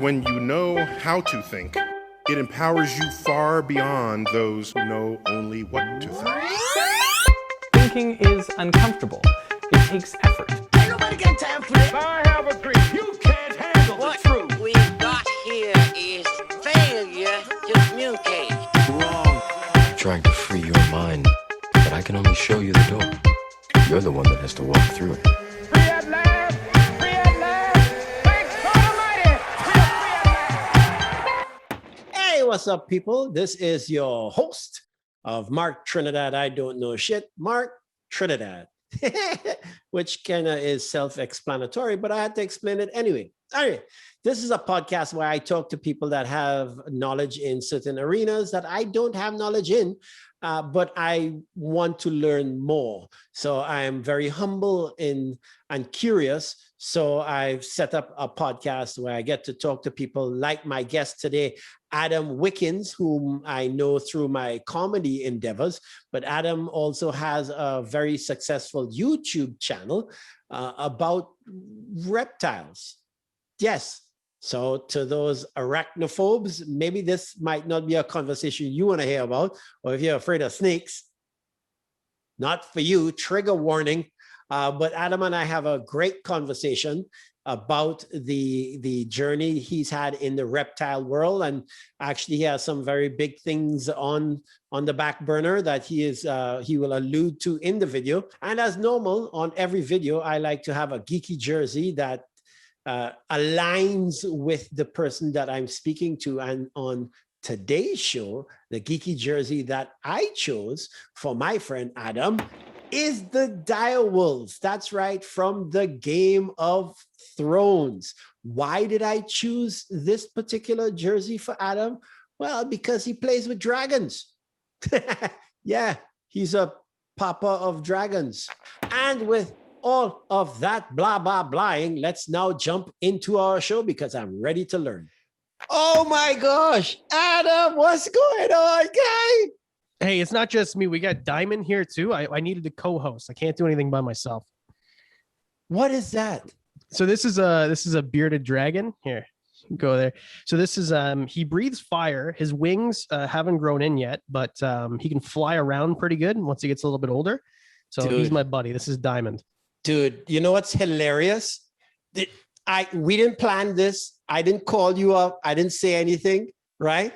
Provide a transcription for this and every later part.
When you know how to think, it empowers you far beyond those who know only what to think. Thinking is uncomfortable. It takes effort. Ain't nobody got time for that. I have a dream. You can't handle the truth. What we've got here is failure to communicate. Wrong. I'm trying to free your mind, but I can only show you the door. You're the one that has to walk through it. Free at last. Free at last. Thanks God Almighty. Hey, what's up, people? This is your host of Mark Trinidad. I don't know shit. Mark Trinidad, which kind of is self-explanatory, but I had to explain it anyway. Anyway, this is a podcast where I talk to people that have knowledge in certain arenas that I don't have knowledge in, but I want to learn more. So I am very humble and curious. So I've set up a podcast where I get to talk to people like my guest today, Adam Wickens, whom I know through my comedy endeavors, but Adam also has a very successful YouTube channel about reptiles. Yes. So to those arachnophobes, maybe this might not be a conversation you want to hear about, or if you're afraid of snakes, not for you, trigger warning. But Adam and I have a great conversation about the journey he's had in the reptile world, and actually he has some very big things on the back burner that he will allude to in the video. And as normal, on every video, I like to have a geeky jersey that aligns with the person that I'm speaking to. And on today's show, the geeky jersey that I chose for my friend Adam is the Direwolves. That's right, from the Game of Thrones. Why did I choose this particular jersey for Adam? Well, because he plays with dragons. Yeah, he's a papa of dragons. And with all of that blah, blah, blahing, let's now jump into our show because I'm ready to learn. Oh my gosh, Adam, what's going on, guy? Hey, it's not just me. We got Diamond here too. I needed a co-host. I can't do anything by myself. What is that? So this is a bearded dragon. Here, go there. So this is he breathes fire. His wings haven't grown in yet, but he can fly around pretty good once he gets a little bit older. So Dude. He's my buddy. This is Diamond. Dude, you know what's hilarious? We didn't plan this. I didn't call you up. I didn't say anything, right?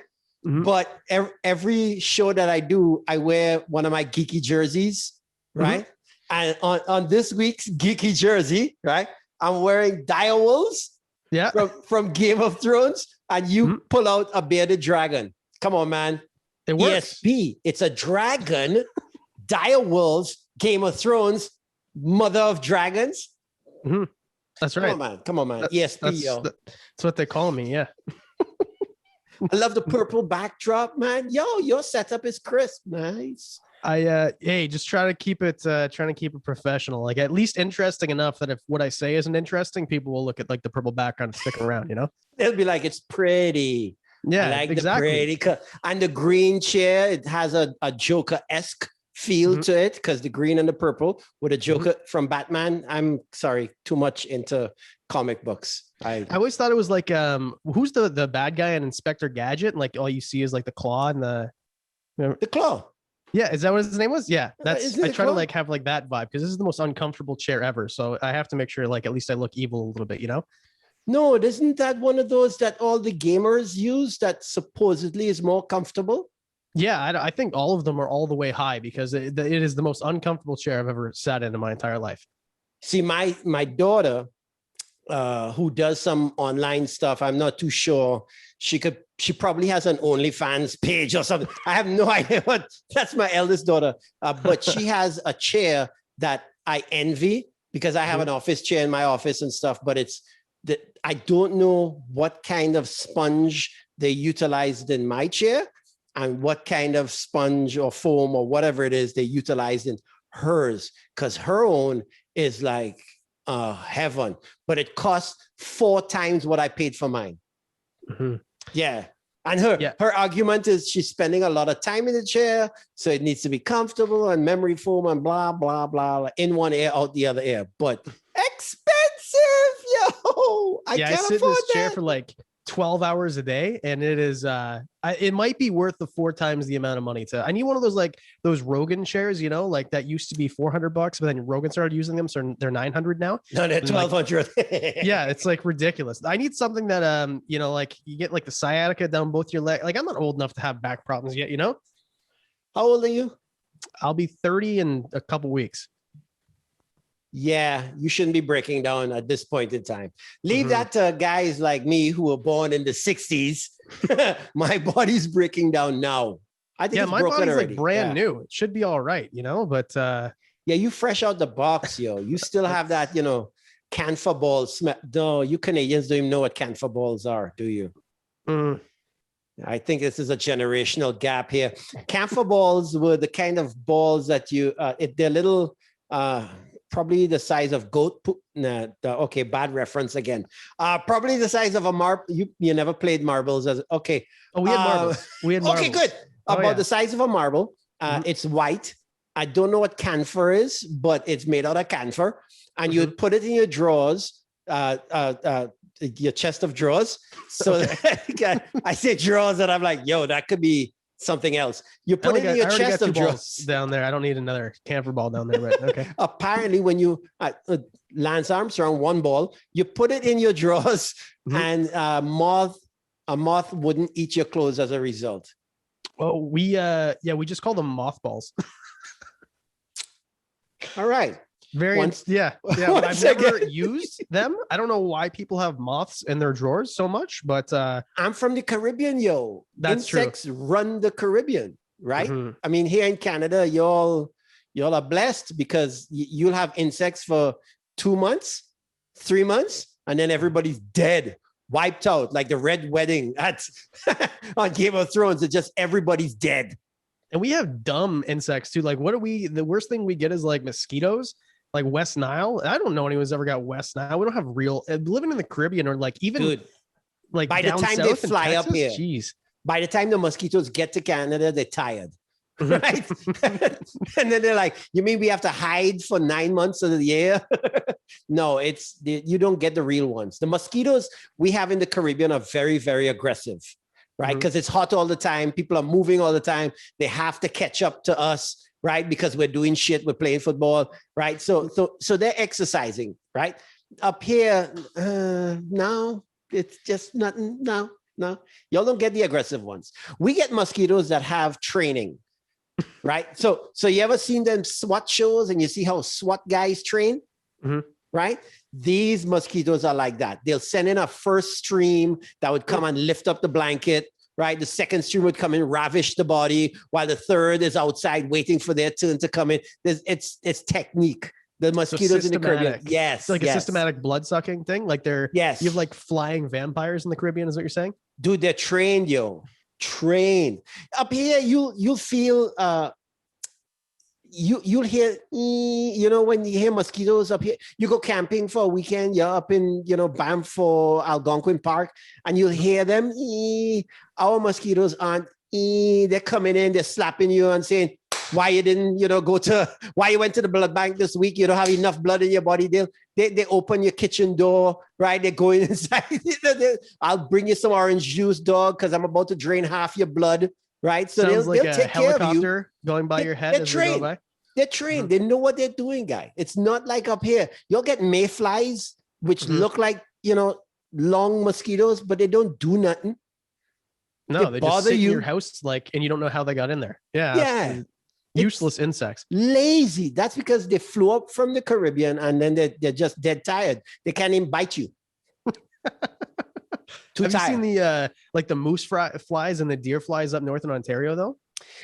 Mm-hmm. But every show that I do, I wear one of my geeky jerseys, right? Mm-hmm. And on this week's geeky jersey, right, I'm wearing Direwolves, yeah, from Game of Thrones, and you pull out a bearded dragon. Come on, man. It works. ESP, it's a dragon. Direwolves, Game of Thrones, Mother of Dragons. Mm-hmm. That's right. Come on, man. ESP, yo. That's what they call me, yeah. I love the purple backdrop, man. Yo, your setup is crisp. Nice. Hey, just trying to keep it professional, like at least interesting enough that if what I say isn't interesting, people will look at like the purple background and stick around, you know? They'll be like, it's pretty. Yeah, I like exactly. The pretty. And the green chair, it has a Joker-esque feel to it because the green and the purple with a Joker from Batman. I'm sorry, too much into comic books. I always thought it was like who's the bad guy in Inspector Gadget, and like all you see is like the claw and the claw. Yeah, is that what his name was? Yeah, that's I try claw? to like have like that vibe because this is the most uncomfortable chair ever. So I have to make sure like at least I look evil a little bit, you know? No, isn't that one of those that all the gamers use that supposedly is more comfortable? Yeah, I think all of them are all the way high because it is the most uncomfortable chair I've ever sat in my entire life. See, my daughter, who does some online stuff, I'm not too sure. She probably has an OnlyFans page or something. I have no idea what. That's my eldest daughter, but she has a chair that I envy because I have an office chair in my office and stuff. But I don't know what kind of sponge they utilized in my chair and what kind of sponge or foam or whatever it is they utilized in hers, because her own is like heaven, but it costs 4 times what I paid for mine. Mm-hmm. Yeah. And her argument is she's spending a lot of time in the chair, so it needs to be comfortable and memory foam and blah, blah, blah, in one ear, out the other ear. But expensive, yo! I can't sit in afford this chair that. for like 12 hours a day, and it is it might be worth the 4 times the amount of money to. I need one of those, like those Rogan shares, you know, like that used to be $400, but then Rogan started using them, so they're 900 now. No, they're 1,200. Yeah, it's like ridiculous. I need something that you know, like you get like the sciatica down both your legs. Like I'm not old enough to have back problems yet, you know. How old are you? I'll be 30 in a couple weeks. Yeah, you shouldn't be breaking down at this point in time. Leave that to guys like me who were born in the 60s. My body's breaking down now. I think Yeah, it's my broken body's already. like brand Yeah. new. It should be all right, you know, but Yeah, you fresh out the box, yo. You still have that, you know, camphor balls. No, you Canadians don't even know what camphor balls are, do you? I think this is a generational gap here. Camphor balls were the kind of balls that you, they're little, probably the size of goat poop. Nah, okay, bad reference again. Probably the size of a marble. You never played marbles as okay. oh, we had marbles. We had marbles. Okay, good. Oh, About yeah. the size of a marble. It's white. I don't know what camphor is, but it's made out of camphor. And you'd put it in your drawers, your chest of drawers. So I say drawers, and I'm like, yo, that could be something else. You put it in your chest of drawers down there. I don't need another camphor ball down there, but okay. Apparently, when you Lance Armstrong, one ball, you put it in your drawers, and a moth wouldn't eat your clothes as a result. Well, we just call them mothballs. All right. Yeah. But I've never used them. I don't know why people have moths in their drawers so much, but I'm from the Caribbean, yo. That's true. Insects run the Caribbean, right? I mean, here in Canada, y'all are blessed because you'll have insects for 2 months, 3 months, and then everybody's dead, wiped out, like the Red Wedding on Game of Thrones. It's just everybody's dead. And we have dumb insects too. Like, the worst thing we get is like mosquitoes, like West Nile. I don't know anyone's ever got West Nile. We don't have real living in the Caribbean, or like even like by the down time south they in fly up Texas, here, geez. By the time the mosquitoes get to Canada, they're tired. Right? And then they're like, you mean we have to hide for 9 months of the year? No, you don't get the real ones. The mosquitoes we have in the Caribbean are very, very aggressive, right? Because it's hot all the time. People are moving all the time. They have to catch up to us, right? Because we're doing shit, we're playing football, right? So they're exercising, right? Up here, no, it's just nothing. No, y'all don't get the aggressive ones. We get mosquitoes that have training, right? So you ever seen them SWAT shows and you see how SWAT guys train, right? These mosquitoes are like that. They'll send in a first stream that would come and lift up the blanket, right? The second stream would come and ravish the body, while the third is outside waiting for their turn to come in. It's technique. The mosquitoes in the Caribbean. Yes. It's like a systematic blood sucking thing. Like you have like flying vampires in the Caribbean, is what you're saying? Dude, they're trained, yo. Trained. Up here, you'll feel you'll hear, you know, when you hear mosquitoes up here, you go camping for a weekend, you're up in, you know, Banff or Algonquin Park, and you'll hear them. Our mosquitoes aren't, they're coming in, they're slapping you and saying, why you didn't, you know, why you went to the blood bank this week? You don't have enough blood in your body. They open your kitchen door, right? They're going inside. I'll bring you some orange juice, dog, because I'm about to drain half your blood, right? So Sounds like they'll take a helicopter care of you. going by your head as they go by. They're trained. They know what they're doing, guy. It's not like up here. You'll get mayflies, which look like, you know, long mosquitoes, but they don't do nothing. No, they just sit in your house, like, and you don't know how they got in there. Yeah. Useless insects. Lazy. That's because they flew up from the Caribbean and then they're just dead tired. They can't even bite you. Have you seen the like the moose flies and the deer flies up north in Ontario though?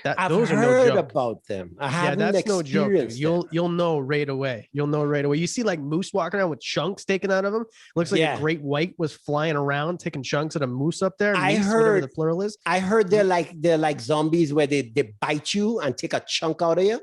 I've heard about them. I haven't that's no joke. Dude. You'll know right away. You'll know right away. You see like moose walking around with chunks taken out of them. Looks like a great white was flying around taking chunks at a moose up there. I heard the plural is. I heard they're like zombies where they bite you and take a chunk out of you.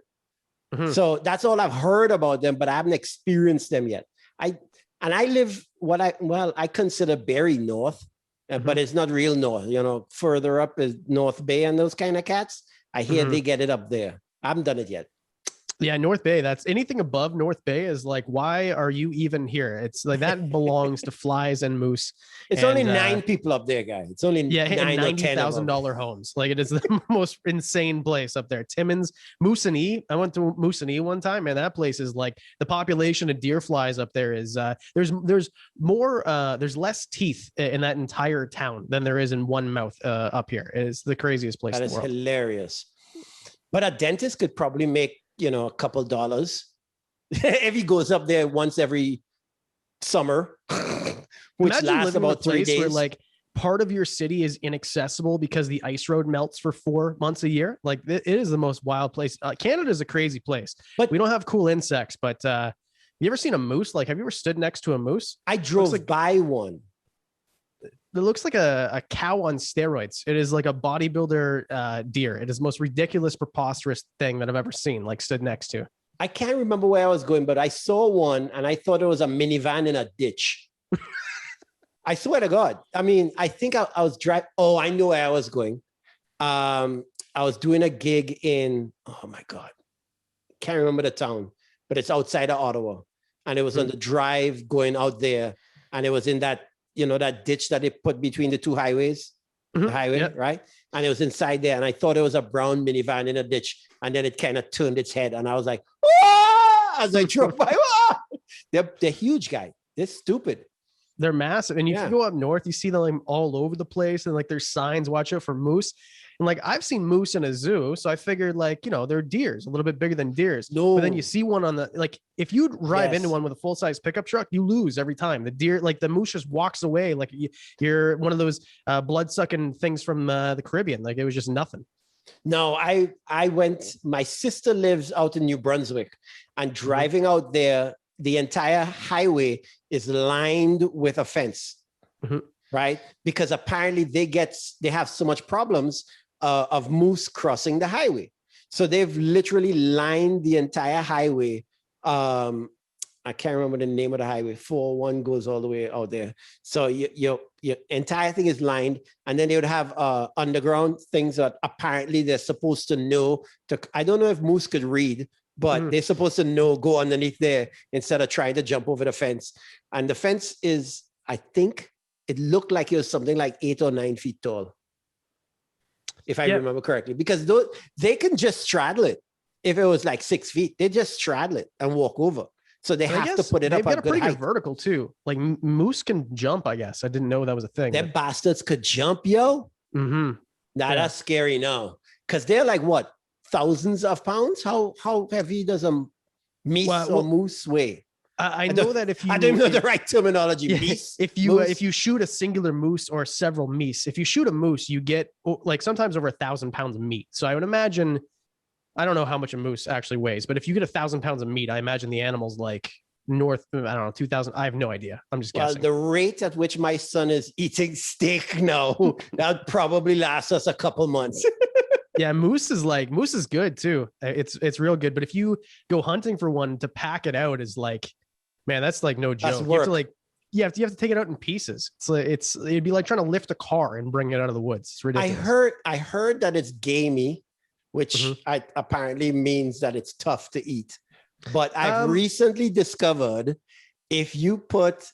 So that's all I've heard about them, but I haven't experienced them yet. I live I consider Barrie north. But it's not real north, you know, further up is North Bay and those kind of cats. I hear they get it up there. I haven't done it yet. Yeah, North Bay. That's anything above North Bay is like, why are you even here? It's like that belongs to flies and moose. It's and, only 9 people up there, guy. It's only yeah, and 9 or 10 of them. $90,000 homes. Like it is the most insane place up there. Timmins, Moosonee. I went to Moosonee one time, and that place is like the population of deer flies up there is there's more there's less teeth in that entire town than there is in one mouth up here. It is the craziest place That in is the world. hilarious. But a dentist could probably make, a couple dollars if he goes up there once every summer, which Imagine lasts living in a about 3 place days. where like part of your city is inaccessible because the ice road melts for 4 months a year. Like it is the most wild place. Canada is a crazy place, But- we don't have cool insects. But you ever seen a moose? Like, have you ever stood next to a moose? I drove by one. It looks like a cow on steroids. It is like a bodybuilder deer. It is the most ridiculous, preposterous thing that I've ever seen, like stood next to. I can't remember where I was going, but I saw one and I thought it was a minivan in a ditch. I swear to God. I mean, I think I was driving. Oh, I know where I was going. I was doing a gig in, oh my God, can't remember the town, but it's outside of Ottawa. And it was on the drive going out there. And it was in that, that ditch that they put between the two highways, the highway, Yep. right? And it was inside there. And I thought it was a brown minivan in a ditch. And then it kind of turned its head. And I was like, "Ah!" As I drove by. "Ah!" They're huge, guy. They're stupid. They're massive. And if Yeah. you go up north, you see them like all over the place. And like there's signs, watch out for moose. And like I've seen moose in a zoo. So I figured like, they're deers, a little bit bigger than deers. No. But then you see one on the, like if you drive Yes. into one with a full size pickup truck, you lose every time. The deer, like the moose just walks away. Like you're one of those blood sucking things from the Caribbean. Like it was just nothing. No, I went, my sister lives out in New Brunswick, and driving out there, the entire highway is lined with a fence, right? Because apparently they have so much problems of moose crossing the highway. So they've literally lined the entire highway. I can't remember the name of the highway. 401 goes all the way out there. So your entire thing is lined, and then they would have underground things that apparently they're supposed to know. I don't know if moose could read, but they're supposed to know, go underneath there instead of trying to jump over the fence. And the fence is, I think it looked like it was something like 8 or 9 feet tall, if I remember correctly, because they can just straddle it. If it was like 6 feet, they just straddle it and walk over. So they have to put it up they've got at a good pretty height. good vertical too. Like moose can jump, I guess. I didn't know that was a thing. Them bastards could jump, yo. Mm-hmm. Now that's scary now, because they're like what, thousands of pounds? How heavy does a meese or moose weigh? I know that if you, I don't even know the right terminology. Yeah, Meese, if you shoot a singular moose or several meese, if you shoot a moose, you get like sometimes over 1,000 pounds of meat. So I would imagine, I don't know how much a moose actually weighs, but if you get 1,000 pounds of meat, I imagine the animal's like north, I don't know, 2,000. I have no idea. I'm just guessing. The rate at which my son is eating steak now, that'll probably last us a couple months. Yeah, moose is good too. It's real good. But if you go hunting for one, to pack it out is like, man, that's like no joke. You have to like, you have to take it out in pieces. It'd be like trying to lift a car and bring it out of the woods. It's ridiculous. I heard that it's gamey, which apparently means that it's tough to eat. But I've recently discovered if you put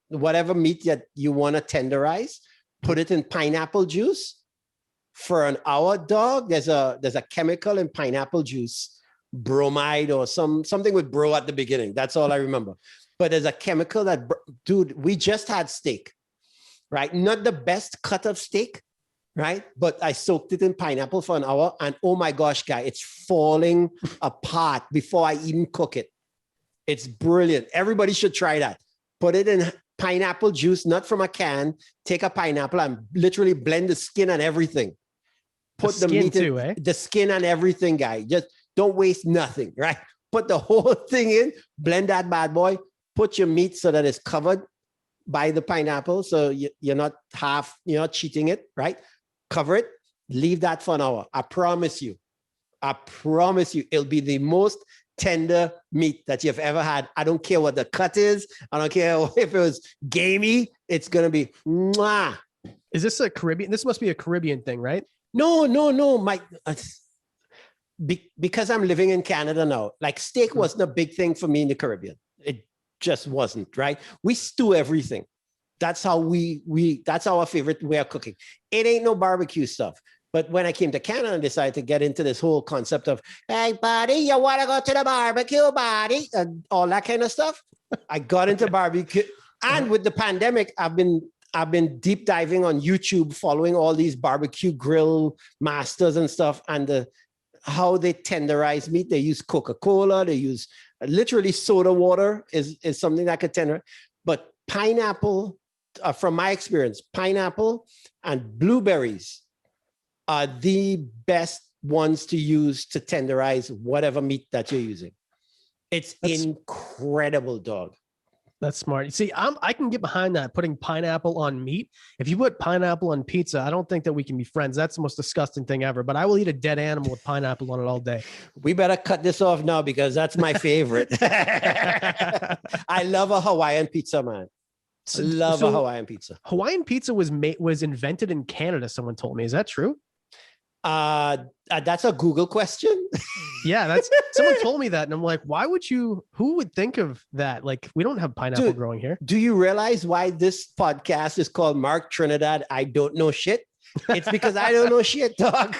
whatever meat that you want to tenderize, put it in pineapple juice for an hour, dog. There's a chemical in pineapple juice, bromide or something with bro at the beginning. That's all I remember. But there's a chemical that, dude, we just had steak, right? Not the best cut of steak, right? But I soaked it in pineapple for an hour, and oh my gosh, guy, it's falling apart before I even cook it. It's brilliant. Everybody should try that. Put it in pineapple juice, not from a can. Take a pineapple and literally blend the skin and everything. Put the meat in, the skin and everything, guy. Just don't waste nothing, right? Put the whole thing in, blend that bad boy, put your meat so that it's covered by the pineapple. So you're not cheating it, right? Cover it, leave that for an hour. I promise you, it'll be the most tender meat that you've ever had. I don't care what the cut is. I don't care if it was gamey. It's going to be mwah. Is this a Caribbean? This must be a Caribbean thing, right? No. because I'm living in Canada now, like steak wasn't a big thing for me in the Caribbean. It just wasn't, right? We stew everything. That's how that's our favorite way of cooking. It ain't no barbecue stuff. But when I came to Canada and decided to get into this whole concept of, hey, buddy, you want to go to the barbecue, buddy? And all that kind of stuff. I got into barbecue. And with the pandemic, I've been deep diving on YouTube, following all these barbecue grill masters and stuff, and how they tenderize meat. They use Coca-Cola. They use literally soda water is something that could tenderize. But pineapple, from my experience, pineapple and blueberries are the best ones to use to tenderize whatever meat that you're using. That's incredible, dog. That's smart. You see, I can get behind that, putting pineapple on meat. If you put pineapple on pizza, I don't think that we can be friends. That's the most disgusting thing ever. But I will eat a dead animal with pineapple on it all day. We better cut this off now because that's my favorite. I love a Hawaiian pizza, man. I love a Hawaiian pizza. Hawaiian pizza was invented in Canada, someone told me. Is that true? That's a Google question. Yeah, someone told me that, and I'm like, who would think of that? Like, we don't have pineapple growing here. Do you realize why this podcast is called Mark Trinidad? I don't know shit. It's because I don't know shit, dog.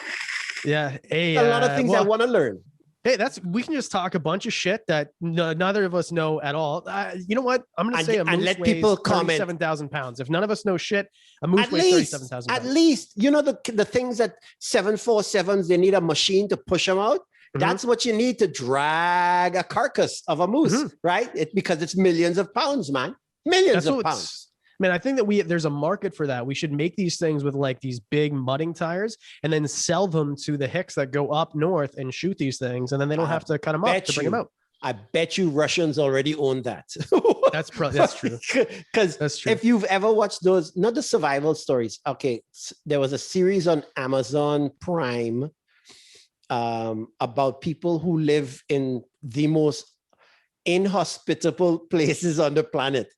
Yeah, a lot of things I want to learn. Hey, we can just talk a bunch of shit that neither of us know at all. You know what? I'm going to say a moose let weighs people comment. 37,000 pounds. If none of us know shit, a moose weighs 37,000 pounds. At least, you know, the things that 747s, they need a machine to push them out. Mm-hmm. That's what you need to drag a carcass of a moose, right? Because it's millions of pounds, man. Millions of pounds. Man, I think that there's a market for that. We should make these things with like these big mudding tires and then sell them to the hicks that go up north and shoot these things. And then they don't have to cut them up to bring them out. I bet you Russians already own that. That's true. Because if you've ever watched those, not the survival stories. Okay. There was a series on Amazon Prime about people who live in the most inhospitable places on the planet.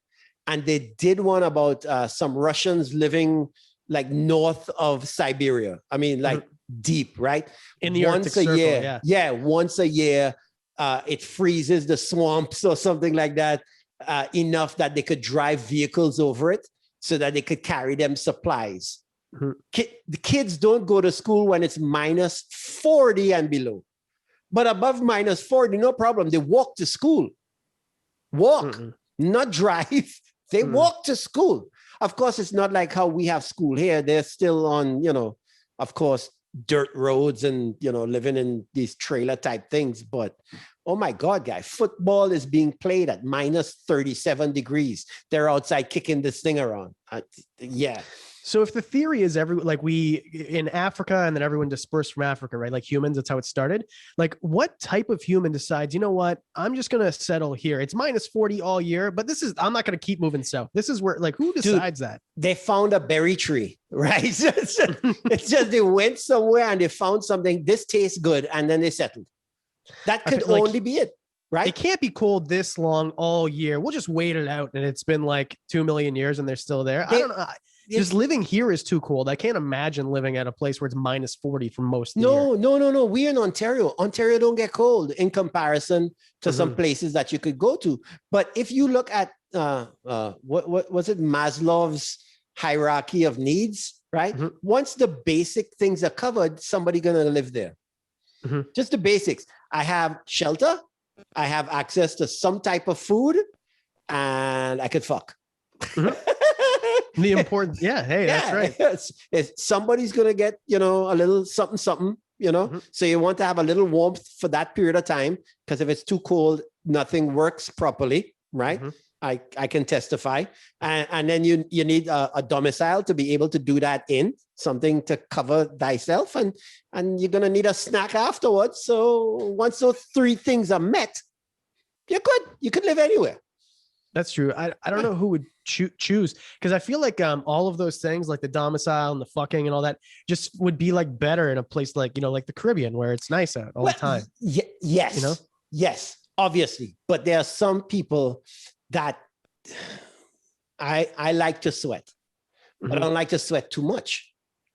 And they did one about some Russians living like north of Siberia. I mean, like deep, right? In the Arctic Circle, year. Yeah, once a year, it freezes the swamps or something like that enough that they could drive vehicles over it so that they could carry them supplies. Mm-hmm. The kids don't go to school when it's minus 40 and below. But above minus 40, no problem. They walk to school. Not drive. They walk to school. Of course, it's not like how we have school here. They're still on, of course, dirt roads and, living in these trailer type things. But, oh my God, guy, football is being played at minus 37 degrees. They're outside kicking this thing around. Yeah. So if the theory is we in Africa and then everyone dispersed from Africa, right? Like humans, that's how it started. Like what type of human decides, you know what? I'm just going to settle here. It's minus 40 all year, but I'm not going to keep moving south. This is where who decides that? They found a berry tree, right? It's just they went somewhere and they found something. This tastes good. And then they settled. That could only be it. Right? It can't be cold this long all year. We'll just wait it out. And it's been like 2 million years and they're still there. I don't know. Just living here is too cold. I can't imagine living at a place where it's minus 40 for most of the year. No. We're in Ontario. Ontario don't get cold in comparison to some places that you could go to. But if you look at what was it? Maslow's hierarchy of needs, right? Mm-hmm. Once the basic things are covered, somebody gonna live there. Mm-hmm. Just the basics. I have shelter. I have access to some type of food, and I could fuck. Mm-hmm. The important, that's right. If somebody's gonna get, a little something, So you want to have a little warmth for that period of time, because if it's too cold, nothing works properly, right? Mm-hmm. I can testify, and then you need a domicile to be able to do that in, something to cover thyself, and you're gonna need a snack afterwards. So once those three things are met, you're good. You could live anywhere. That's true. I don't know who would choose, because I feel like all of those things, like the domicile and the fucking and all that, just would be like better in a place like like the Caribbean, where it's nice out all the time. Yes, yes, obviously. But there are some people that I like to sweat, but I don't like to sweat too much.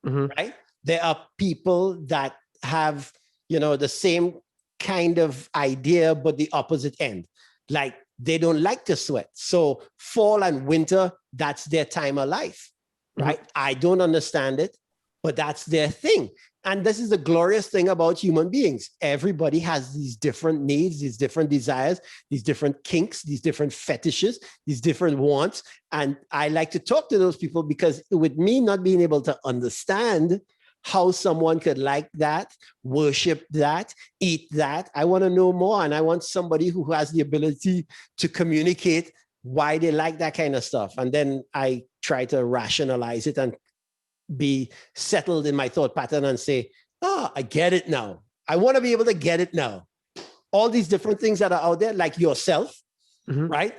Mm-hmm. Right? There are people that have the same kind of idea, but the opposite end. Like they don't like to sweat. So fall and winter, that's their time of life, right? I don't understand it, but that's their thing. And this is the glorious thing about human beings. Everybody has these different needs, these different desires, these different kinks, these different fetishes, these different wants. And I like to talk to those people because with me not being able to understand how someone could like that, worship that, eat that, I want to know more. And I want somebody who has the ability to communicate why they like that kind of stuff. And then I try to rationalize it and be settled in my thought pattern and say, oh, I get it now. I want to be able to get it now. All these different things that are out there, like yourself, right?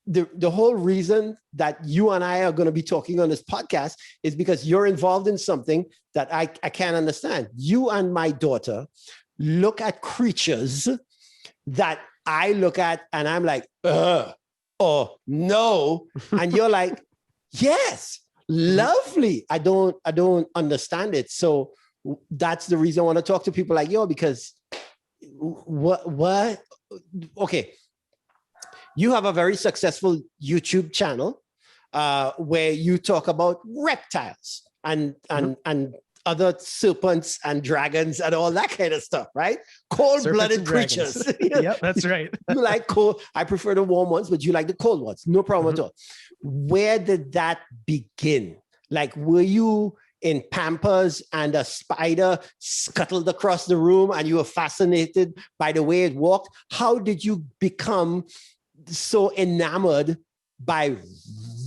The whole reason that you and I are going to be talking on this podcast is because you're involved in something that I can't understand. You and my daughter look at creatures that I look at and I'm like, oh no. And you're like, yes, lovely. I don't understand it. So that's the reason I want to talk to people like you, because what? Okay. You have a very successful YouTube channel where you talk about reptiles and other serpents and dragons and all that kind of stuff, right? Cold-blooded creatures. Yep, that's right. You like cold. I prefer the warm ones, but you like the cold ones. No problem at all. Where did that begin? Like, were you in Pampers and a spider scuttled across the room and you were fascinated by the way it walked? How did you become so enamored by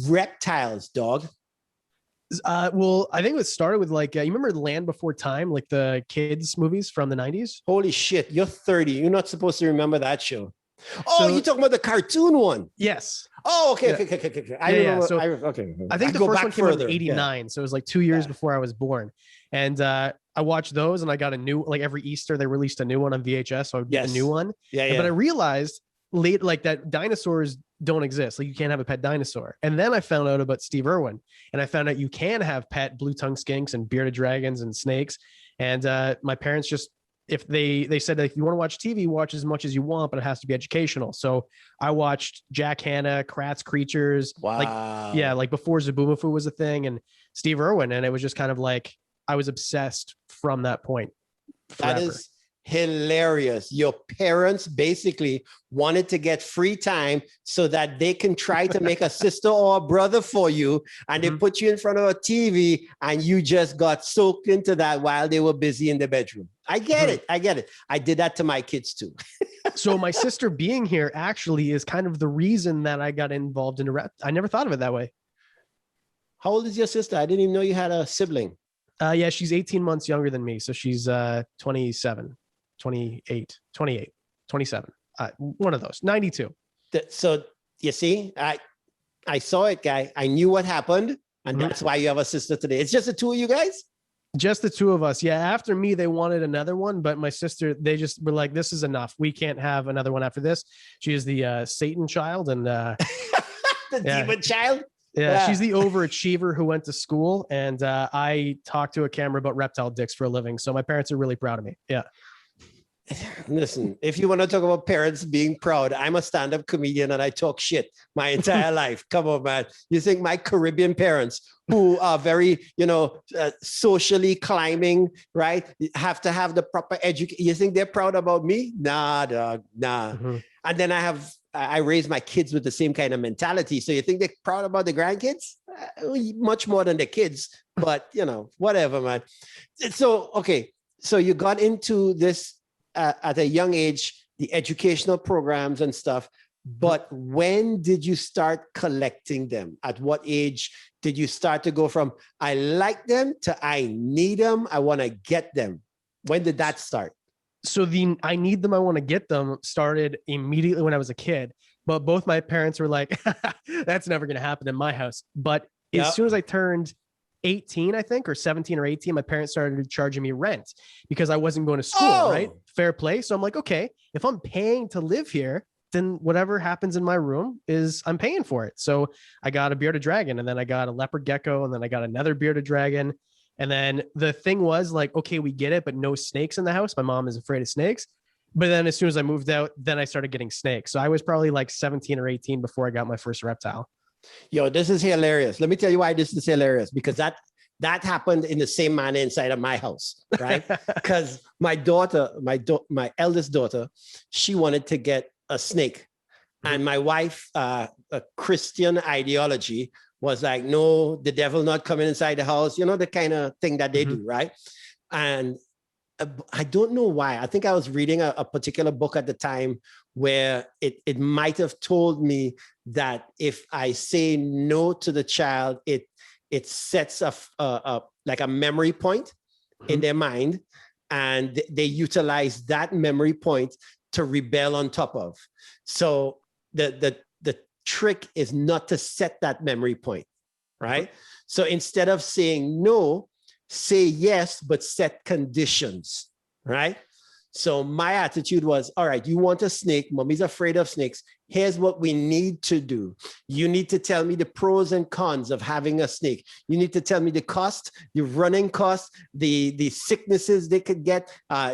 reptiles, dog? Well, I think it started with like, you remember Land Before Time, like the kids movies from the 90s? Holy shit, you're 30. You're not supposed to remember that show. Oh, you're talking about the cartoon one? Yes. Oh, okay. Yeah. Okay. I think the first one came out in 89. So it was like 2 years before I was born. And I watched those and I got a new, like every Easter, they released a new one on VHS. So I would get a new one. But I realized late, like that dinosaurs don't exist. Like you can't have a pet dinosaur. And then I found out about Steve Irwin and I found out you can have pet blue tongue skinks and bearded dragons and snakes. And my parents just, if they said that if you want to watch TV, watch as much as you want, but it has to be educational. So I watched Jack Hanna, Kratz Creatures. Wow. Like before Zaboomafoo was a thing, and Steve Irwin. And it was just kind of like, I was obsessed from that point. Forever. That is hilarious. Your parents basically wanted to get free time so that they can try to make a sister or a brother for you. And they put you in front of a TV and you just got soaked into that while they were busy in the bedroom. I get it. I did that to my kids too. So my sister being here actually is kind of the reason that I got involved in I never thought of it that way. How old is your sister? I didn't even know you had a sibling. Yeah, she's 18 months younger than me. So she's 27. 28, 27, one of those, 92. So you see, I saw it, guy. I knew what happened. And that's why you have a sister today. It's just the two of you guys? Just the two of us. Yeah. After me, they wanted another one, but my sister, they just were like, this is enough. We can't have another one after this. She is the Satan child and the demon child. Yeah, she's the overachiever who went to school. And I talk to a camera about reptile dicks for a living. So my parents are really proud of me. Yeah. Listen, if you want to talk about parents being proud, I'm a stand-up comedian and I talk shit my entire life. Come on, man. You think my Caribbean parents, who are very, socially climbing, right, have to have the proper education? You think they're proud about me? Nah, dog, nah. And then I raise my kids with the same kind of mentality. So you think they're proud about the grandkids? Much more than the kids, but whatever, man. So, okay. So you got into this at a young age, the educational programs and stuff. But when did you start collecting them? At what age did you start to go from, I like them to I need them, I want to get them? When did that start? So the I need them, I want to get them started immediately when I was a kid. But both my parents were like, that's never going to happen in my house. But as soon as I turned 18, I think, or 17 or 18, my parents started charging me rent because I wasn't going to school, right? Fair play. So I'm like, okay, if I'm paying to live here, then whatever happens in my room is I'm paying for it. So I got a bearded dragon and then I got a leopard gecko and then I got another bearded dragon. And then the thing was like, okay, we get it, but no snakes in the house. My mom is afraid of snakes. But then as soon as I moved out, then I started getting snakes. So I was probably like 17 or 18 before I got my first reptile. Yo, this is hilarious. Let me tell you why this is hilarious, because that happened in the same manner inside of my house, right? Because my eldest daughter, she wanted to get a snake. And my wife, a Christian ideology, was like, no, the devil not coming inside the house, you know, the kind of thing that they do, right? And I don't know why. I think I was reading a particular book at the time where it might have told me that if I say no to the child, it sets like a memory point in their mind, and they utilize that memory point to rebel on top of. So the trick is not to set that memory point, right? So instead of saying no, say yes, but set conditions, right? So my attitude was, all right, you want a snake, mommy's afraid of snakes. Here's what we need to do. You need to tell me the pros and cons of having a snake. You need to tell me the cost, the running cost, the sicknesses they could get,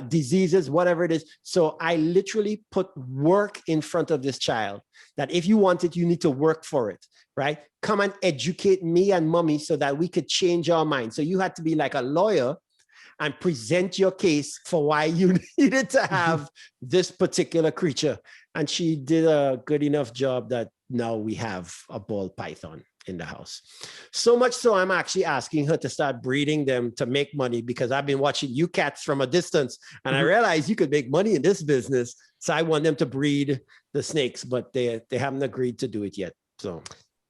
diseases, whatever it is. So I literally put work in front of this child, that if you want it, you need to work for it, right? Come and educate me and mommy so that we could change our mind. So you had to be like a lawyer and present your case for why you needed to have this particular creature. And she did a good enough job that now we have a ball python in the house. So much so I'm actually asking her to start breeding them to make money, because I've been watching you cats from a distance and I realized you could make money in this business. So I want them to breed the snakes, but they haven't agreed to do it yet. So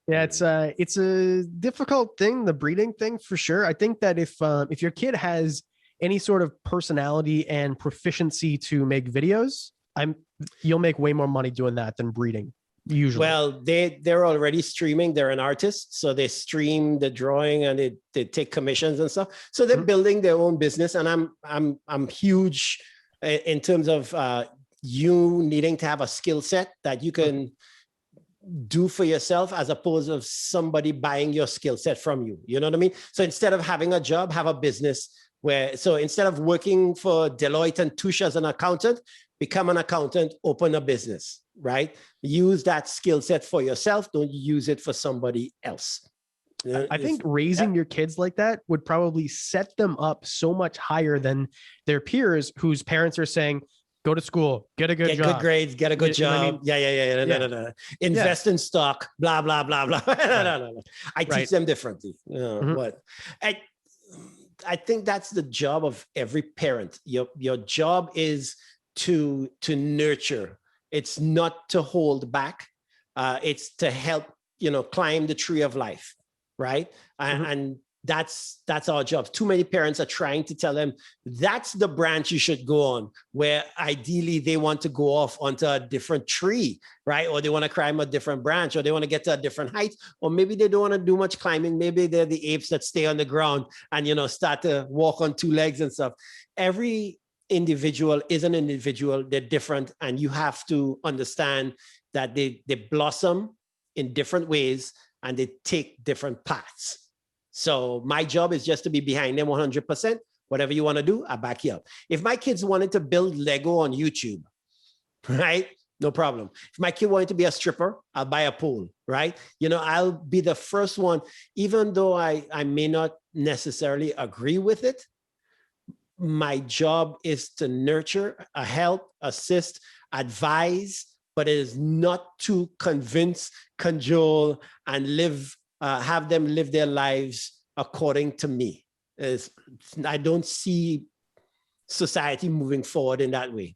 yeah, it's a difficult thing, the breeding thing, for sure. I think that if your kid has any sort of personality and proficiency to make videos, you'll make way more money doing that than breeding usually. Well, they're already streaming. They're an artist, so they stream the drawing and they take commissions and stuff. So they're building their own business, and I'm huge in terms of you needing to have a skill set that you can do for yourself, as opposed to somebody buying your skill set from you. You know what I mean? So instead of having a job, have a business. So instead of working for Deloitte and Touche as an accountant, become an accountant, open a business, right? Use that skill set for yourself. Don't use it for somebody else. I think raising your kids like that would probably set them up so much higher than their peers whose parents are saying, go to school, get a good job. Good grades, get a good job. I mean? Yeah. No. Invest in stock, blah, blah, blah, blah. No. I teach them differently. But I think that's the job of every parent. Your job is to nurture. It's not to hold back. It's to help, climb the tree of life, right? And that's our job. Too many parents are trying to tell them that's the branch you should go on, where ideally they want to go off onto a different tree, right? Or they want to climb a different branch, or they want to get to a different height, or maybe they don't want to do much climbing. Maybe they're the apes that stay on the ground and, start to walk on two legs and stuff. Every individual is an individual. They're different. And you have to understand that they blossom in different ways and they take different paths. So my job is just to be behind them 100%. Whatever you want to do, I back you up. If my kids wanted to build Lego on YouTube, right? No problem. If my kid wanted to be a stripper, I'll buy a pool, right? I'll be the first one, even though I may not necessarily agree with it. My job is to nurture, help, assist, advise, but it is not to convince, cajole, and have them live their lives according to me. I don't see society moving forward in that way.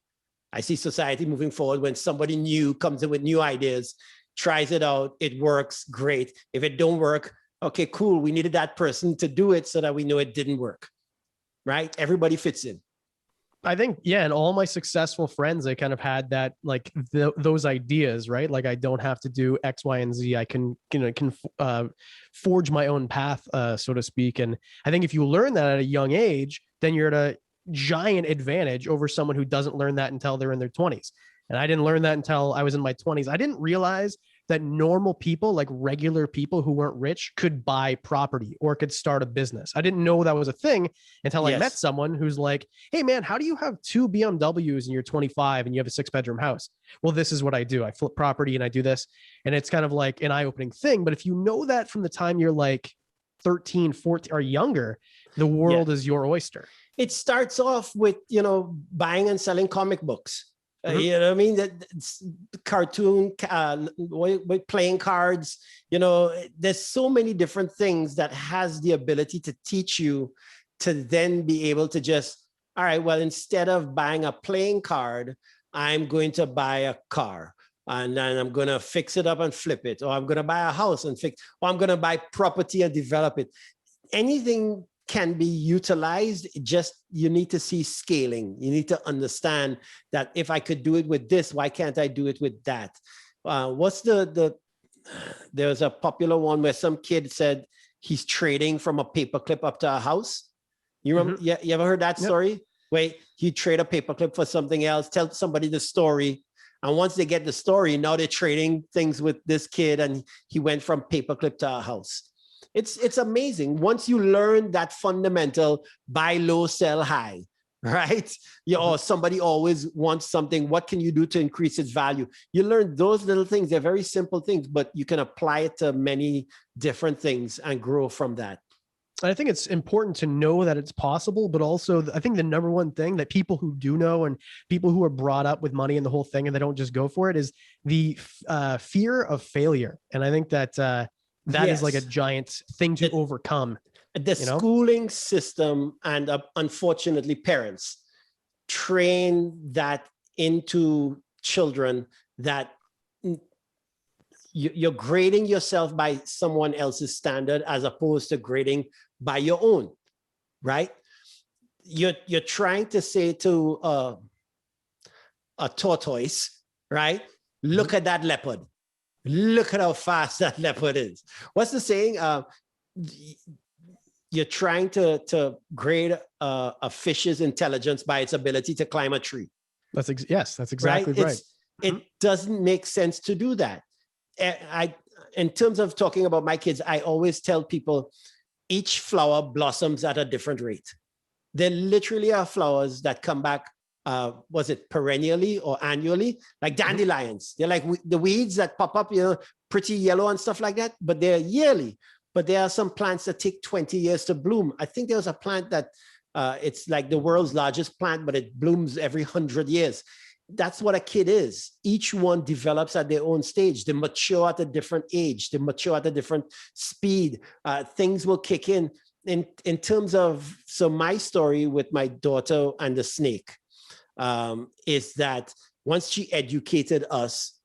I see society moving forward when somebody new comes in with new ideas, tries it out, it works, great. If it don't work, okay, cool. We needed that person to do it so that we know it didn't work, right? Everybody fits in. I think, yeah, and all my successful friends, they kind of had that, like those ideas, right? Like I don't have to do X, Y, and Z. I can forge my own path, so to speak. And I think if you learn that at a young age, then you're at a giant advantage over someone who doesn't learn that until they're in their 20s. And I didn't learn that until I was in my 20s. I didn't realize that normal people, like regular people who weren't rich, could buy property or could start a business. I didn't know that was a thing until I met someone who's like, hey man, how do you have 2 BMWs and you're 25 and you have a 6-bedroom house? Well, this is what I do. I flip property and I do this. And it's kind of like an eye-opening thing. But if you know that from the time you're like 13, 14 or younger, the world is your oyster. It starts off with, you know, buying and selling comic books. You know what I mean? That cartoon, playing cards, you know, there's so many different things that has the ability to teach you to then be able to just, all right, well, instead of buying a playing card, I'm going to buy a car and then I'm going to fix it up and flip it, or I'm going to buy a house and fix, or I'm going to buy property and develop it. Anything can be utilized. Just, you need to see scaling. You need to understand that if I could do it with this, why can't I do it with that? What's there's a popular one where some kid said he's trading from a paperclip up to a house. You remember? Yeah, you ever heard that story? Where you trade a paperclip for something else, tell somebody the story. And once they get the story, now they're trading things with this kid and he went from paperclip to a house. It's amazing. Once you learn that fundamental buy low, sell high, right? Or somebody always wants something. What can you do to increase its value? You learn those little things. They're very simple things, but you can apply it to many different things and grow from that. I think it's important to know that it's possible, but also I think the number one thing that people who do know and people who are brought up with money and the whole thing and they don't just go for it is the fear of failure. And I think that that is like a giant thing to overcome. The schooling system and unfortunately parents train that into children, that you're grading yourself by someone else's standard as opposed to grading by your own, right? You're trying to say to a tortoise, right? Look at that leopard. Look at how fast that leopard is. What's the saying? You're trying to grade a fish's intelligence by its ability to climb a tree. That's exactly right. It doesn't make sense to do that. In terms of talking about my kids, I always tell people each flower blossoms at a different rate. There literally are flowers that come back, was it perennially or annually? Like dandelions. They're like the weeds that pop up, you know, pretty yellow and stuff like that, but they're yearly. But there are some plants that take 20 years to bloom. I think there's a plant that it's like the world's largest plant, but it blooms every 100 years. That's what a kid is. Each one develops at their own stage. They mature at a different age. They mature at a different speed. Things will kick in terms of, so my story with my daughter and the snake is that once she educated us,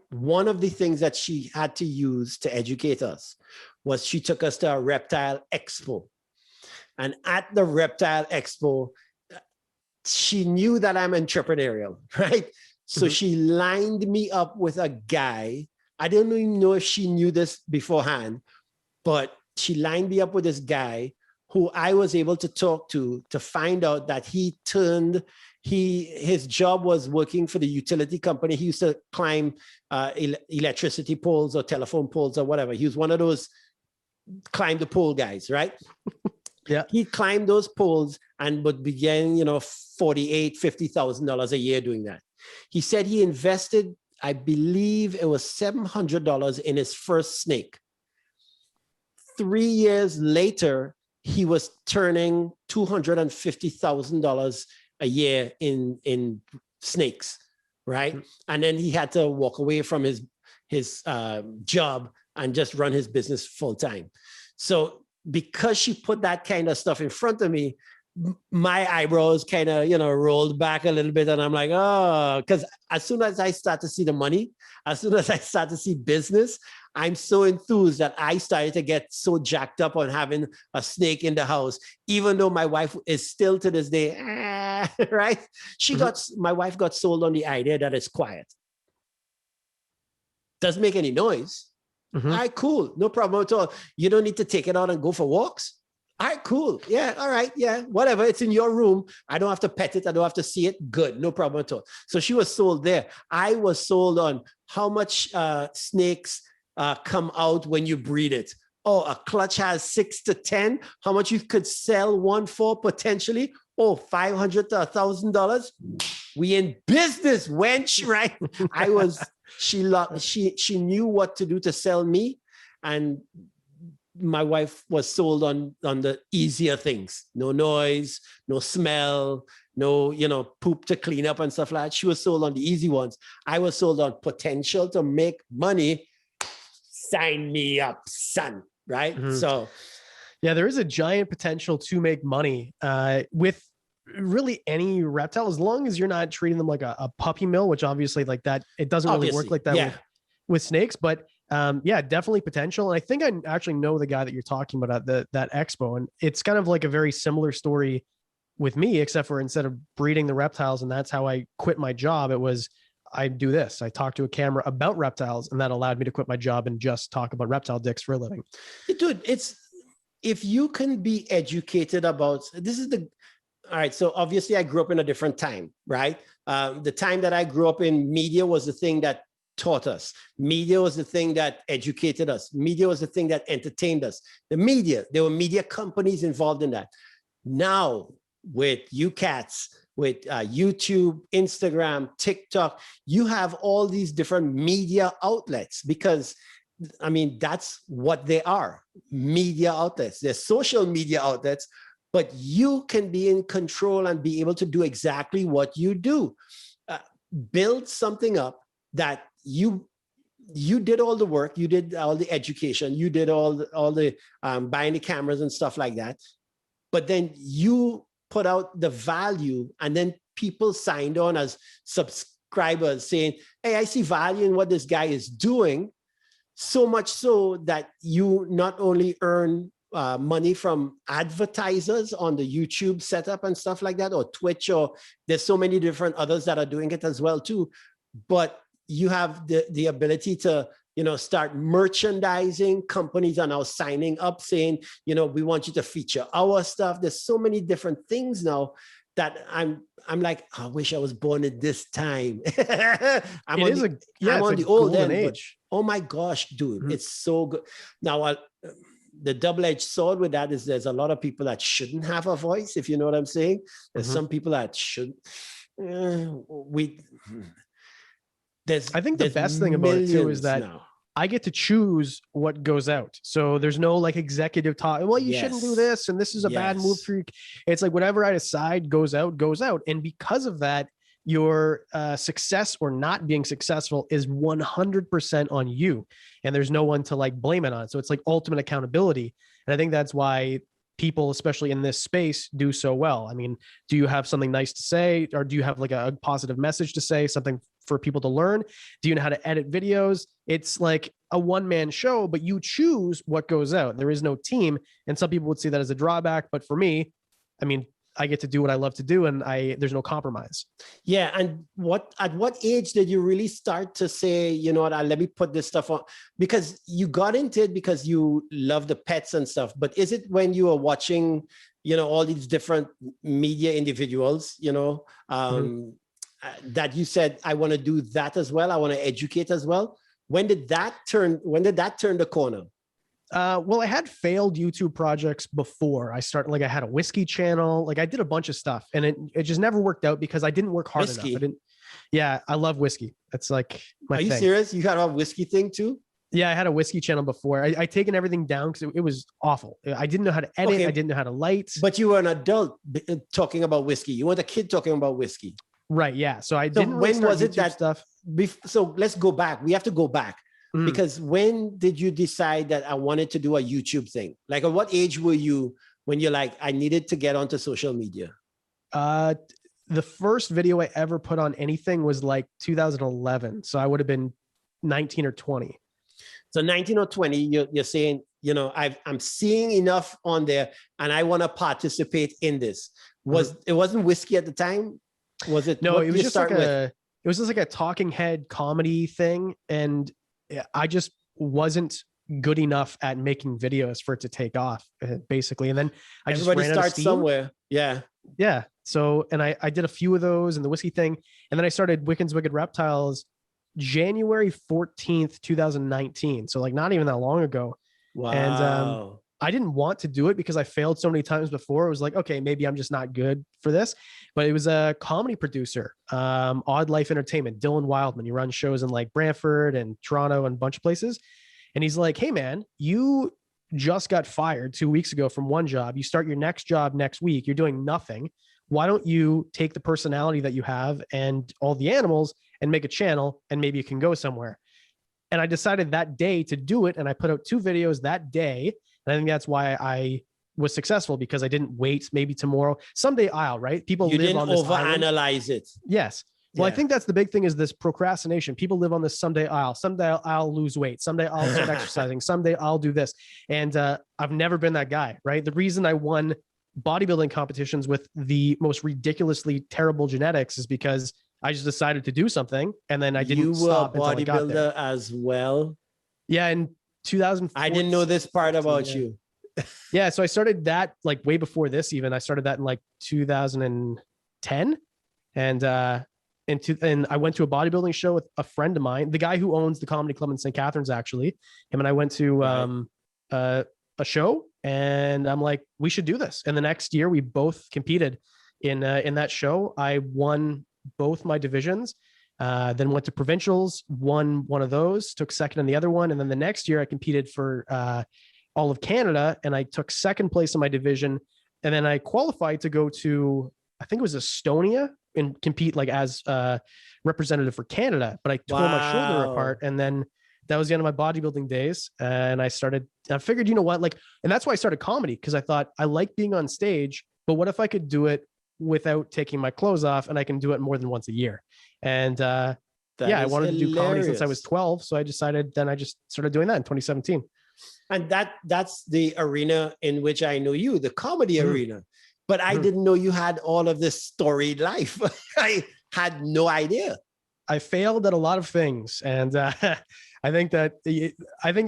one of the things that she had to use to educate us was she took us to a reptile expo. And at the reptile expo, she knew that I'm entrepreneurial, right? So she lined me up with a guy. I don't even know if she knew this beforehand, but she lined me up with this guy who I was able to talk to find out that his job was working for the utility company. He used to climb electricity poles or telephone poles or whatever. He was one of those climb the pole guys, right? Yeah. He climbed those poles and would begin, $48,000, $50,000 a year doing that. He said he invested, I believe it was $700 in his first snake. 3 years later, he was turning $250,000 a year in snakes, right? And then he had to walk away from his job and just run his business full time. So because she put that kind of stuff in front of me, my eyebrows kind of, rolled back a little bit. And I'm like, oh, because as soon as I start to see the money, as soon as I start to see business, I'm so enthused that I started to get so jacked up on having a snake in the house, even though my wife is still to this day, right? My wife got sold on the idea that it's quiet. Doesn't make any noise. All right, cool. No problem at all. You don't need to take it out and go for walks. All right, cool. Yeah, all right. Yeah, whatever. It's in your room. I don't have to pet it. I don't have to see it. Good. No problem at all. So she was sold there. I was sold on how much snakes come out when you breed it. Oh, a clutch has 6 to 10. How much you could sell one for potentially? Oh, $500 to $1,000. We in business, wench, right? She knew what to do to sell me. And my wife was sold on the easier things. No noise, no smell, no, poop to clean up and stuff like that. She was sold on the easy ones. I was sold on potential to make money. Sign me up, son. Right. Mhm. So, yeah, there is a giant potential to make money with really any reptile, as long as you're not treating them like a puppy mill, which obviously like that, it doesn't really work like that with snakes, but yeah, definitely potential. And I think I actually know the guy that you're talking about at that expo. And it's kind of like a very similar story with me, except for instead of breeding the reptiles, and that's how I quit my job, it was, I do this. I talk to a camera about reptiles, and that allowed me to quit my job and just talk about reptile dicks for a living. Dude, it's, if you can be educated about, all right. So obviously I grew up in a different time, right? The time that I grew up in, media was the thing that taught us. Media was the thing that educated us. Media was the thing that entertained us. There were media companies involved in that. Now with you cats, with YouTube, Instagram, TikTok, you have all these different media outlets because, I mean, that's what they are, media outlets. They're social media outlets, but you can be in control and be able to do exactly what you do. Build something up that you did all the work, you did all the education, you did all the buying the cameras and stuff like that, but then you put out the value, and then people signed on as subscribers saying, hey, I see value in what this guy is doing, so much so that you not only earn money from advertisers on the YouTube setup and stuff like that, or Twitch, or there's so many different others that are doing it as well too, but you have the ability to start merchandising. Companies are now signing up saying, we want you to feature our stuff. There's so many different things now that I'm like, I wish I was born at this time. I'm on the old end, age. Oh my gosh, dude, it's so good. Now, the double-edged sword with that is there's a lot of people that shouldn't have a voice, if you know what I'm saying. There's some people that should. I think the best thing about it too is that I get to choose what goes out. So there's no like executive talk. Well, you shouldn't do this, and this is a bad move for you. It's like whatever I decide goes out, goes out. And because of that, your success or not being successful is 100% on you. And there's no one to like blame it on. So it's like ultimate accountability. And I think that's why people, especially in this space, do so well. I mean, do you have something nice to say, or do you have like a positive message to say, something for people to learn? Do you know how to edit videos? It's like a one-man show, but you choose what goes out. There is no team. And some people would see that as a drawback. But for me, I mean, I get to do what I love to do, and there's no compromise. Yeah. And at what age did you really start to say, you know what, let me put this stuff on? Because you got into it because you love the pets and stuff, but is it when you were watching, all these different media individuals, that you said, I want to do that as well. I want to educate as well. When did that turn the corner? Well, I had failed YouTube projects before I started. Like I had a whiskey channel, like I did a bunch of stuff, and it just never worked out because I didn't work hard enough. I love whiskey. That's like my thing. Are you serious? You had a whiskey thing too? Yeah, I had a whiskey channel before. I taken everything down because it was awful. I didn't know how to edit. Okay. I didn't know how to light. But you were an adult talking about whiskey. You weren't a kid talking about whiskey. Right. Yeah. So I didn't. When was it that stuff? So let's go back. We have to go back. Because when did you decide that I wanted to do a YouTube thing? Like at what age were you when you're like, I needed to get onto social media? The first video I ever put on anything was like 2011. So I would have been 19 or 20. So 19 or 20, you're saying, I'm seeing enough on there and I want to participate in this. It wasn't whiskey at the time? Was it? No, it was just like a talking head comedy thing. And I just wasn't good enough at making videos for it to take off, basically. And then I Everybody just ran out of starts steam. somewhere. Yeah. Yeah. So, and I did a few of those and the whiskey thing. And then I started Wickens Wicked Reptiles January 14th, 2019. So like not even that long ago. Wow. And I didn't want to do it because I failed so many times before. It was like, okay, maybe I'm just not good for this. But it was a comedy producer, Odd Life Entertainment, Dylan Wildman. He runs shows in like Brantford and Toronto and a bunch of places. And he's like, hey man, you just got fired 2 weeks ago from one job. You start your next job next week. You're doing nothing. Why don't you take the personality that you have and all the animals and make a channel, and maybe you can go somewhere. And I decided that day to do it. And I put out 2 videos that day. And I think that's why I was successful, because I didn't wait maybe tomorrow. Someday I'll, right? People You live didn't on this island. overanalyze it. Yes. Well, Yeah. I think that's the big thing, is this procrastination. People live on this someday I'll lose weight. Someday I'll start exercising. Someday I'll do this. And I've never been that guy, right? The reason I won bodybuilding competitions with the most ridiculously terrible genetics is because I just decided to do something, and then I didn't You were a stop until I got there. bodybuilder as well. Yeah, in 2004. I didn't know this part about yeah. you. Yeah, so I started that like way before this even. I started that in like 2010, and I went to a bodybuilding show with a friend of mine, the guy who owns the comedy club in St. Catharines, actually. Him and I went to a show, and I'm like, we should do this. And the next year, we both competed in that show. I won both my divisions. Then went to provincials, won one of those, took second in the other one. And then the next year I competed for all of Canada, and I took second place in my division. And then I qualified to go to, I think it was Estonia, and compete like as representative for Canada, but I tore my shoulder apart. And then that was the end of my bodybuilding days. And I figured, you know what, like, and that's why I started comedy, because I thought I like being on stage, but what if I could do it without taking my clothes off, and I can do it more than once a year. And I wanted to do comedy since I was 12. So I decided, then I just started doing that in 2017. And that's the arena in which I know you, the comedy arena. But I didn't know you had all of this storied life. I had no idea. I failed at a lot of things. And I think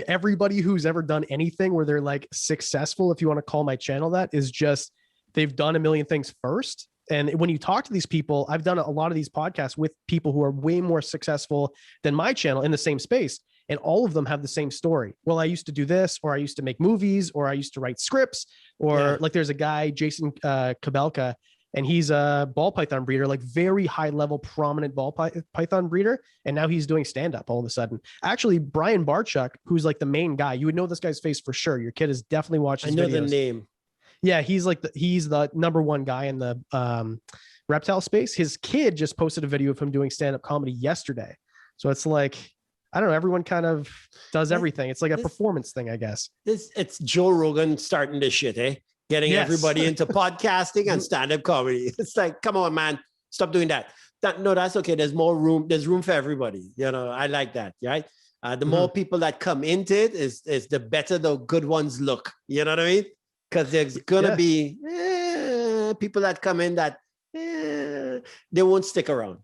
everybody who's ever done anything where they're like successful, if you want to call my channel that, is just, they've done a million things first. And when you talk to these people, I've done a lot of these podcasts with people who are way more successful than my channel in the same space. And all of them have the same story. Well, I used to do this, or I used to make movies, or I used to write scripts, or like there's a guy, Jason Kabelka, and he's a ball python breeder, like very high level, prominent ball python breeder. And now he's doing stand-up all of a sudden. Actually, Brian Barchuk, who's like the main guy, you would know this guy's face for sure. Your kid has definitely watched his videos. I know the name. Yeah, he's the number one guy in the reptile space. His kid just posted a video of him doing stand-up comedy yesterday. So it's like, I don't know, everyone kind of does everything. It's like a performance thing, I guess. It's Joe Rogan starting this shit, eh? Getting everybody into podcasting and stand-up comedy. It's like, come on, man, stop doing that. No, that's okay. There's more room. There's room for everybody. You know, I like that, right? The more people that come into it is the better the good ones look. You know what I mean? Because there's gonna be people that come in that they won't stick around,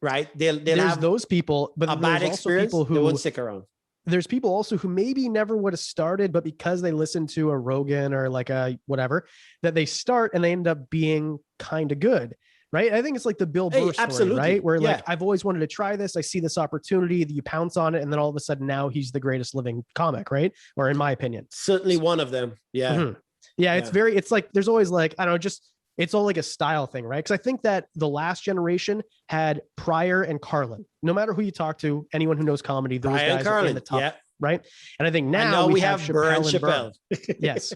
right? They'll have those people, but a bad experience. People who they won't stick around. There's people also who maybe never would have started, but because they listen to a Rogan or like a whatever, that they start and they end up being kind of good, right? I think it's like the Bill Burr story, right? Where like, I've always wanted to try this. I see this opportunity, that you pounce on it, and then all of a sudden now he's the greatest living comic, right? Or in my opinion. Certainly one of them. Yeah. Yeah, it's like, there's always like, I don't know, it's all like a style thing, right? Because I think that the last generation had Pryor and Carlin. No matter who you talk to, anyone who knows comedy, those guys are in the top, right? And I think now we have Burr and Chappelle. Yes,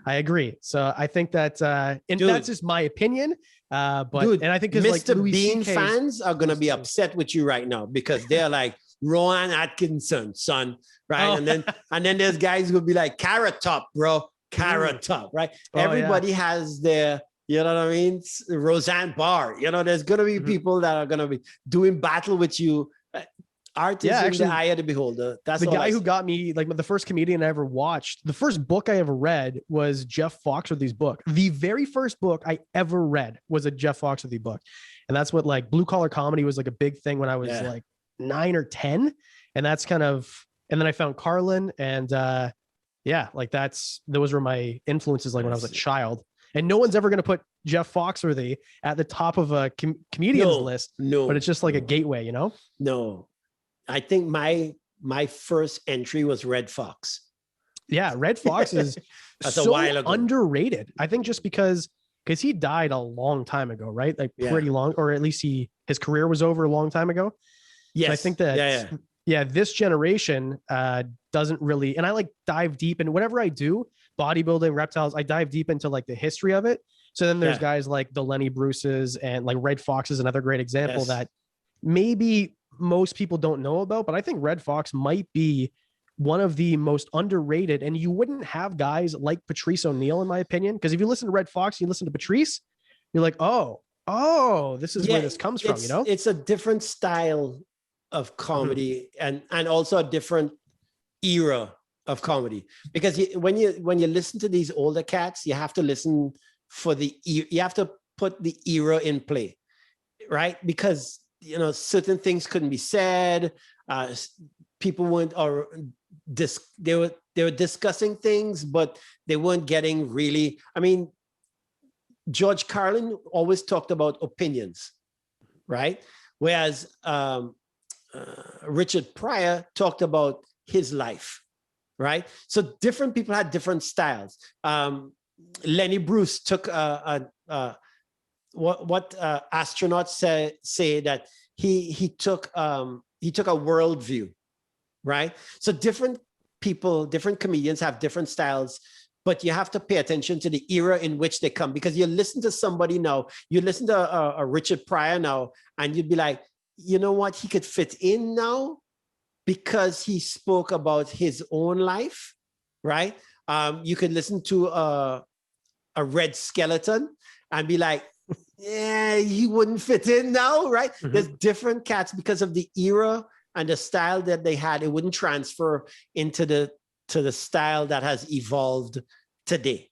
I agree. So I think that, and that's just my opinion. But and I think because Mr. Like Bean fans are gonna be upset with you right now, because they're like Rowan Atkinson, son, right? And then there's guys who'll be like Carrot Top, bro. Carrot Top, right? Everybody has their, you know what I mean? Roseanne Barr, you know, there's going to be people that are going to be doing battle with you. Art is in the eye of the beholder. That's the guy who got me, like the first comedian I ever watched. The first book I ever read was Jeff Foxworthy's book. The very first book I ever read was a Jeff Foxworthy book. And that's what like blue collar comedy was like a big thing when I was like 9 or 10. And that's kind of, And then I found Carlin, and yeah, like those were my influences, like when I was a child. And no one's ever going to put Jeff Foxworthy at the top of a comedian's list. No, but it's just like a gateway, you know? No, I think my first entry was Red Fox. Yeah, Red Fox is That's so a while ago. underrated. I think just because he died a long time ago, right? Like pretty long, or at least his career was over a long time ago. Yes, so I think that this generation doesn't really, and I like dive deep in whatever I do, bodybuilding, reptiles, I dive deep into like the history of it. So then there's guys like the Lenny Bruces, and like Red Fox is another great example that maybe most people don't know about, but I think Red Fox might be one of the most underrated. And you wouldn't have guys like Patrice O'Neill, in my opinion, because if you listen to Red Fox, you listen to Patrice, you're like, oh, this is where this comes from, you know? It's a different style of comedy, and also a different era of comedy, because when you listen to these older cats, you have to listen for you have to put the era in play, right? Because certain things couldn't be said. People weren't, or they were discussing things, but they weren't getting really. I mean, George Carlin always talked about opinions, right? Whereas Richard Pryor talked about his life, right? So different people had different styles. Lenny Bruce took what astronauts say that he took a worldview, right? So different people, different comedians have different styles, but you have to pay attention to the era in which they come, because you listen to somebody now, you listen to a Richard Pryor now, and you'd be like, you know what, he could fit in now because he spoke about his own life, right? You could listen to a Red Skeleton and be like, yeah, he wouldn't fit in now, right? Mm-hmm. There's different cats because of the era and the style that they had. It wouldn't transfer into the style that has evolved today.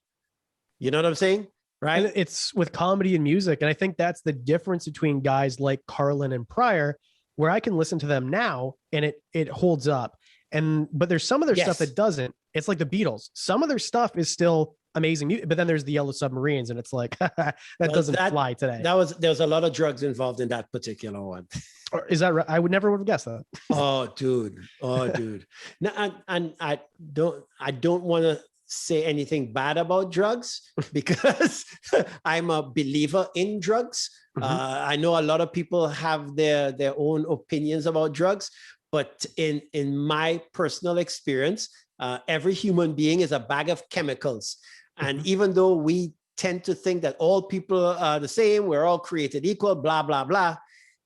You know what I'm saying? Right. And it's with comedy and music. And I think that's the difference between guys like Carlin and Pryor, where I can listen to them now and it holds up. But there's some of their stuff that doesn't. It's like the Beatles. Some of their stuff is still amazing, but then there's the Yellow Submarines, and it's like that doesn't fly today. There was a lot of drugs involved in that particular one. Or is that right? I would never have guessed that. Oh, dude. Now, and I don't want to say anything bad about drugs because I'm a believer in drugs. Mm-hmm. I know a lot of people have their own opinions about drugs, but in my personal experience, every human being is a bag of chemicals. And even though we tend to think that all people are the same, we're all created equal, blah, blah, blah,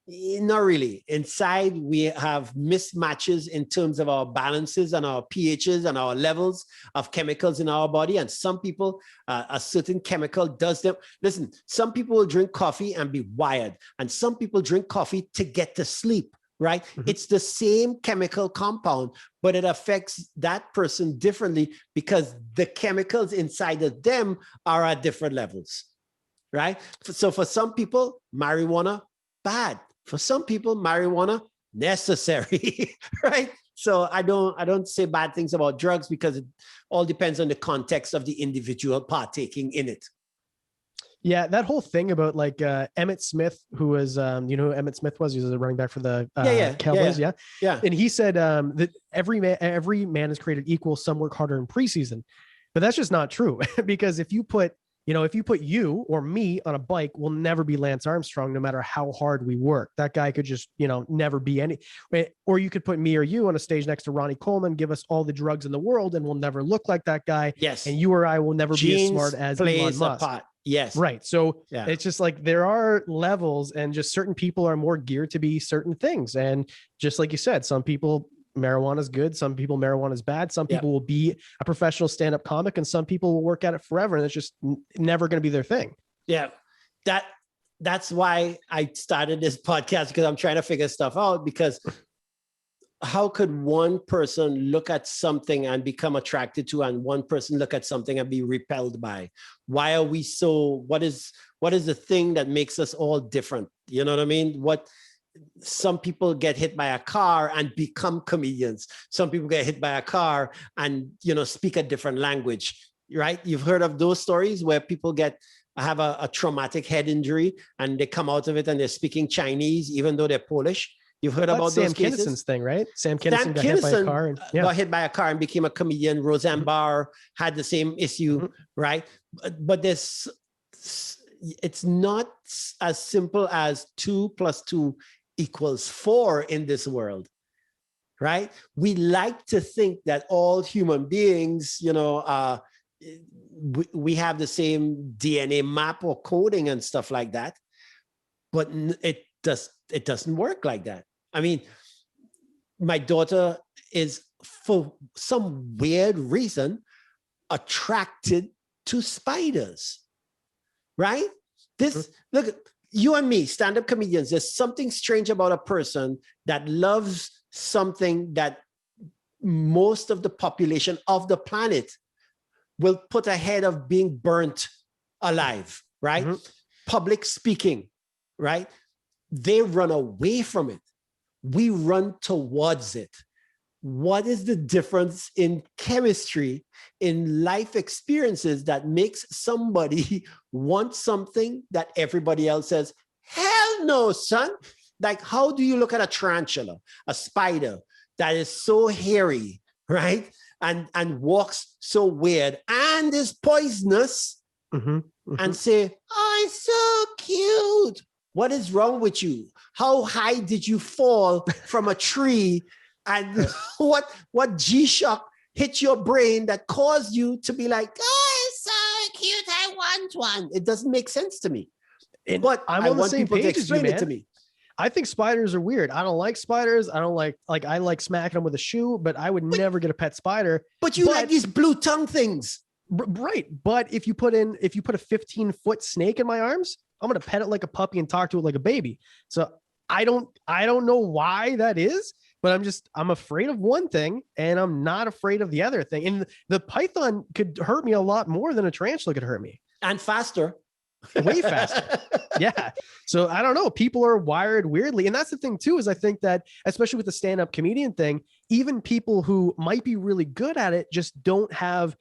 not really. Inside, we have mismatches in terms of our balances and our pHs and our levels of chemicals in our body. And some people, a certain chemical does them. Listen, some people will drink coffee and be wired. And some people drink coffee to get to sleep. Right? Mm-hmm. It's the same chemical compound, but it affects that person differently because the chemicals inside of them are at different levels, right? So for some people, marijuana, bad. For some people, marijuana, necessary, right? So I don't say bad things about drugs because it all depends on the context of the individual partaking in it. Yeah, that whole thing about like Emmitt Smith, who was, you know who Emmitt Smith was? He was a running back for the Cowboys. Yeah. And he said that every man is created equal. Some work harder in preseason, but that's just not true because if you put you or me on a bike, we'll never be Lance Armstrong, no matter how hard we work. That guy could just, never be any, or you could put me or you on a stage next to Ronnie Coleman, give us all the drugs in the world, and we'll never look like that guy. Yes. And you or I will never be as smart as Elon Musk. Yes. Right. So it's just like there are levels, and just certain people are more geared to be certain things. And just like you said, some people, marijuana is good. Some people, marijuana is bad. Some people will be a professional stand-up comic, and some people will work at it forever. And it's just never going to be their thing. Yeah. That's why I started this podcast, because I'm trying to figure stuff out, because how could one person look at something and become attracted to, and one person look at something and be repelled by? Why are we so, what is the thing that makes us all different? You know what I mean? some people get hit by a car and become comedians. Some people get hit by a car and, speak a different language, right? You've heard of those stories where people have a traumatic head injury and they come out of it and they're speaking Chinese, even though they're Polish. You've heard about Sam those cases? Kinnison's thing, right? Sam Kinnison got hit by a car. Got hit by a car and became a comedian. Roseanne Barr had the same issue, right? But it's not as simple as 2 + 2 = 4 in this world, right? We like to think that all human beings, we have the same DNA map or coding and stuff like that, but it doesn't work like that. I mean, my daughter is, for some weird reason, attracted to spiders, right? Look, you and me, stand-up comedians, there's something strange about a person that loves something that most of the population of the planet will put ahead of being burnt alive, right? Public speaking, right? They run away from it. We run towards it. What is the difference in chemistry, in life experiences that makes somebody want something that everybody else says, hell no, son? Like, how do you look at a tarantula, a spider that is so hairy, right? And walks so weird and is poisonous and say, oh, it's so cute. What is wrong with you? How high did you fall from a tree? And what G-shock hit your brain that caused you to be like, oh, it's so cute, I want one. It doesn't make sense to me. But I want people to explain it to me. I think spiders are weird. I don't like spiders. I don't like I like smacking them with a shoe, but I would never get a pet spider. But you like these blue tongue things. Right. But if you put a 15-foot snake in my arms, I'm going to pet it like a puppy and talk to it like a baby. So I don't know why that is, but I'm afraid of one thing and I'm not afraid of the other thing. And the python could hurt me a lot more than a tarantula could hurt me. And faster. Way faster. Yeah. So I don't know. People are wired weirdly. And that's the thing too, is I think that, especially with the stand-up comedian thing, even people who might be really good at it just don't have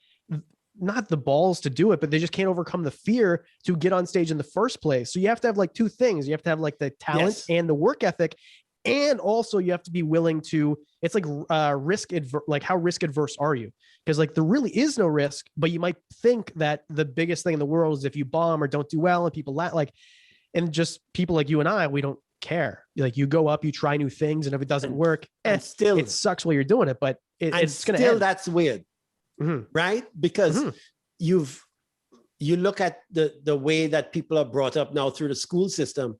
not the balls to do it, but they just can't overcome the fear to get on stage in the first place. So you have to have like two things. You have to have like the talent and the work ethic. And also you have to be willing to, it's like how risk adverse are you? Because like there really is no risk, but you might think that the biggest thing in the world is if you bomb or don't do well and people and just people like you and I, we don't care. Like you go up, you try new things, and if it doesn't work, still it sucks while you're doing it, but it's going to end. That's weird. Right? Because you look at the way that people are brought up now through the school system,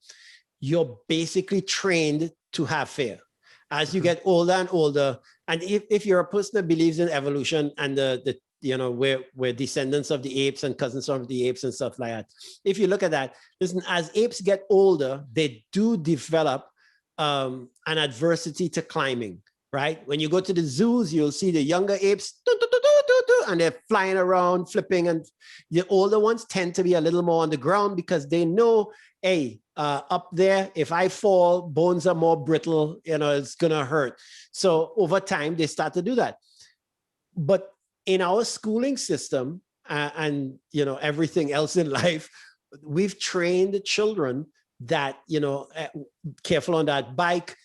you're basically trained to have fear. As you get older and older, and if you're a person that believes in evolution and we're descendants of the apes and cousins of the apes and stuff like that, if you look at that, listen, as apes get older, they do develop an adversity to climbing. Right? When you go to the zoos, you'll see the younger apes, and they're flying around, flipping, and the older ones tend to be a little more on the ground because they know, hey, up there, if I fall, bones are more brittle, it's gonna hurt. So over time, they start to do that. But in our schooling system and everything else in life, we've trained children that, careful on that bike,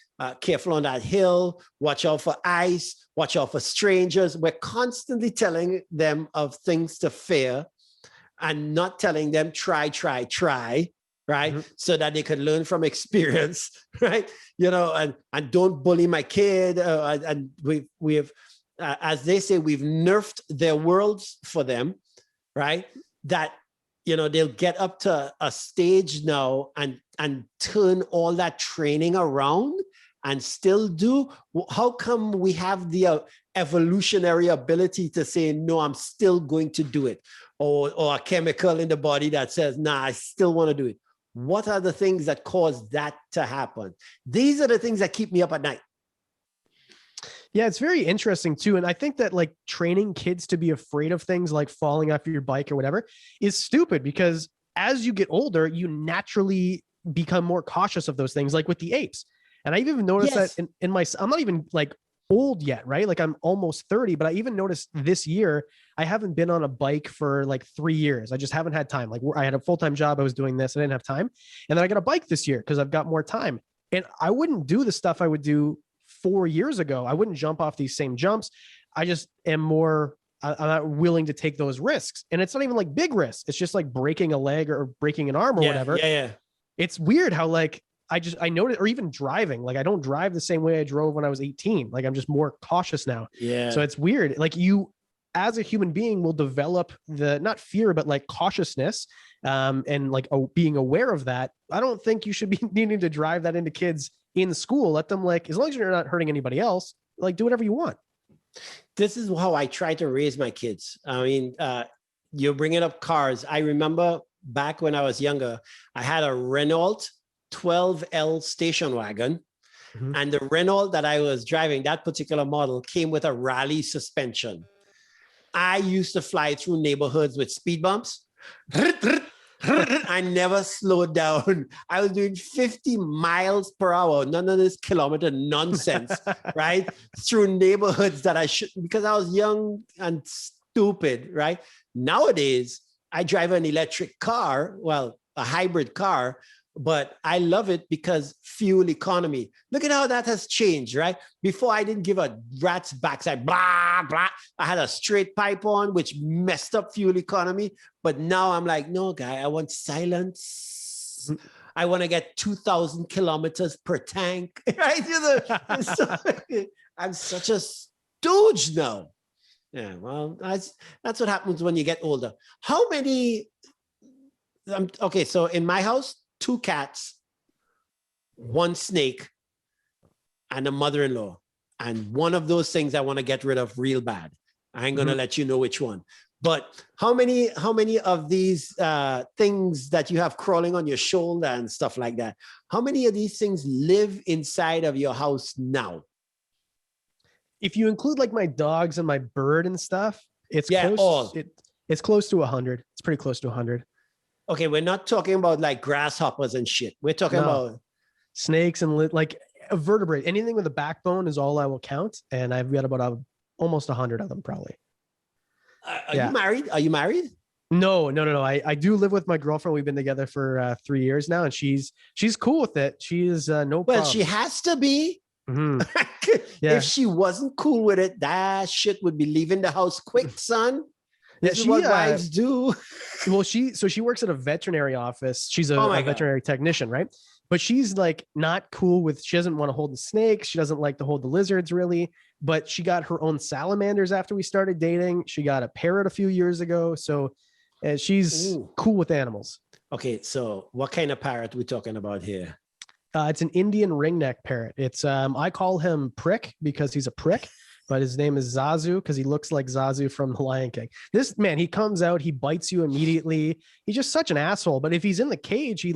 careful on that hill, watch out for ice, watch out for strangers. We're constantly telling them of things to fear and not telling them try, right? So that they could learn from experience, right? And don't bully my kid. And we have, as they say, we've nerfed their worlds for them, right? That, they'll get up to a stage now and turn all that training around and still do. How come we have the evolutionary ability to say, no, I'm still going to do it? Or a chemical in the body that says, nah, I still want to do it. What are the things that cause that to happen? These are the things that keep me up at night. Yeah, it's very interesting too. And I think that like training kids to be afraid of things like falling off your bike or whatever is stupid, because as you get older, you naturally become more cautious of those things. Like with the apes, And I even noticed Yes. that in my, I'm not even like old yet, right? Like I'm almost 30, but I even noticed this year, I haven't been on a bike for like 3 years. I just haven't had time. Like I had a full-time job. I was doing this. I didn't have time. And then I got a bike this year because I've got more time. And I wouldn't do the stuff I would do 4 years ago. I wouldn't jump off these same jumps. I just am more, I'm not willing to take those risks. And it's not even like big risks. It's just like breaking a leg or breaking an arm or whatever. Yeah. It's weird how like, I noticed, or even driving, like I don't drive the same way I drove when I was 18. Like I'm just more cautious now. Yeah. So it's weird. Like you, as a human being, will develop the, not fear, but like cautiousness, and like being aware of that. I don't think you should be needing to drive that into kids in school. Let them, like, as long as you're not hurting anybody else, like do whatever you want. This is how I try to raise my kids. I mean, you're bringing up cars. I remember back when I was younger, I had a Renault 12L station wagon. Mhm. And the Renault that I was driving, that particular model, came with a rally suspension. I used to fly through neighborhoods with speed bumps. I never slowed down. I was doing 50 miles per hour, none of this kilometer nonsense, right? Through neighborhoods that I shouldn't, because I was young and stupid, right? Nowadays, I drive an electric car, well, a hybrid car, but I love it because fuel economy. Look at how that has changed, right? Before I didn't give a rat's backside, blah, blah. I had a straight pipe on, which messed up fuel economy. But now I'm like, no, guy, I want silence. I want to get 2,000 kilometers per tank, right? I'm such a stooge now. Yeah, well, that's what happens when you get older. How many? Okay, so in my house, 2 cats, 1 snake, and a mother-in-law. And one of those things I want to get rid of real bad. I ain't going to let you know which one. But how many of these things that you have crawling on your shoulder and stuff like that, how many of these things live inside of your house now? If you include like my dogs and my bird and stuff, it's it's close to 100. It's pretty close to 100. Okay, we're not talking about like grasshoppers and shit. We're talking about snakes and like a vertebrate. Anything with a backbone is all I will count. And I've got about almost 100 of them probably. Are you married? Are you married? No. I do live with my girlfriend. We've been together for 3 years now, and she's cool with it. She is no problem. Well, she has to be. Mm-hmm. If she wasn't cool with it, that shit would be leaving the house quick, son. This is what wives do. Well, she works at a veterinary office. She's a veterinary technician, right? But she's like not cool with, she doesn't want to hold the snakes. She doesn't like to hold the lizards really, but she got her own salamanders after we started dating. She got a parrot a few years ago. So she's cool with animals. Okay. So what kind of parrot are we talking about here? It's an Indian ringneck parrot. It's, I call him Prick because he's a prick. But his name is Zazu because he looks like Zazu from The Lion King. This man, he comes out, he bites you immediately. He's just such an asshole. But if he's in the cage,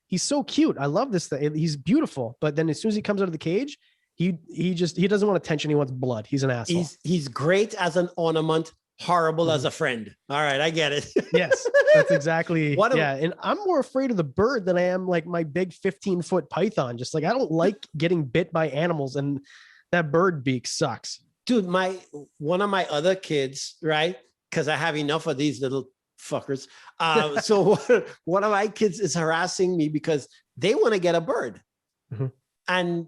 he's so cute. I love this thing. He's beautiful. But then as soon as he comes out of the cage, he doesn't want attention. He wants blood. He's an asshole. He's great as an ornament, horrible as a friend. All right, I get it. Yes, that's exactly. And I'm more afraid of the bird than I am like my big 15-foot python. Just like I don't like getting bit by animals, and that bird beak sucks. Dude, one of my other kids, right? Because I have enough of these little fuckers. So one of my kids is harassing me because they want to get a bird. Mm-hmm. And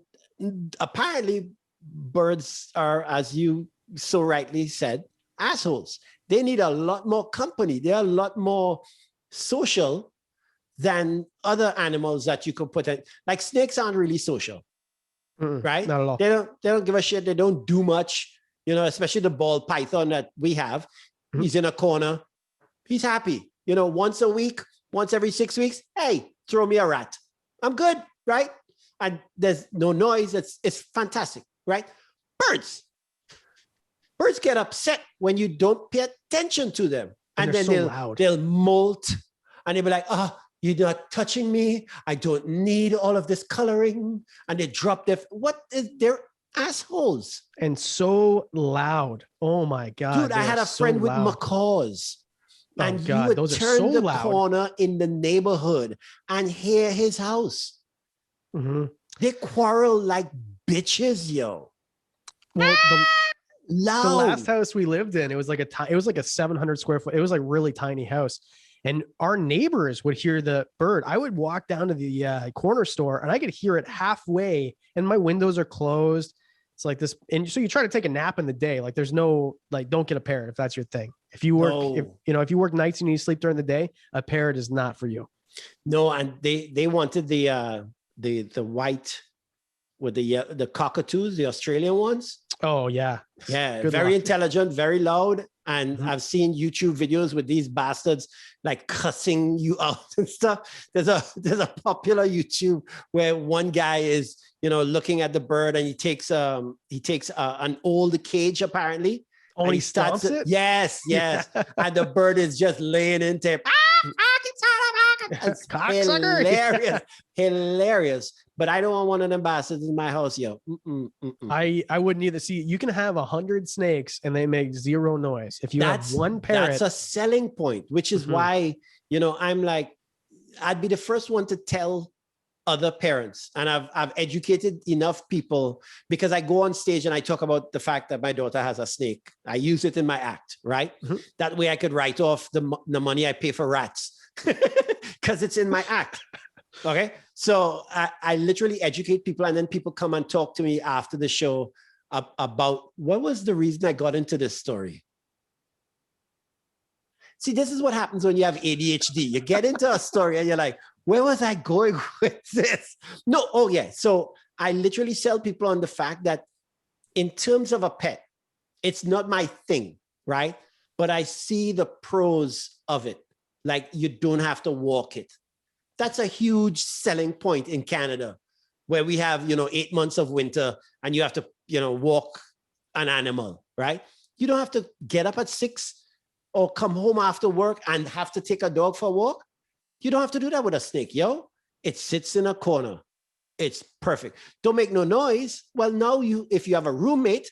apparently birds are, as you so rightly said, assholes. They need a lot more company. They're a lot more social than other animals that you could put in. Like snakes aren't really social. Right? Not at all. They don't give a shit. They don't do much, especially the ball python that we have. Mm-hmm. He's in a corner. He's happy. Once a week, once every 6 weeks, hey, throw me a rat. I'm good, right? And there's no noise. It's fantastic, right? Birds get upset when you don't pay attention to them. And then they'll molt and they'll be like, you're not touching me. I don't need all of this coloring. And they drop they're assholes. And so loud. Oh my God. Dude, I had a friend with macaws. And you would turn the corner in the neighborhood and hear his house. Mm-hmm. They quarrel like bitches, yo. Well, the Loud. last house we lived in, it was like a 700 square foot. It was like really tiny house. And our neighbors would hear the bird. I would walk down to the corner store and I could hear it halfway and my windows are closed. It's like this. And so you try to take a nap in the day. Like there's no, like, don't get a parrot if that's your thing. If you work, if you work nights and you need to sleep during the day, a parrot is not for you. No, and they wanted the white with the cockatoos, the Australian ones. Oh yeah. Yeah. Good very luck. intelligent, very loud. And I've seen YouTube videos with these bastards like cussing you out and stuff. There's a popular YouTube where one guy is, looking at the bird and he takes an old cage apparently. Oh, and he starts it? Yes. And the bird is just laying into it. It's hilarious. But I don't want one of them bastards in my house, yo. I wouldn't either. See, you can have 100 snakes and they make zero noise. If you have one parrot, that's a selling point, which is why, I'm like, I'd be the first one to tell other parents. And I've educated enough people because I go on stage and I talk about the fact that my daughter has a snake. I use it in my act, right? That way I could write off the money I pay for rats because it's in my act. Okay. So I literally educate people and then people come and talk to me after the show about what was the reason I got into this story. See, this is what happens when you have ADHD. You get into a story and you're like, where was I going with this? No. Oh yeah. So I literally sell people on the fact that in terms of a pet, it's not my thing, right? But I see the pros of it. Like you don't have to walk it. That's a huge selling point in Canada where we have, 8 months of winter and you have to, walk an animal, right? You don't have to get up at 6 or come home after work and have to take a dog for a walk. You don't have to do that with a snake, yo. It sits in a corner. It's perfect. Don't make no noise. Well, now if you have a roommate,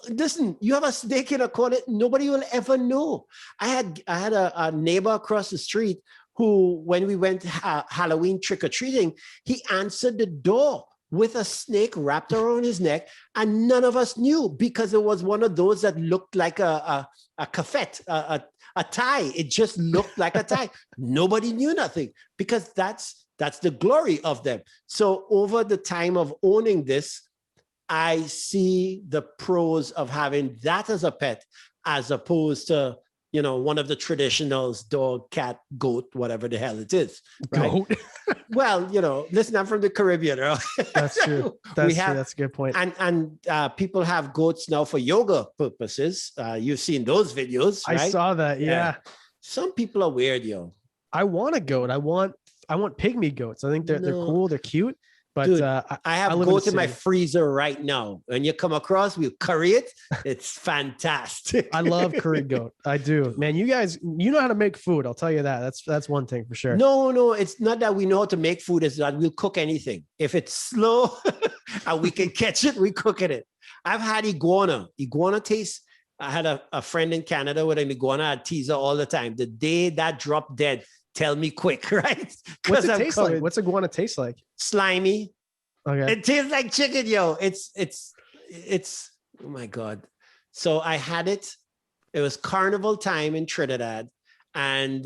listen, you have a snake in a corner, nobody will ever know. I had a neighbor across the street who, when we went Halloween trick-or-treating, he answered the door with a snake wrapped around his neck, and none of us knew because it was one of those that looked like a kafet, a tie. It just looked like a tie. Nobody knew nothing because that's the glory of them. So over the time of owning this, I see the pros of having that as a pet as opposed to, one of the traditionals, dog, cat, goat, whatever the hell it is. Right? Goat? Well, listen, I'm from the Caribbean. Right? That's true. That's a good point. And people have goats now for yoga purposes. You've seen those videos, right? I saw that. Yeah. Some people are weird, yo. I want a goat. I want pygmy goats. I think they're cool. They're cute. But dude, I have goat in my freezer right now. When you come across, we'll curry it. It's fantastic. I love curried goat. I do, man. You guys, you know how to make food. I'll tell you that. That's one thing for sure. No, it's not that we know how to make food. It's that we'll cook anything. If it's slow and we can catch it, we cook it. I've had iguana. Iguana tastes. I had a friend in Canada with an iguana. I'd tease her all the time. The day that dropped dead, tell me quick, right? What's it taste like? What's iguana taste like? Slimy. Okay. It tastes like chicken, yo. It's oh my God. So I had it. It was carnival time in Trinidad. And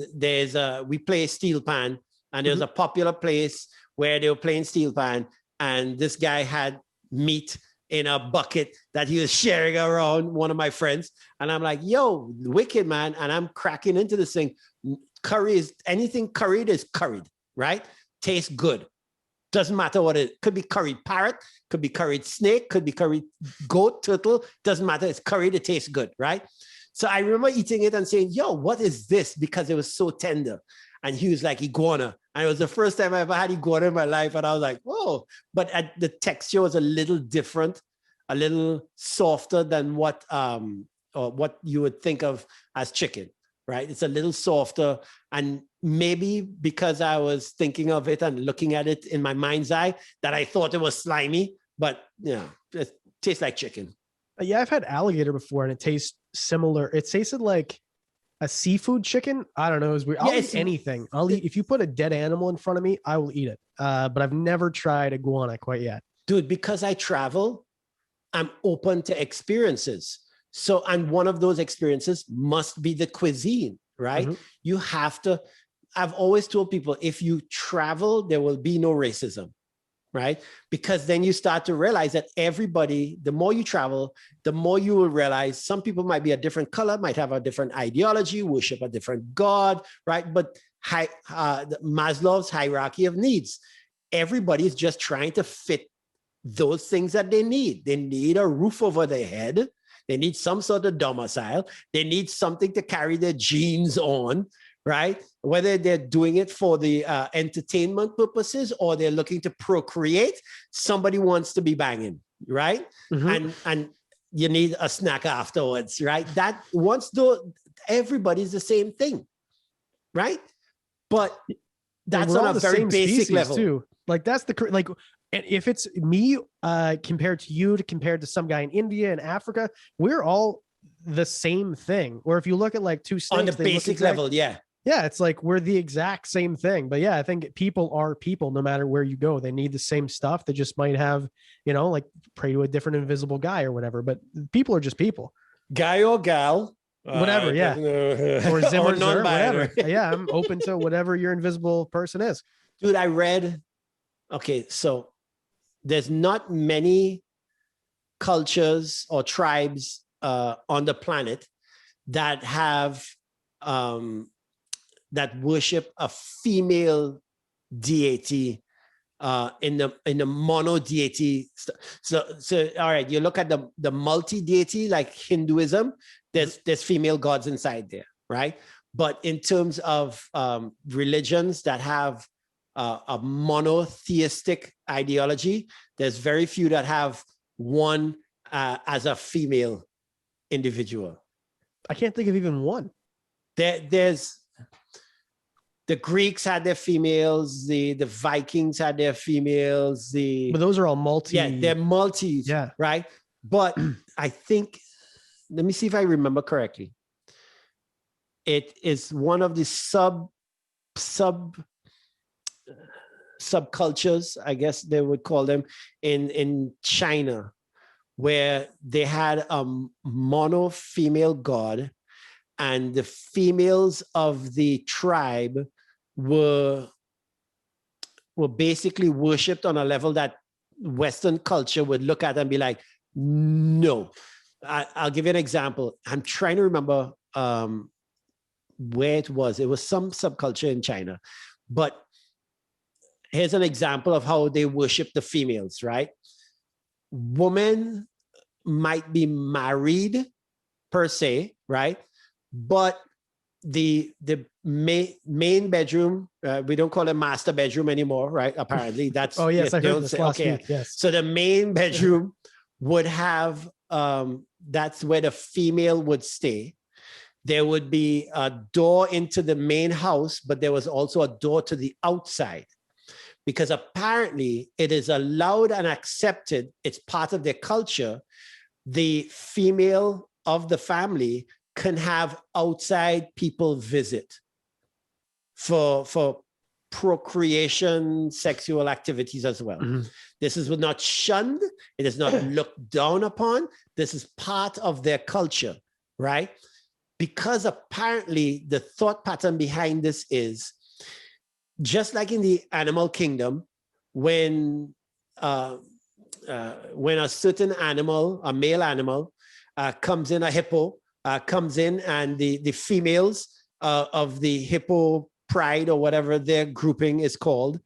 we play steel pan. And there's a popular place where they were playing steel pan. And this guy had meat in a bucket that he was sharing around, one of my friends. And I'm like, yo, wicked, man. And I'm cracking into this thing. Curry is anything curried is curried, right? Tastes good. Doesn't matter what it could be. Curried parrot, could be curried snake, could be curried goat, turtle. Doesn't matter. It's curried. It tastes good, right? So I remember eating it and saying, yo, what is this? Because it was so tender. And he was like, iguana. And it was the first time I ever had iguana in my life. And I was like, whoa. But the texture was a little different, a little softer than what you would think of as chicken, right? It's a little softer. And maybe because I was thinking of it and looking at it in my mind's eye that I thought it was slimy, but it tastes like chicken. Yeah, I've had alligator before and it tastes similar. It tasted like A seafood chicken? I don't know. It's weird. I'll Yes. eat anything. I'll eat if you put a dead animal in front of me, I will eat it. But I've never tried iguana quite yet. Dude, because I travel, I'm open to experiences. So, and one of those experiences must be the cuisine, right? Mhm. You have to, I've always told people, if you travel, there will be no racism, right? Because then you start to realize that everybody, the more you travel, the more you will realize some people might be a different color, might have a different ideology, worship a different God, right? But Maslow's hierarchy of needs, everybody is just trying to fit those things that they need. They need a roof over their head. They need some sort of domicile. They need something to carry their genes on, right? Whether they're doing it for the entertainment purposes or they're looking to procreate, somebody wants to be banging, right? Mhm. And you need a snack afterwards, right? That once though everybody's the same thing, right? But that's we're on all a the very same basic species level. too. Like that's like, and if it's me compared to you to compared to some guy in India and Africa, we're all the same thing. Or if you look at like two snakes, On the they look basic exact- level, yeah. Yeah, it's like we're the exact same thing. But yeah, I think people are people no matter where you go. They need the same stuff. They just might have, like pray to a different invisible guy or whatever. But people are just people. Guy or gal. Whatever, yeah. Or Zim or Zer, whatever. Yeah, I'm open to whatever your invisible person is. Dude, I read, okay, so there's not many cultures or tribes on the planet that have that worship a female deity in the mono deity. So all right, you look at the multi deity like Hinduism. There's female gods inside there, right? But in terms of religions that have a monotheistic ideology, there's very few that have one as a female individual. I can't think of even one. There's the Greeks had their females, the Vikings had their females, But those are all multi. yeah, they're multis, Yeah. right? But I think, let me see if I remember correctly. It is one of the subcultures, I guess they would call them, in China, where they had a mono female god, and the females of the tribe were basically worshipped on a level that Western culture would look at and be like, no. I'll give you an example. I'm trying to remember where it was. It was some subculture in China. But here's an example of how they worship the females, right? Women might be married per se, right? But the main bedroom, we don't call it master bedroom anymore, right? Apparently, that's Oh yes, I they heard don't this say- last okay. week. Yes. So the main bedroom would have that's where the female would stay. There would be a door into the main house, but there was also a door to the outside, because apparently it is allowed and accepted. It's part of their culture. The female of the family can have outside people visit for procreation, sexual activities as well. Mhm. This is not shunned. It is not looked down upon. This is part of their culture, right? Because apparently the thought pattern behind this is, just like in the animal kingdom, when a certain animal, a male animal, comes in, a hippo comes in, and the females of the hippo pride or whatever their grouping is called,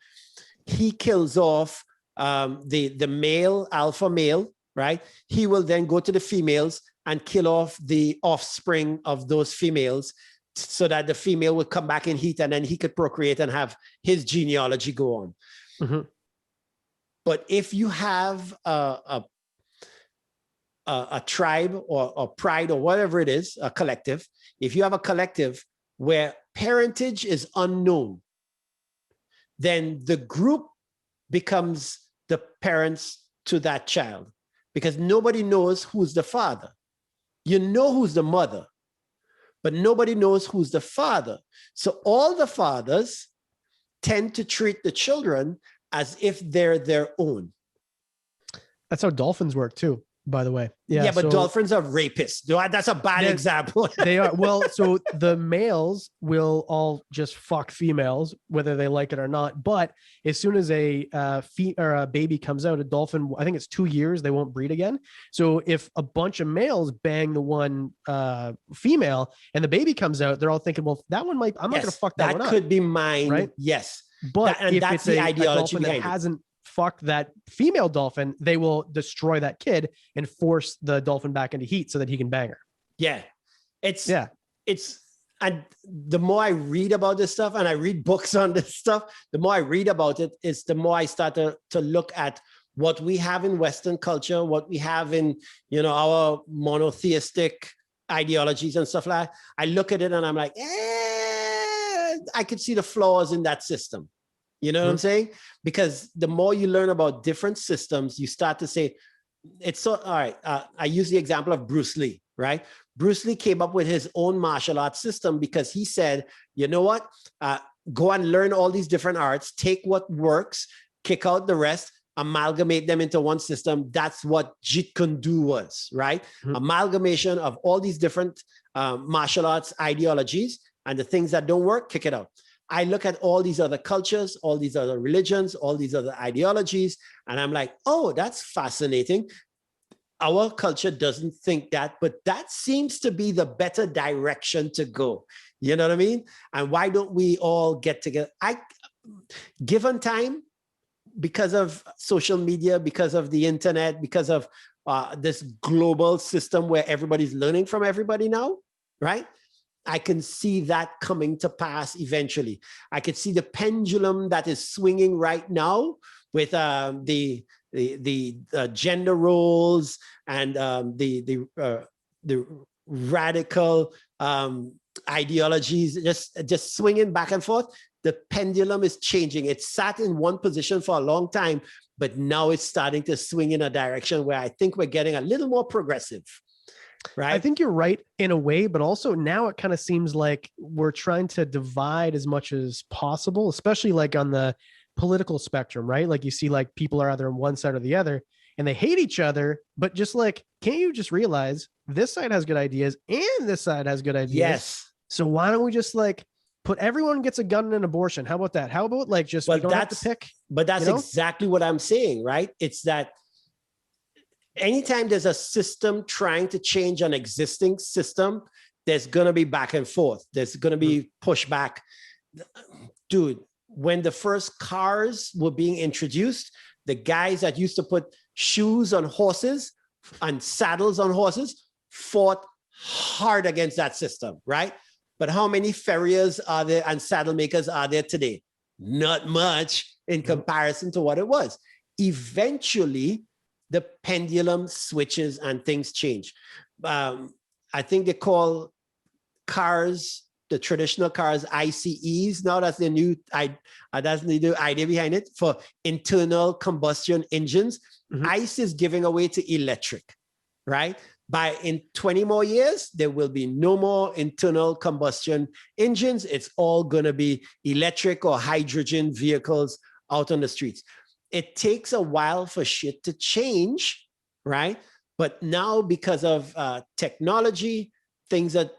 he kills off the male, alpha male, right? He will then go to the females and kill off the offspring of those females, so that the female would come back in heat, and then he could procreate and have his genealogy go on. Mm-hmm. But if you have a tribe or pride or whatever it is, a collective, if you have a collective where parentage is unknown, then the group becomes the parents to that child, because nobody knows who's the father. You know who's the mother, but nobody knows who's the father. So all the fathers tend to treat the children as if they're their own. That's how dolphins work too, by the way. Yeah, but so dolphins are rapists. That's a bad example. They are. Well, so the males will all just fuck females, whether they like it or not. But as soon as a baby comes out, a dolphin, I think it's 2 years, they won't breed again. So if a bunch of males bang the one female and the baby comes out, they're all thinking, well, that one might, I'm not going to fuck that one up. That could be mine, right? Yes. But and if that's it's the a ideology dolphin that hasn't fucked that female dolphin, they will destroy that kid and force the dolphin back into heat so that he can bang her. Yeah. And the more I read about this stuff, and I read books on this stuff, the more I read about it, is the more I start to look at what we have in Western culture, what we have in, our monotheistic ideologies and stuff like that. I look at it and I'm like, I could see the flaws in that system. You know what I'm saying? Because the more you learn about different systems, you start to say, all right. I use the example of Bruce Lee, right? Bruce Lee came up with his own martial arts system because he said, you know what? Go and learn all these different arts, take what works, kick out the rest, amalgamate them into one system. That's what Jeet Kune Do was, right? Amalgamation of all these different martial arts ideologies, and the things that don't work, kick it out. I look at all these other cultures, all these other religions, all these other ideologies, and I'm like, oh, that's fascinating. Our culture doesn't think that, but that seems to be the better direction to go. You know what I mean? And why don't we all get together? Given time, because of social media, because of the internet, because of this global system where everybody's learning from everybody now, right? I can see that coming to pass eventually. I could see the pendulum that is swinging right now with the gender roles and the radical ideologies just swinging back and forth. The pendulum is changing. It sat in one position for a long time, but now it's starting to swing in a direction where I think we're getting a little more progressive. Right. I think you're right in a way, but also now it kind of seems like we're trying to divide as much as possible, especially like on the political spectrum, right? Like you see like people are either on one side or the other and they hate each other, but just like, can't you just realize this side has good ideas and this side has good ideas? Yes. So why don't we just like put everyone gets a gun and an abortion? How about that? How about like just, we don't have to pick? But that's exactly what I'm saying, right? It's that anytime there's a system trying to change an existing system, there's going to be back and forth. There's going to be pushback. Dude, when the first cars were being introduced, the guys that used to put shoes on horses and saddles on horses fought hard against that system, right? But how many farriers are there and saddle makers are there today? Not much in comparison to what it was. Eventually, the pendulum switches and things change. I think they call cars, the traditional cars, ICEs. Now that's the new idea behind it for internal combustion engines. ICE is giving away to electric, right? In 20 more years, there will be no more internal combustion engines. It's all going to be electric or hydrogen vehicles out on the streets. It takes a while for shit to change, right? But now because of technology, things are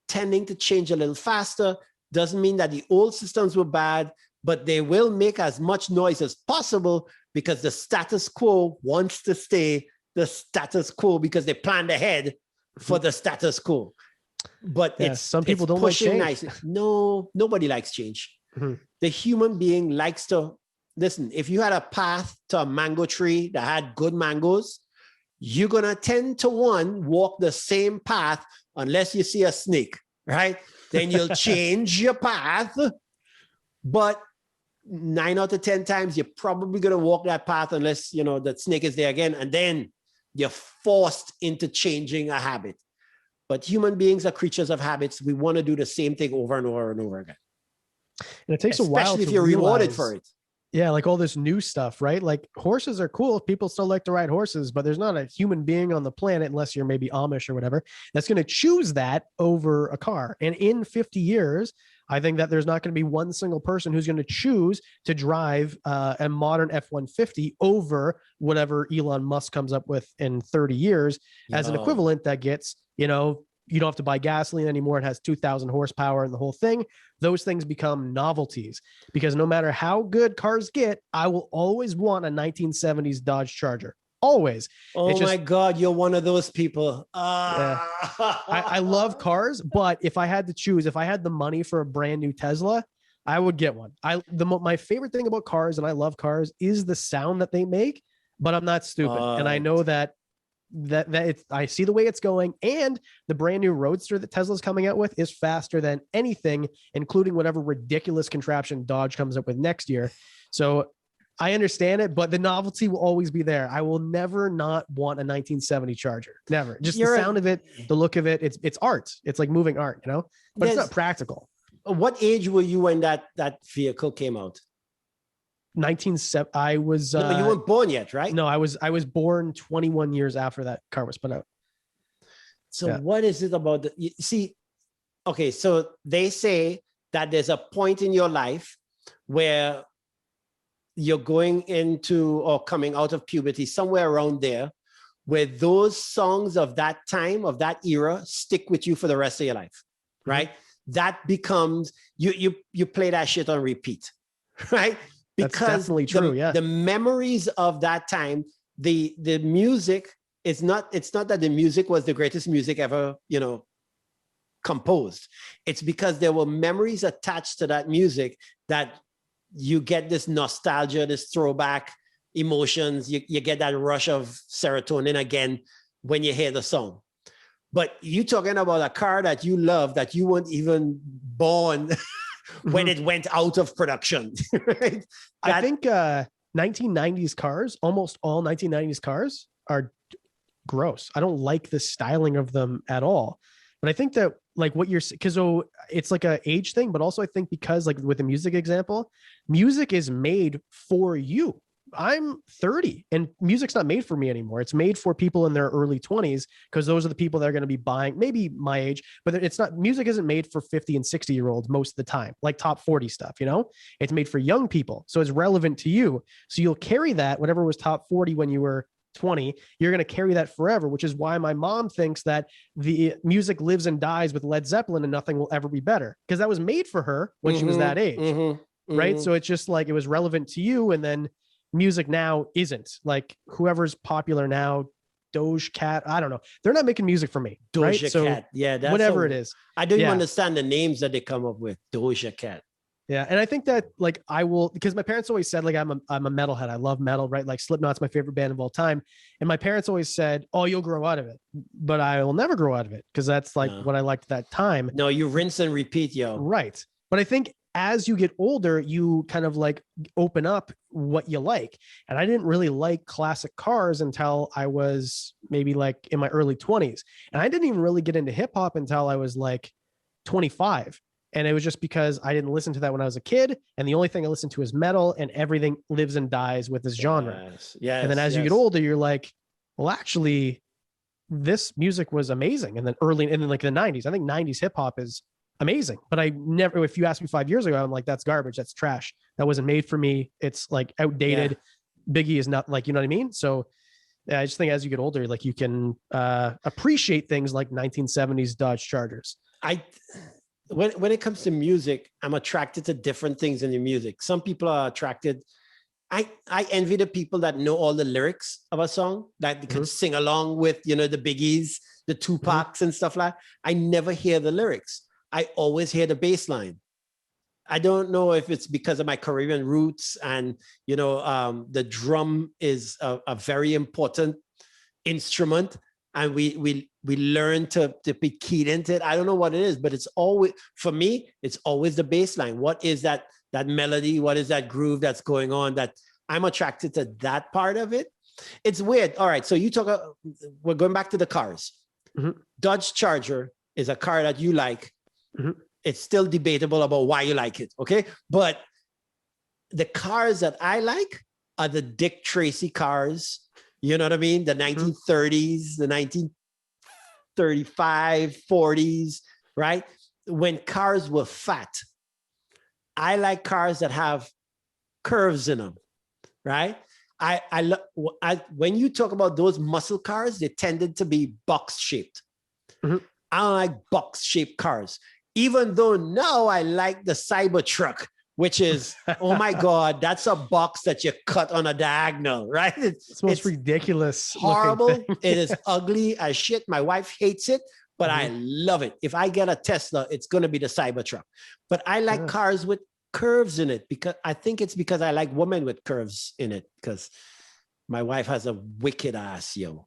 tending to change a little faster. Doesn't mean that the old systems were bad, but they will make as much noise as possible because the status quo wants to stay the status quo because they planned ahead for the status quo. But some people don't like change. No, nobody likes change. The human being likes to listen. If you had a path to a mango tree that had good mangoes, you're gonna 10 to 1 walk the same path unless you see a snake, right? Then you'll change your path. But 9 out of 10 times, you're probably gonna walk that path unless that snake is there again, and then you're forced into changing a habit. But human beings are creatures of habits. We want to do the same thing over and over and over again. And it takes a while, especially if you're rewarded for it. Yeah, like all this new stuff, right? Like horses are cool. People still like to ride horses, but there's not a human being on the planet, unless you're maybe Amish or whatever, that's going to choose that over a car. And in 50 years, I think that there's not going to be one single person who's going to choose to drive a modern F-150 over whatever Elon Musk comes up with in 30 years as an equivalent that gets, you know, you don't have to buy gasoline anymore. It has 2,000 horsepower and the whole thing. Those things become novelties because no matter how good cars get, I will always want a 1970s Dodge Charger. Always. Oh my God, you're one of those people. Yeah. I love cars, but if I had to choose, if I had the money for a brand new Tesla, I would get one. My favorite thing about cars, and I love cars, is the sound that they make, but I'm not stupid. And I know that I see the way it's going, and the brand new Roadster that Tesla's coming out with is faster than anything, including whatever ridiculous contraption Dodge comes up with next year. So I understand it, but the novelty will always be there. I will never not want a 1970 Charger. Never. Just the sound of it, the look of it. It's art. It's like moving art, you know, but it's not practical. What age were you when that vehicle came out? 1970. I was. No, you weren't born yet, right? No, I was born 21 years after that car was put out. So what is it about you see? Okay, so they say that there's a point in your life where you're going into or coming out of puberty, somewhere around there, where those songs of that time, of that era, stick with you for the rest of your life, right? Mm-hmm. That becomes you play that shit on repeat, right? Because that's definitely true. The memories of that time, the music is not. It's not that the music was the greatest music ever, you know, composed. It's because there were memories attached to that music that you get this nostalgia, this throwback emotions. You get that rush of serotonin again when you hear the song. But you talking about a car that you love that you weren't even born when it went out of production. Right? I think 1990s cars, almost all 1990s cars are gross. I don't like the styling of them at all. But I think that like what you're, because it's like a age thing, but also I think because like with the music example, music is made for you. I'm 30 and music's not made for me anymore. It's made for people in their early 20s because those are the people that are going to be buying, maybe my age, but it's not, music isn't made for 50 and 60 year olds most of the time, like top 40 stuff, you know, it's made for young people. So it's relevant to you. So you'll carry that, whatever was top 40 when you were 20, you're going to carry that forever, which is why my mom thinks that the music lives and dies with Led Zeppelin and nothing will ever be better because that was made for her when she was that age. Right. So it's just like, it was relevant to you. And then music now isn't, like whoever's popular now, Doja Cat, I don't know, they're not making music for me. Doja right? Cat, so that's whatever it is. I don't even understand the names that they come up with. Doja Cat. Yeah, and I think that like I will, because my parents always said like I'm a metalhead. I love metal, right? Like Slipknot's my favorite band of all time, and my parents always said, "Oh, you'll grow out of it," but I will never grow out of it because that's like what I liked at that time. No, you rinse and repeat, yo. Right, but I think as you get older, you kind of like open up what you like. And I didn't really like classic cars until I was maybe like in my early 20s. And I didn't even really get into hip hop until I was like 25. And it was just because I didn't listen to that when I was a kid. And the only thing I listened to is metal, and everything lives and dies with this genre. Yes, and then as you get older, you're like, well, actually, this music was amazing. And then like the 90s, I think 90s hip hop is amazing. But I never, if you asked me 5 years ago, I'm like, that's garbage. That's trash. That wasn't made for me. It's like outdated. Yeah. Biggie is not like, you know what I mean? So yeah, I just think as you get older, like you can appreciate things like 1970s Dodge Chargers. When it comes to music, I'm attracted to different things in the music. Some people are attracted. I envy the people that know all the lyrics of a song, that they can sing along with, you know, the Biggies, the Tupacs and stuff like that. I never hear the lyrics. I always hear the bass line. I don't know if it's because of my Caribbean roots and, you know, the drum is a very important instrument, and we learn to be keyed into it. I don't know what it is, but it's always, for me, it's always the bass line. What is that melody? What is that groove that's going on? That I'm attracted to that part of it. It's weird. All right. So we're going back to the cars. Dodge Charger is a car that you like. It's still debatable about why you like it. Okay. But the cars that I like are the Dick Tracy cars. You know what I mean? The 1930s, the 1935, 40s, right? When cars were fat. I like cars that have curves in them, right? When you talk about those muscle cars, they tended to be box shaped. I don't like box shaped cars, even though now I like the Cybertruck, which is, oh my God, that's a box that you cut on a diagonal, right? It's the most ridiculous. Horrible. It is ugly as shit. My wife hates it, but I love it. If I get a Tesla, it's going to be the Cybertruck. But I like cars with curves in it because I think it's because I like women with curves in it because my wife has a wicked ass, yo.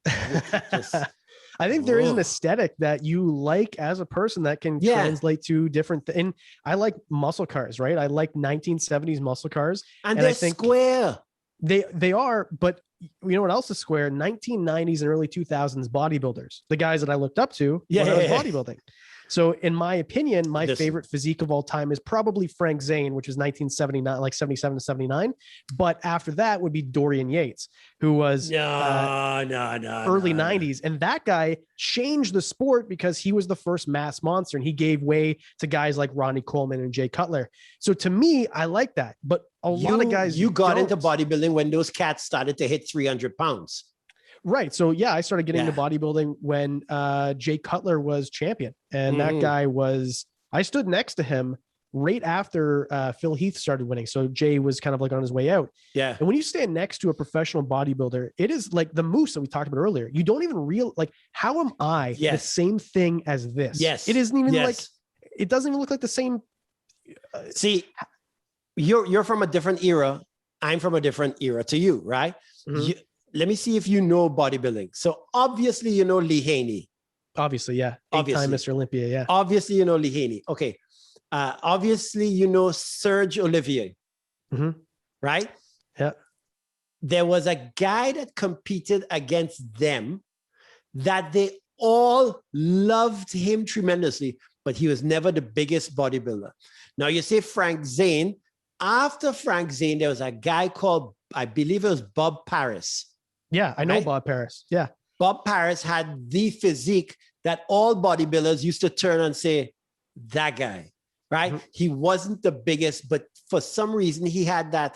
I think there is an aesthetic that you like as a person that can translate to different things. And I like muscle cars, right? I like 1970s muscle cars. And they're I think square. They are, but you know what else is square? 1990s and early 2000s bodybuilders, the guys that I looked up to when I was bodybuilding. So in my opinion, my favorite physique of all time is probably Frank Zane, which is 1979, like 77 to 79. But after that would be Dorian Yates, who was early 90s. And that guy changed the sport because he was the first mass monster and he gave way to guys like Ronnie Coleman and Jay Cutler. So to me, I like that. But a lot of guys, you got into bodybuilding when those cats started to hit 300 pounds. Right. So yeah, I started getting into bodybuilding when Jay Cutler was champion. And that guy was, I stood next to him right after Phil Heath started winning. So Jay was kind of like on his way out. Yeah. And when you stand next to a professional bodybuilder, it is like the moose that we talked about earlier. You don't even like, how am I the same thing as this? Yes. It isn't even like, it doesn't even look like the same. See, you're from a different era. I'm from a different era to you, right? Let me see if you know bodybuilding. So obviously, you know Lee Haney. Obviously, yeah. Eight-time Mr. Olympia, yeah. Obviously, you know Lee Haney. Okay. Obviously, you know Serge Olivier. Right? Yeah. There was a guy that competed against them that they all loved him tremendously, but he was never the biggest bodybuilder. Now, you say Frank Zane. After Frank Zane, there was a guy called, I believe it was Bob Paris. Yeah, I know Bob Paris. Yeah. Bob Paris had the physique that all bodybuilders used to turn and say, that guy, right? He wasn't the biggest, but for some reason he had that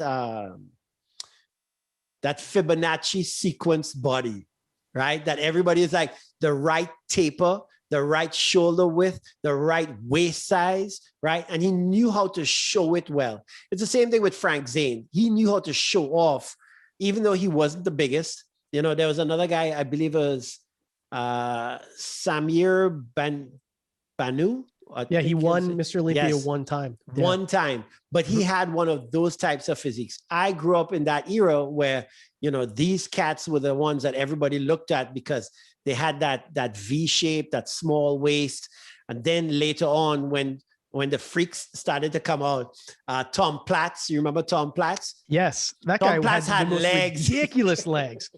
that Fibonacci sequence body, right? That everybody is like the right taper, the right shoulder width, the right waist size, right? And he knew how to show it well. It's the same thing with Frank Zane. He knew how to show off, even though he wasn't the biggest. You know, there was another guy, I believe it was Samir Banu. Yeah, he won Mr. Olympia one time. Yeah. One time. But he had one of those types of physiques. I grew up in that era where, you know, these cats were the ones that everybody looked at because they had that V shape, that small waist. And then later on, when the freaks started to come out, Tom Platz, you remember Tom Platz? Yes, that guy had legs, ridiculous legs.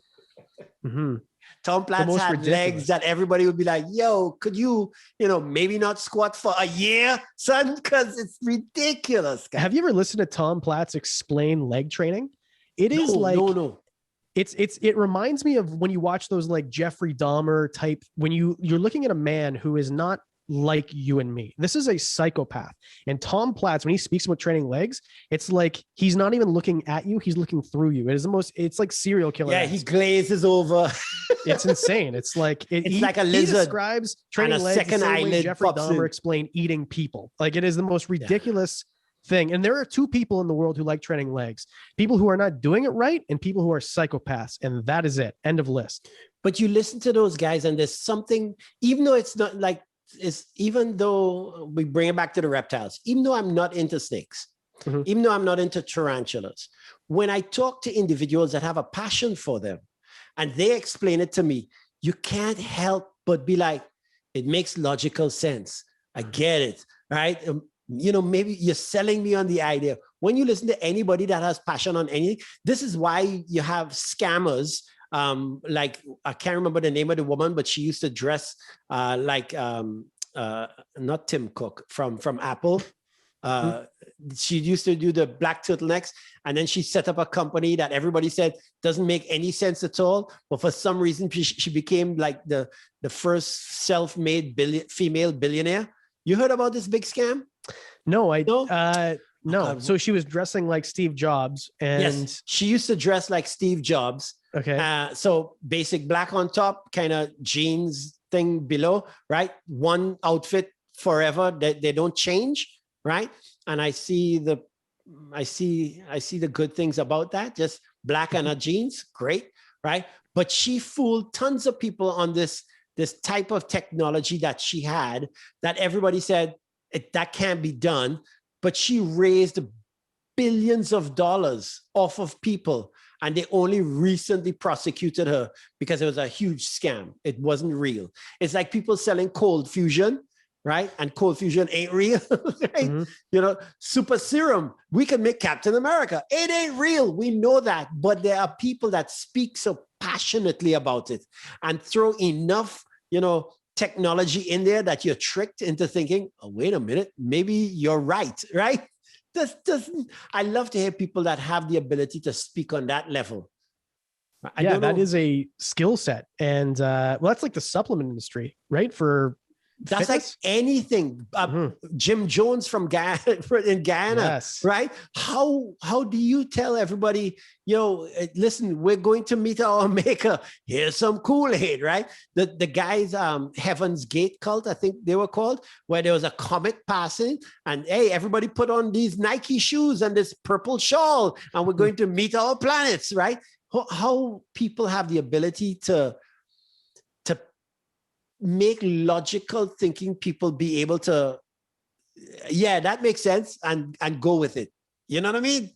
Tom Platz had legs that everybody would be like, yo, could you maybe not squat for a year, son? Because it's ridiculous. Guys. Have you ever listened to Tom Platz explain leg training? It is no. It reminds me of when you watch those like Jeffrey Dahmer type, when you're looking at a man who is not like you and me. This is a psychopath. And Tom Platz, when he speaks about training legs, it's like he's not even looking at you, he's looking through you. It's like serial killer. Yeah, he glazes over. It's insane. It's like it's like a lizard. He describes training legs second the same way eyelid Jeffrey Dahmer explained eating people. Like it is the most ridiculous thing. And there are two people in the world who like training legs: people who are not doing it right and people who are psychopaths. And that is it. End of list. But you listen to those guys and there's something, even though it's not like, even though we bring it back to the reptiles, even though I'm not into snakes, even though I'm not into tarantulas, when I talk to individuals that have a passion for them and they explain it to me, you can't help but be like, it makes logical sense. I get it, right? Maybe you're selling me on the idea. When you listen to anybody that has passion on anything, this is why you have scammers. Like I can't remember the name of the woman, but she used to dress not Tim Cook from Apple. She used to do the black turtlenecks, and then she set up a company that everybody said doesn't make any sense at all. But for some reason, she became like the first self-made female billionaire. You heard about this big scam? No, No? no. So she was dressing like Steve Jobs, and Yes, she used to dress like Steve Jobs. okay, So basic black on top, kind of jeans thing below, right? One outfit forever. They don't change, right? And I see the good things about that. Just black and a jeans, great, right? But she fooled tons of people on this type of technology that she had, that everybody said that can't be done. But she raised billions of dollars off of people, and they only recently prosecuted her because it was a huge scam. It wasn't real. It's like people selling cold fusion, right? And cold fusion ain't real, right? You know, super serum, we can make Captain America. It ain't real. We know that. But there are people that speak so passionately about it and throw enough, you know, technology in there that you're tricked into thinking, oh, wait a minute, maybe you're right, right? I love to hear people that have the ability to speak on that level. yeah, that is a skill set. And well, that's like the supplement industry, right? For that's fitness? like anything. Jim Jones from Guyana, in Guyana, Yes. right? How do you tell everybody, you know, listen, we're going to meet our maker. Here's some Kool-Aid, right? The guys, Heaven's Gate cult, I think they were called, where there was a comet passing, and hey, everybody put on these Nike shoes and this purple shawl, and we're going to meet our planets, right? How people have the ability to make logical thinking people be able to, yeah, that makes sense, and go with it. You know what I mean?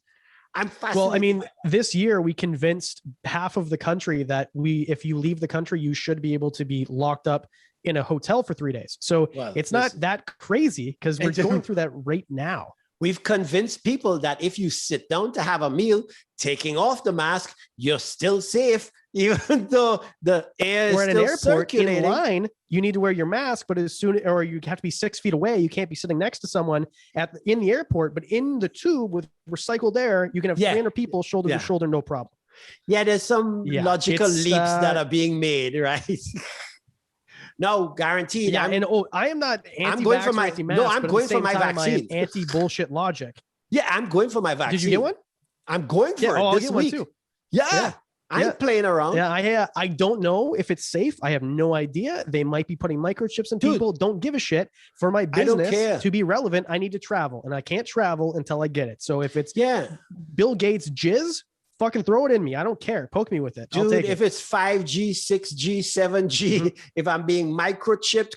I'm fascinated. Well, I mean, this year we convinced half of the country that if you leave the country, you should be able to be locked up in a hotel for 3 days. So it's not that crazy, because we're going through that right now. We've convinced people that if you sit down to have a meal, taking off the mask, you're still safe, even though the air is or at an still airport circulating. in line, you need to wear your mask, but as soon, or you have to be 6 feet away. You can't be sitting next to someone in the airport, but in the tube with recycled air, you can have 300 people shoulder to shoulder, no problem. Yeah, there's some logical leaps that are being made, right? No, guaranteed. Yeah, I am not I'm going for my anti-mask, I'm going for my vaccine. Anti-bullshit logic. Yeah, I'm going for my vaccine. Did you get one? I'm going for it I'll this get week. one too. Yeah. I ain't playing around. Yeah, I don't know if it's safe. I have no idea. They might be putting microchips in people. Don't give a shit. For my business to be relevant, I need to travel, and I can't travel until I get it. So if it's Bill Gates jizz, fucking throw it in me. I don't care. Poke me with it. Dude, if it's 5G, 6G, 7G, if I'm being microchipped,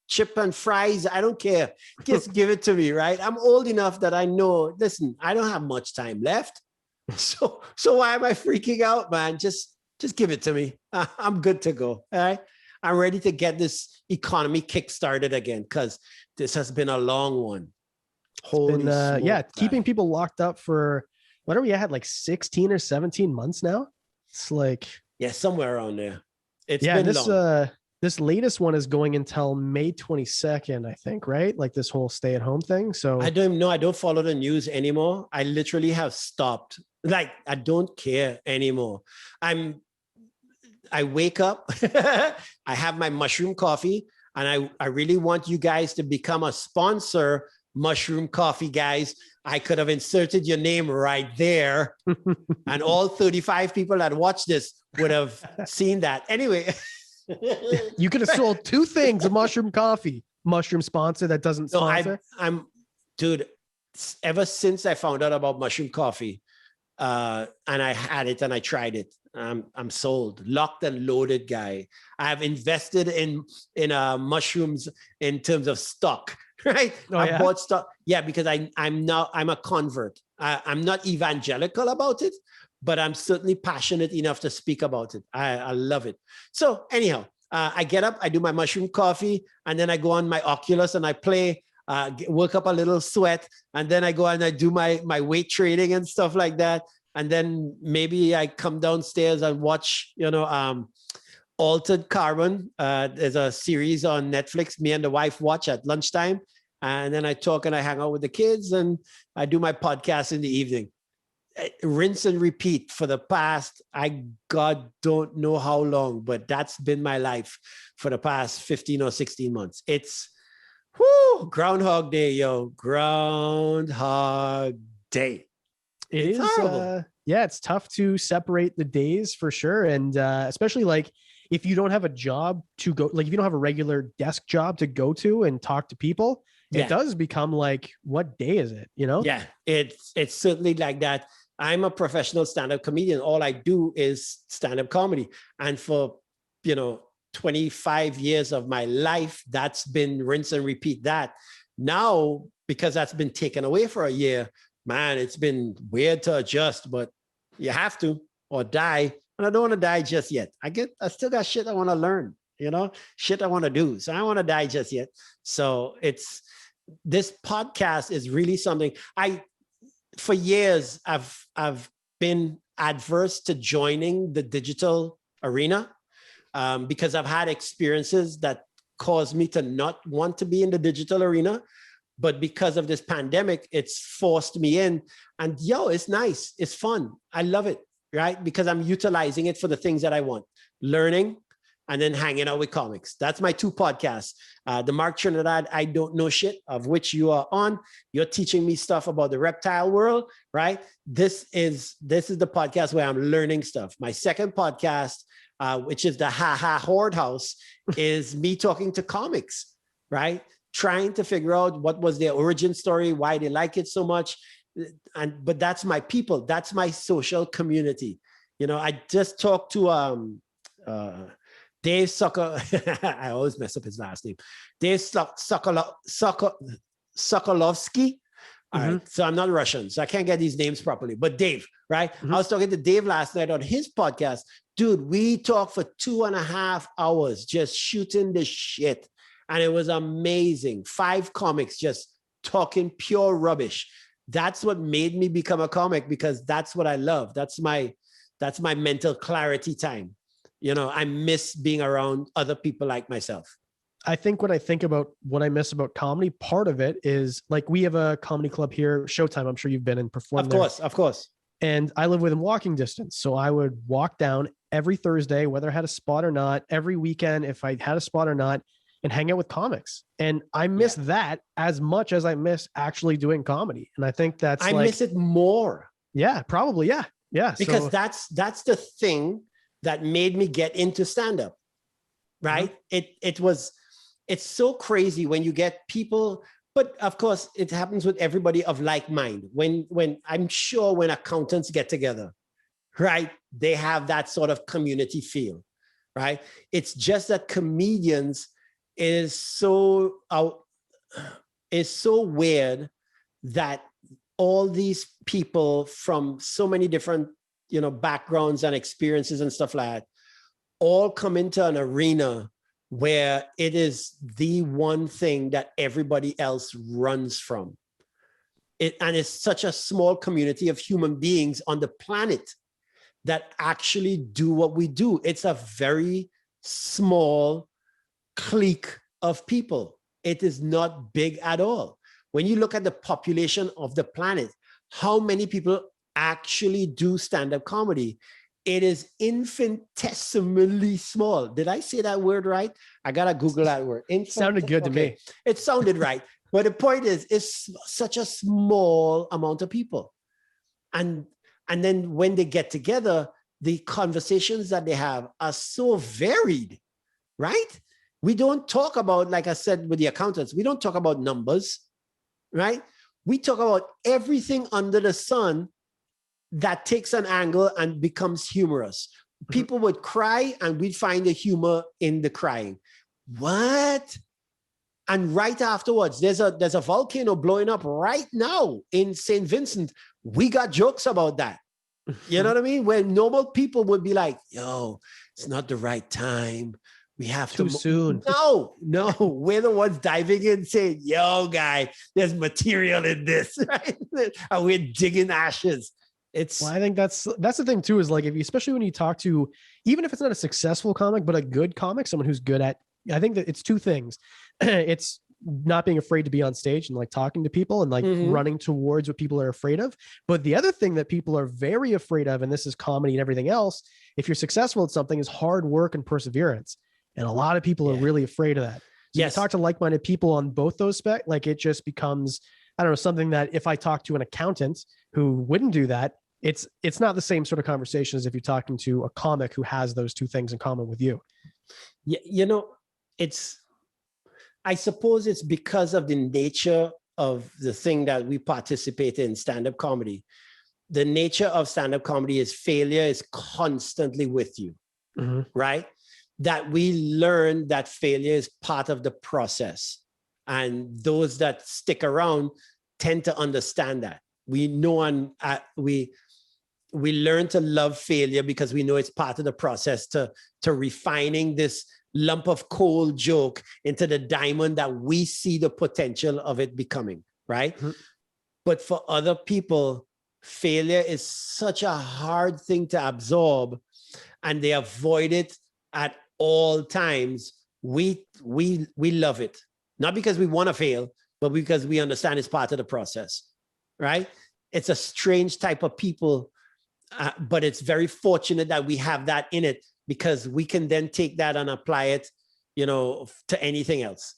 chip and fries, I don't care. Just give it to me, right? I'm old enough that I know, listen, I don't have much time left. So why am I freaking out, man? Just give it to me. I'm good to go. All right. I'm ready to get this economy kick-started again, because this has been a long one. Holy smoke, keeping people locked up for what are we at, like 16 or 17 months now? It's like somewhere around there. It's been long. This latest one is going until May 22nd, I think, right? Like this whole stay-at-home thing. So I don't know. I don't follow the news anymore. I literally have stopped. Like, I don't care anymore. I wake up, I have my mushroom coffee, and I really want you guys to become a sponsor, Mushroom Coffee guys. I could have inserted your name right there, and all 35 people that watch this would have seen that. Anyway. You could have sold 2 things of mushroom coffee. Mushroom sponsor that doesn't sponsor. I'm dude, ever since I found out about mushroom coffee, and I had it and I tried it, I'm sold. Locked and loaded guy. I've invested in mushrooms in terms of stock, right? I bought stock. Yeah, because I'm a convert. I'm not evangelical about it, but I'm certainly passionate enough to speak about it. I love it. So anyhow, I get up, I do my mushroom coffee, and then I go on my Oculus and I play, work up a little sweat, and then I go and I do my weight training and stuff like that. And then maybe I come downstairs and watch, Altered Carbon. There's a series on Netflix me and the wife watch at lunchtime. And then I talk and I hang out with the kids, and I do my podcast in the evening. Rinse and repeat for the past, God don't know how long, but that's been my life for the past 15 or 16 months. It's Groundhog Day, yo. Groundhog Day. It's horrible. Yeah, it's tough to separate the days for sure. And especially like if you don't have a job to go, like if you don't have a regular desk job to go to and talk to people, it does become like, what day is it? You know? Yeah, it's certainly like that. I'm a professional stand-up comedian. All I do is stand-up comedy. And for, 25 years of my life, that's been rinse and repeat that. Now, because that's been taken away for a year, man, it's been weird to adjust, but you have to or die. And I don't want to die just yet. I still got shit I want to learn, shit I want to do. So I don't want to die just yet. So this podcast is really something for years, I've been adverse to joining the digital arena because I've had experiences that caused me to not want to be in the digital arena. But because of this pandemic, it's forced me in. And it's nice. It's fun. I love it, right? Because I'm utilizing it for the things that I want. Learning and then hanging out with comics. That's my 2 podcasts. The Mark Trinidad, I Don't Know Shit, of which you are on. You're teaching me stuff about the reptile world, right? This is the podcast where I'm learning stuff. My second podcast, which is the Ha Ha Horde House, is me talking to comics, right? Trying to figure out what was their origin story, why they like it so much. But that's my people. That's my social community. I just talked to Dave Sucker. I always mess up his last name. Dave Sokolovsky. All right. So I'm not Russian, so I can't get these names properly. But Dave, right? I was talking to Dave last night on his podcast. Dude, we talked for 2.5 hours just shooting the shit. And it was amazing. 5 comics just talking pure rubbish. That's what made me become a comic, because that's what I love. That's my mental clarity time. I miss being around other people like myself. I think when I think about what I miss about comedy, part of it is like we have a comedy club here, Showtime. I'm sure you've been and performed there. Of course. And I live within walking distance. So I would walk down every Thursday, whether I had a spot or not, every weekend, if I had a spot or not, and hang out with comics. And I miss that as much as I miss actually doing comedy. And I think I miss it more. Yeah, probably. Yeah. Yeah. Because that's the thing that made me get into stand-up, right? It's so crazy when you get people, but of course it happens with everybody of like mind. When I'm sure when accountants get together, right? They have that sort of community feel, right? It's just that comedians is so weird that all these people from so many different backgrounds and experiences and stuff like that all come into an arena where it is the one thing that everybody else runs from. And it's such a small community of human beings on the planet that actually do what we do. It's a very small clique of people. It is not big at all. When you look at the population of the planet, how many people actually do stand-up comedy? It is infinitesimally small. Did I say that word right? I gotta Google that word. Sounded good to me. It sounded right. But the point is, it's such a small amount of people. And then when they get together, the conversations that they have are so varied, right? We don't talk about, like I said with the accountants, we don't talk about numbers, right? We talk about everything under the sun that takes an angle and becomes humorous. People would cry and we'd find the humor in the crying. What? And right afterwards, there's a volcano blowing up right now in St. Vincent. We got jokes about that. You know what I mean? Where normal people would be like, yo, it's not the right time. We have too soon. No, we're the ones diving in saying, yo, guy, there's material in this, right? And we're digging ashes. Well, I think that's the thing too, is like, especially when you talk to, even if it's not a successful comic, but a good comic, someone who's good at, I think that it's 2 things. It's not being afraid to be on stage and like talking to people and like running towards what people are afraid of. But the other thing that people are very afraid of, and this is comedy and everything else, if you're successful at something, is hard work and perseverance. And a lot of people are really afraid of that. So Yes. you talk to like-minded people on both those specs, like it just becomes, I don't know, something that if I talk to an accountant who wouldn't do that, it's not the same sort of conversation as if you're talking to a comic who has those two things in common with you. Yeah, you know, I suppose it's because of the nature of the thing that we participate in, stand-up comedy. The nature of stand-up comedy is failure is constantly with you, right? That we learn that failure is part of the process. And those that stick around tend to understand that. We know and we learn to love failure because we know it's part of the process to refining this lump of coal joke into the diamond that we see the potential of it becoming, right? But for other people, failure is such a hard thing to absorb, and they avoid it at all times. We love it, not because we want to fail, but because we understand it's part of the process, right? It's a strange type of people, but it's very fortunate that we have that in it, because we can then take that and apply it, you know, to anything else.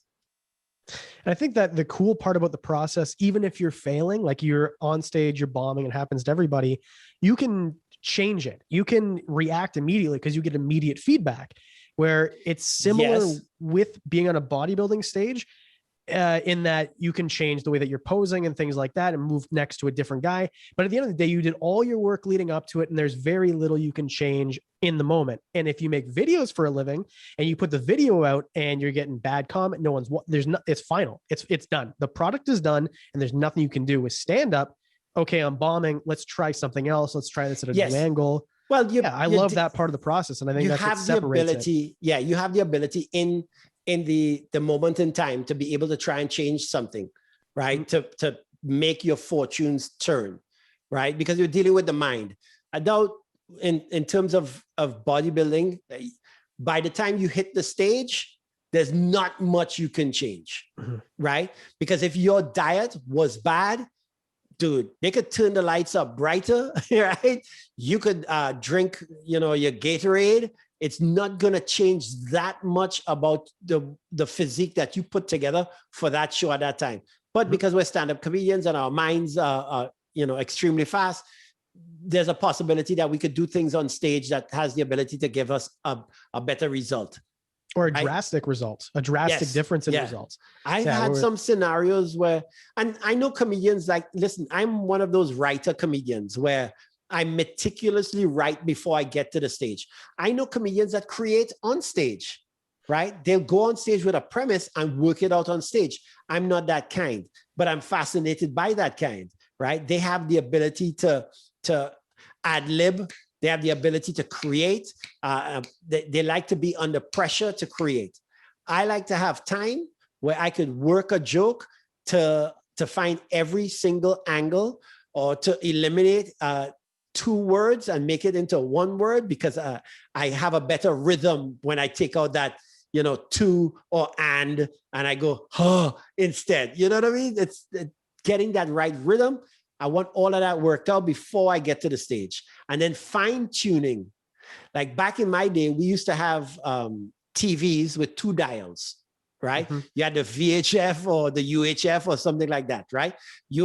And I think that the cool part about the process, even if you're failing, like you're on stage, you're bombing, it happens to everybody, you can change it. You can react immediately because you get immediate feedback, where it's similar with being on a bodybuilding stage. In that you can change the way that you're posing and things like that and move next to a different guy. But at the end of the day, you did all your work leading up to it, and there's very little you can change in the moment. And if you make videos for a living and you put the video out and you're getting bad comment, it's final. It's done. The product is done, and there's nothing you can do. With stand up, okay, I'm bombing. Let's try something else. Let's try this at a new angle. Well, I love that part of the process. And I think that's what separates it. You have the ability in the moment in time to be able to try and change something, right? To make your fortunes turn, right? Because you're dealing with the mind. I doubt in terms of bodybuilding, by the time you hit the stage, there's not much you can change, right? Because if your diet was bad, dude, they could turn the lights up brighter, right? You could drink, your Gatorade. It's not going to change that much about the physique that you put together for that show at that time. But because we're stand-up comedians and our minds are extremely fast, there's a possibility that we could do things on stage that has the ability to give us a better result. Or a drastic result, a drastic difference in results. I've had some scenarios where, and I know comedians listen, I'm one of those writer comedians where I meticulously write before I get to the stage. I know comedians that create on stage, right? They'll go on stage with a premise and work it out on stage. I'm not that kind, but I'm fascinated by that kind, right? They have the ability to ad lib. They have the ability to create. They like to be under pressure to create. I like to have time where I could work a joke to find every single angle, or to eliminate two words and make it into one word, because I have a better rhythm when I take out that, to or and I go, instead. You know what I mean? It's getting that right rhythm. I want all of that worked out before I get to the stage. And then fine tuning. Like back in my day, we used to have TVs with 2 dials, right? You had the VHF or the UHF or something like that, right? You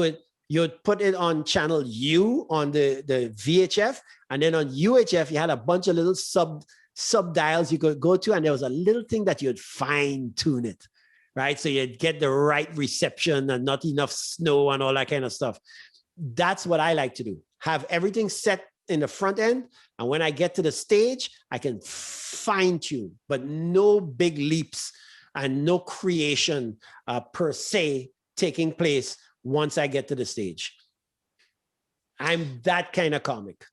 would put it on channel U on the VHF, and then on UHF, you had a bunch of little sub dials you could go to, and there was a little thing that you'd fine tune it, right? So you'd get the right reception and not enough snow and all that kind of stuff. That's what I like to do. Have everything set in the front end, and when I get to the stage, I can fine tune, but no big leaps and no creation per se taking place once I get to the stage. I'm that kind of comic.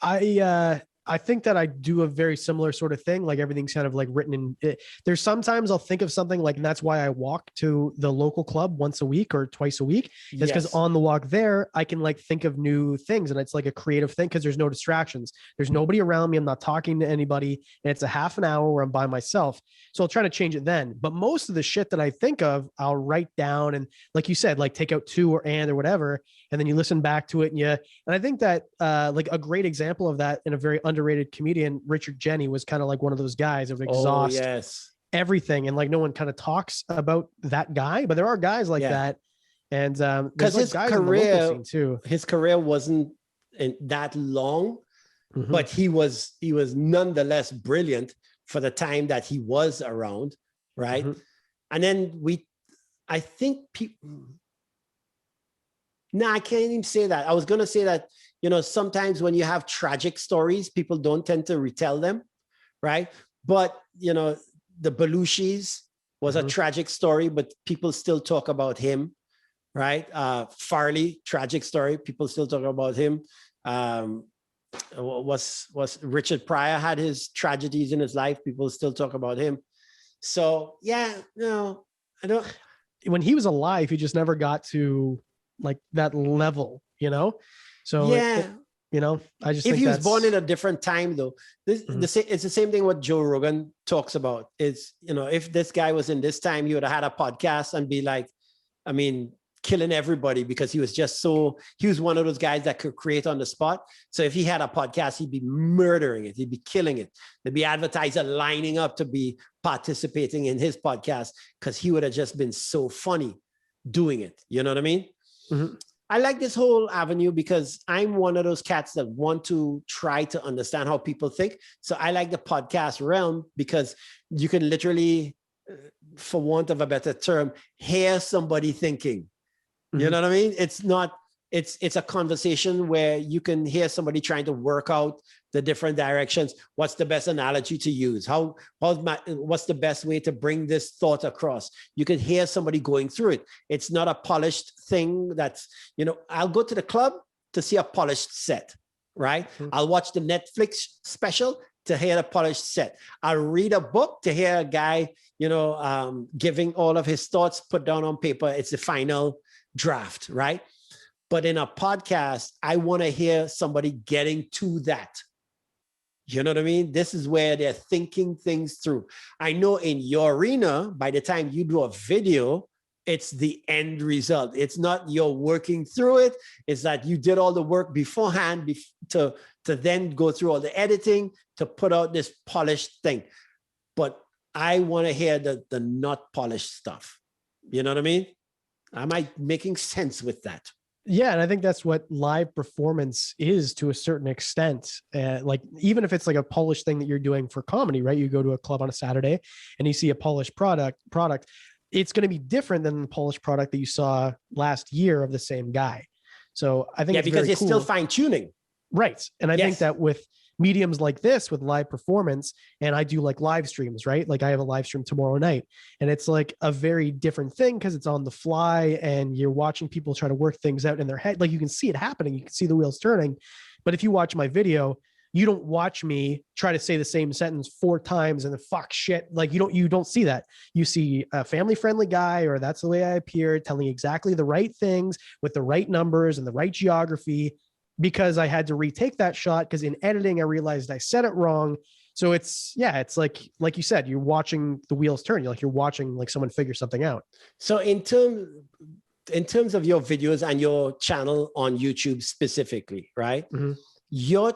I I think that I do a very similar sort of thing. Like everything's kind of like written in it. There's sometimes I'll think of something like, and that's why I walk to the local club once a week or twice a week. It's because on the walk there, I can like think of new things, and it's like a creative thing because there's no distractions. There's nobody around me. I'm not talking to anybody, and it's a half an hour where I'm by myself. So I'll try to change it then. But most of the shit that I think of, I'll write down, and like you said, like take out two or whatever, and then you listen back to it. And I think that like a great example of that, in a very underrated comedian, Richard Jenny, was kind of like one of those guys that would exhaust everything, and like no one kind of talks about that guy, but there are guys like that. And because his career too, his career wasn't that long, but he was nonetheless brilliant for the time that he was around, right? And then I think people. No, I can't even say that. I was going to say that, sometimes when you have tragic stories, people don't tend to retell them, right? But, the Belushis was a tragic story, but people still talk about him, right? Farley, tragic story, people still talk about him. Was Richard Pryor had his tragedies in his life, people still talk about him. So, I don't. When he was alive, he just never got to like that level, so I just if think he was born in a different time, though, it's the same thing what Joe Rogan talks about. Is if this guy was in this time, he would have had a podcast and be like, killing everybody, because he was one of those guys that could create on the spot. So if he had a podcast, he'd be murdering it, he'd be killing it. There'd be advertisers lining up to be participating in his podcast because he would have just been so funny doing it. You know what I mean? I like this whole avenue because I'm one of those cats that want to try to understand how people think. So I like the podcast realm because you can literally, for want of a better term, hear somebody thinking. You know what I mean? It's a conversation where you can hear somebody trying to work out the different directions. What's the best analogy to use? What's the best way to bring this thought across? You can hear somebody going through it. It's not a polished thing that's, I'll go to the club to see a polished set, right? I'll watch the Netflix special to hear a polished set. I'll read a book to hear a guy, giving all of his thoughts put down on paper. It's the final draft, right? But in a podcast, I want to hear somebody getting to that. You know what I mean? This is where they're thinking things through. I know in your arena, by the time you do a video, it's the end result. It's not you're working through it. It's that you did all the work beforehand to then go through all the editing to put out this polished thing. But I want to hear the not polished stuff. You know what I mean? Am I making sense with that? Yeah. And I think that's what live performance is to a certain extent. Like, even if it's like a polished thing that you're doing for comedy, right? You go to a club on a Saturday and you see a polished product, it's going to be different than the polished product that you saw last year of the same guy. So I think because it's still fine tuning. Right. And I think that with mediums like this, with live performance, and I do like live streams, right? Like I have a live stream tomorrow night, and it's like a very different thing because it's on the fly and you're watching people try to work things out in their head. Like you can see it happening. You can see the wheels turning. But if you watch my video, you don't watch me try to say the same sentence 4 times and the fuck shit. Like you don't see that. You see a family friendly guy, or that's the way I appear, telling exactly the right things with the right numbers and the right geography, because I had to retake that shot because in editing, I realized I said it wrong. So it's like you said, you're watching the wheels turn. You're watching like someone figure something out. So in terms of your videos and your channel on YouTube specifically, right? Your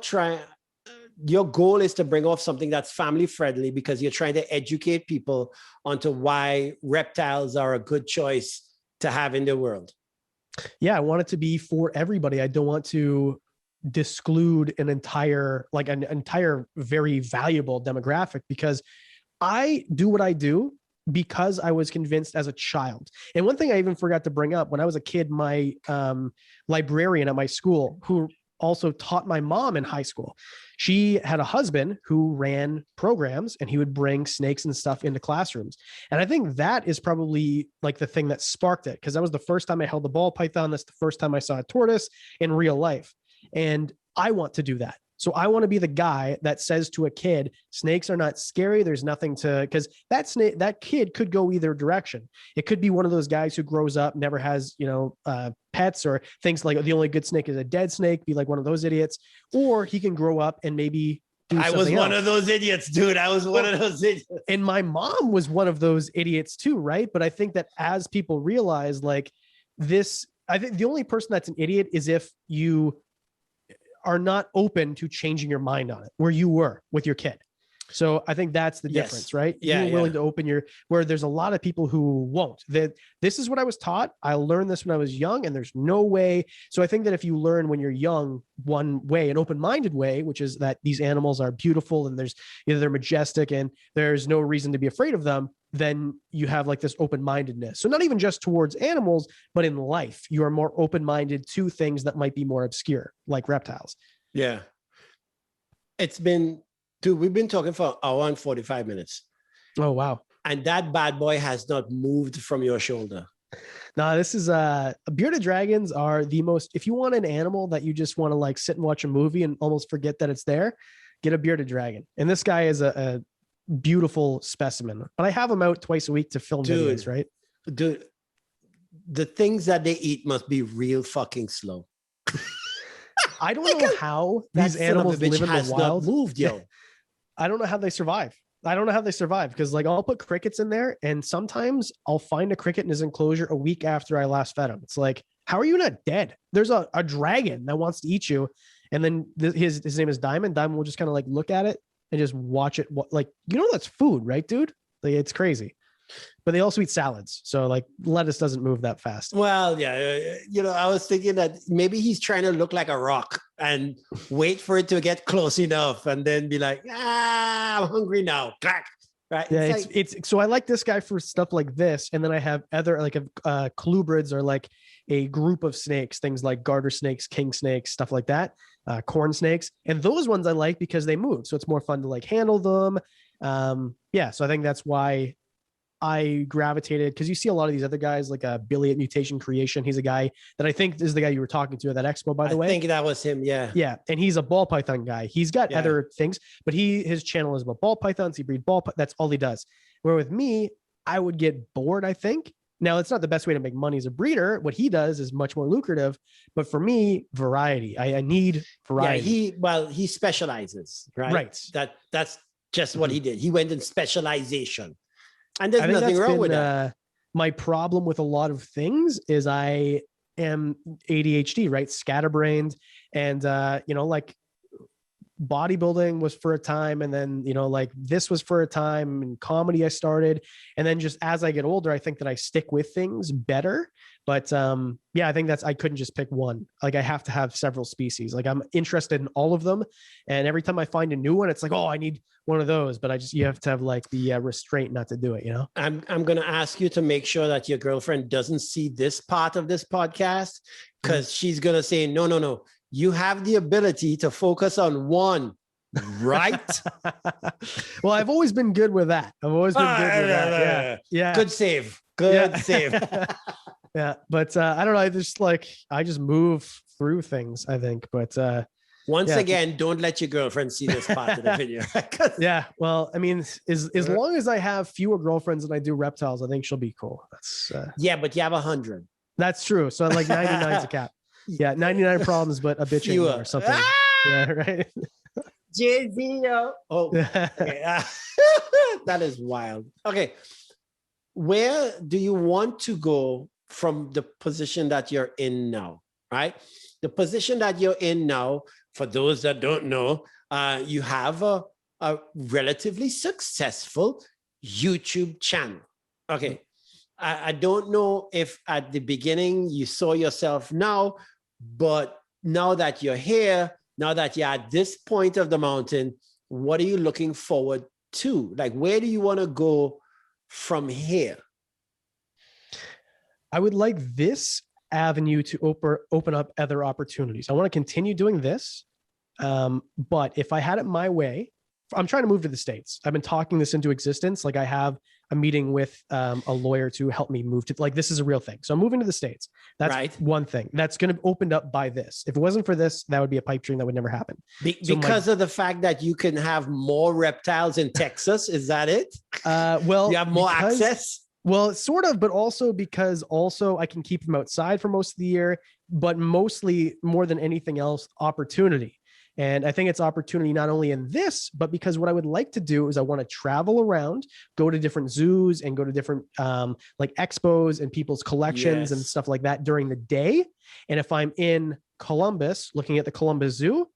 goal is to bring off something that's family friendly because you're trying to educate people onto why reptiles are a good choice to have in the world. Yeah, I want it to be for everybody. I don't want to disclude an entire very valuable demographic, because I do what I do because I was convinced as a child. And one thing I even forgot to bring up, when I was a kid, my librarian at my school, who also taught my mom in high school, she had a husband who ran programs, and he would bring snakes and stuff into classrooms. And I think that is probably like the thing that sparked it, because that was the first time I held the ball python. That's the first time I saw a tortoise in real life. And I want to do that. So I want to be the guy that says to a kid, snakes are not scary. There's nothing to, because that kid could go either direction. It could be one of those guys who grows up, never has, pets, or thinks like the only good snake is a dead snake, be like one of those idiots. Or he can grow up and maybe I was one of those idiots, dude. I was one of those idiots. And my mom was one of those idiots too, right? But I think that as people realize like this, I think the only person that's an idiot is if you are not open to changing your mind on it, where you were with your kid. So I think that's the difference, right? Yeah, You're willing to open where there's a lot of people who won't. That this is what I was taught. I learned this when I was young, and there's no way. So I think that if you learn when you're young one way, an open-minded way, which is that these animals are beautiful and they're majestic and there's no reason to be afraid of them, then you have like this open-mindedness. So not even just towards animals, but in life, you are more open-minded to things that might be more obscure, like reptiles. Yeah. Dude, we've been talking for an hour and 45 minutes. Oh, wow. And that bad boy has not moved from your shoulder. No, this is bearded dragons are the most, if you want an animal that you just want to like sit and watch a movie and almost forget that it's there, get a bearded dragon. And this guy is a beautiful specimen, but I have him out twice a week to film videos, right? Dude, the things that they eat must be real fucking slow. I don't know how these animals live in the wild. Not moved, yo. I don't know how they survive. Because like I'll put crickets in there and sometimes I'll find a cricket in his enclosure a week after I last fed him. It's like, how are you not dead? There's a dragon that wants to eat you. And then his name is Diamond. Diamond will just kind of like look at it and just watch it. Like, that's food, right, dude? Like, it's crazy. But they also eat salads. So like lettuce doesn't move that fast. Well, yeah. I was thinking that maybe he's trying to look like a rock and wait for it to get close enough and then be like, I'm hungry now. Clack. Right. Yeah. It's so I like this guy for stuff like this. And then I have other like colubrids are like a group of snakes, things like garter snakes, king snakes, stuff like that. Corn snakes. And those ones I like because they move. So it's more fun to like handle them. So I think that's why I gravitated, because you see a lot of these other guys like Billy at Mutation Creation. He's a guy that I think is the guy you were talking to at that expo, by the way. I think that was him. Yeah. Yeah. And he's a ball python guy. He's got other things, but his channel is about ball pythons. He breeds that's all he does. Where with me, I would get bored, I think. Now, it's not the best way to make money as a breeder. What he does is much more lucrative. But for me, variety. I need variety. Yeah, he specializes, right? Right. That's just what he did. He went in specialization. And there's nothing wrong with that. My problem with a lot of things is I am ADHD, right? Scatterbrained. And, like bodybuilding was for a time. And then, like this was for a time, and comedy I started. And then just as I get older, I think that I stick with things better. But I think I couldn't just pick one. Like I have to have several species. Like I'm interested in all of them. And every time I find a new one, it's like, oh, I need one of those. But you have to have like the restraint not to do it, I'm going to ask you to make sure that your girlfriend doesn't see this part of this podcast, because she's going to say, no. You have the ability to focus on one, right? Well, I've always been good with that. Yeah. Good save. Good save. Yeah, but I don't know. I just move through things, I think. But once again, don't let your girlfriend see this part of the video. Yeah, well, I mean, as long as I have fewer girlfriends than I do reptiles, I think she'll be cool. That's but you have 100. That's true. So like 99 is a cap. Yeah, 99 problems, but a bitch or something. Yeah, right. Jay-Z. Oh, okay. That is wild. Okay, where do you want to go from the position that you're in now, right? The position that you're in now, for those that don't know, you have a relatively successful YouTube channel. Okay. I don't know if at the beginning you saw yourself now, but now that you're here, now that you're at this point of the mountain, what are you looking forward to? Like, where do you want to go from here? I would like this avenue to open up other opportunities. I want to continue doing this. But if I had it my way, I'm trying to move to the States. I've been talking this into existence. Like I have I'm meeting with a lawyer to help me move to, like, this is a real thing. So I'm moving to the States. That's Right. one thing that's going to opened up by this. If it wasn't for this, that would be a pipe dream that would never happen. Because of the fact that you can have more reptiles in Texas. Is that it? Well, You have more access? Well, sort of, but also because I can keep them outside for most of the year, but mostly more than anything else, opportunity. And I think it's opportunity not only in this, but because what I would like to do is I want to travel around, go to different zoos and go to different like expos and people's collections and stuff like that during the day. And if I'm in Columbus, looking at the Columbus Zoo,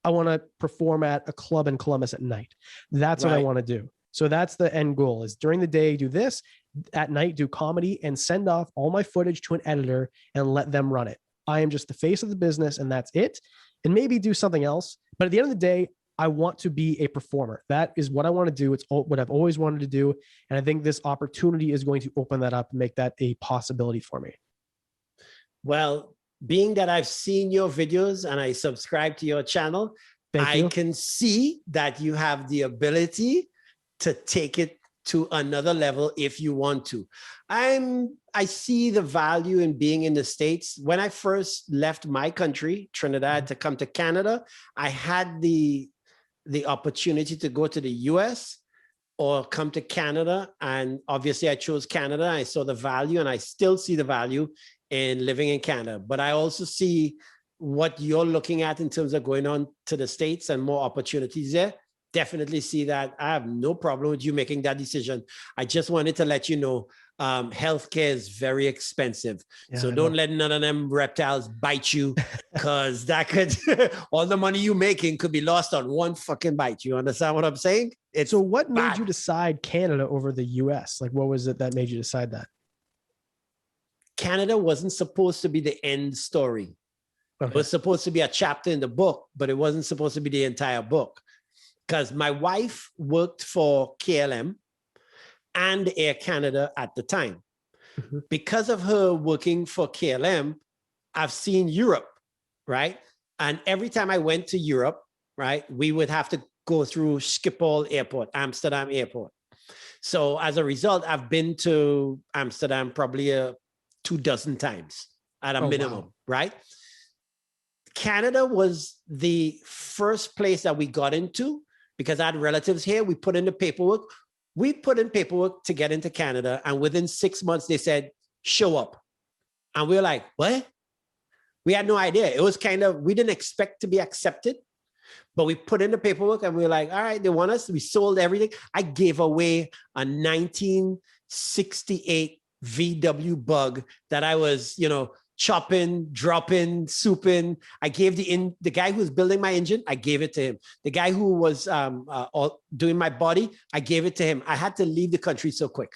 I want to perform at a club in Columbus at night. That's what I want to do. So that's the end goal, is during the day, do this, at night, do comedy, and send off all my footage to an editor and let them run it. I am just the face of the business, and that's it. And maybe do something else. But at the end of the day, I want to be a performer. That is what I want to do. It's what I've always wanted to do. And I think this opportunity is going to open that up and make that a possibility for me. Well, being that I've seen your videos and I subscribe to your channel, I can see that you have the ability to take it to another level if you want to. I see the value in being in the States. When I first left my country, Trinidad, to come to Canada, I had the opportunity to go to the US or come to Canada. And obviously I chose Canada. I saw the value, and I still see the value in living in Canada. But I also see what you're looking at in terms of going on to the States and more opportunities there. Definitely see that. I have no problem with you making that decision. I just wanted to let you know, healthcare is very expensive. So don't let none of them reptiles bite you, because that could, all the money you're making could be lost on one fucking bite. You understand what I'm saying? So what made you decide Canada over the US? Like, what was it that made you decide that? Canada wasn't supposed to be the end story. It was supposed to be a chapter in the book, but it wasn't supposed to be the entire book. Because my wife worked for KLM and Air Canada at the time. Because of her working for KLM, I've seen Europe, right? And every time I went to Europe, right, we would have to go through Schiphol Airport, Amsterdam Airport. So as a result, I've been to Amsterdam probably 24 times at a minimum, right? Canada was the first place that we got into because I had relatives here. We put in the paperwork. We put in paperwork to get into Canada. And within 6 months, they said, show up. And we were like, what? We had no idea. It was kind of, we didn't expect to be accepted, but we put in the paperwork and we were like, all right, they want us. We sold everything. I gave away a 1968 VW Bug that I was, chopping, dropping, souping. I gave the guy who was building my engine, I gave it to him. The guy who was doing my body, I gave it to him. I had to leave the country so quick,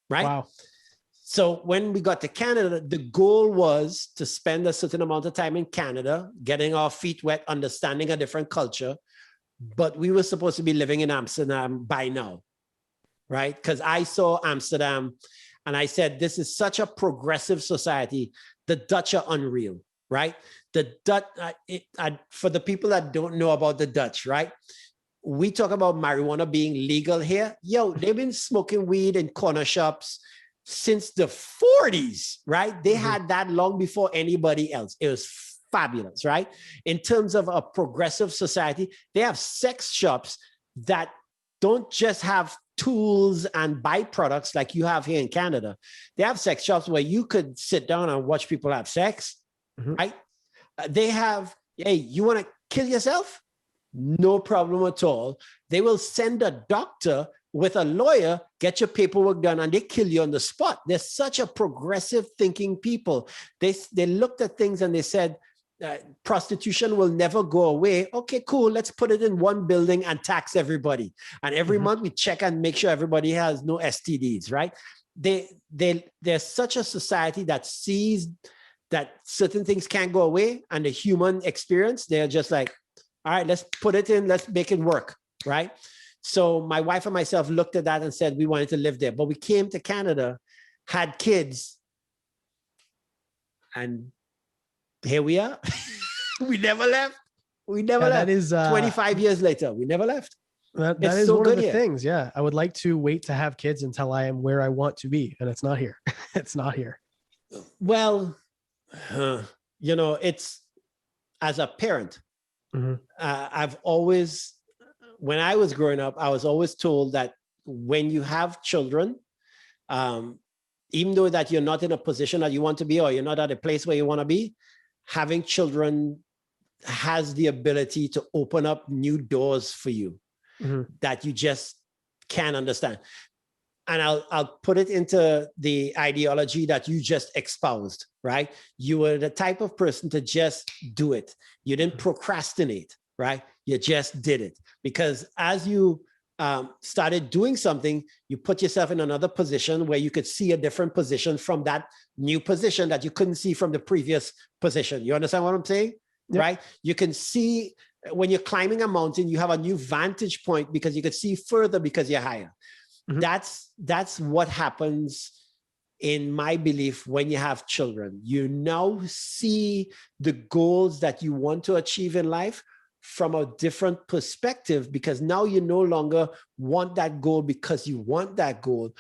right? Wow. So when we got to Canada, the goal was to spend a certain amount of time in Canada, getting our feet wet, understanding a different culture. But we were supposed to be living in Amsterdam by now, right? Because I saw Amsterdam and I said, this is such a progressive society. The Dutch are unreal, right? The Dutch, for the people that don't know about the Dutch, right? We talk about marijuana being legal here. Yo, they've been smoking weed in corner shops since the 40s, right? They had that long before anybody else. It was fabulous, right? In terms of a progressive society, they have sex shops that don't just have tools and byproducts like you have here in Canada. They have sex shops where you could sit down and watch people have sex, right? They have, hey, you want to kill yourself? No problem at all. They will send a doctor with a lawyer, get your paperwork done, and they kill you on the spot. They're such a progressive thinking people. They looked at things and they said, prostitution will never go away. Okay, cool. Let's put it in one building and tax everybody. And every month we check and make sure everybody has no STDs, right? They're such a society that sees that certain things can't go away, and the human experience, they're just like, all right, let's put it in, let's make it work, right? So my wife and myself looked at that and said we wanted to live there, but we came to Canada, had kids, and here we are. We never left. We never left. That is 25 years later. We never left. That It's is so one of good the here. things. Yeah. I would like to wait to have kids until I am where I want to be. And it's not here. It's not here. Well, it's as a parent, Mhm. I've always, when I was growing up, I was always told that when you have children, even though that you're not in a position that you want to be, or you're not at a place where you want to be, having children has the ability to open up new doors for you Mhm. that you just can't understand. And I'll put it into the ideology that you just espoused, right? You were the type of person to just do it. You didn't procrastinate, right? You just did it. Because as you started doing something, you put yourself in another position where you could see a different position from that new position that you couldn't see from the previous position. You understand what I'm saying? Yep. Right? You can see when you're climbing a mountain, you have a new vantage point because you could see further because you're higher. Mhm. That's what happens in my belief when you have children. You now see the goals that you want to achieve in life from a different perspective, because now you no longer want that goal because you want that goal.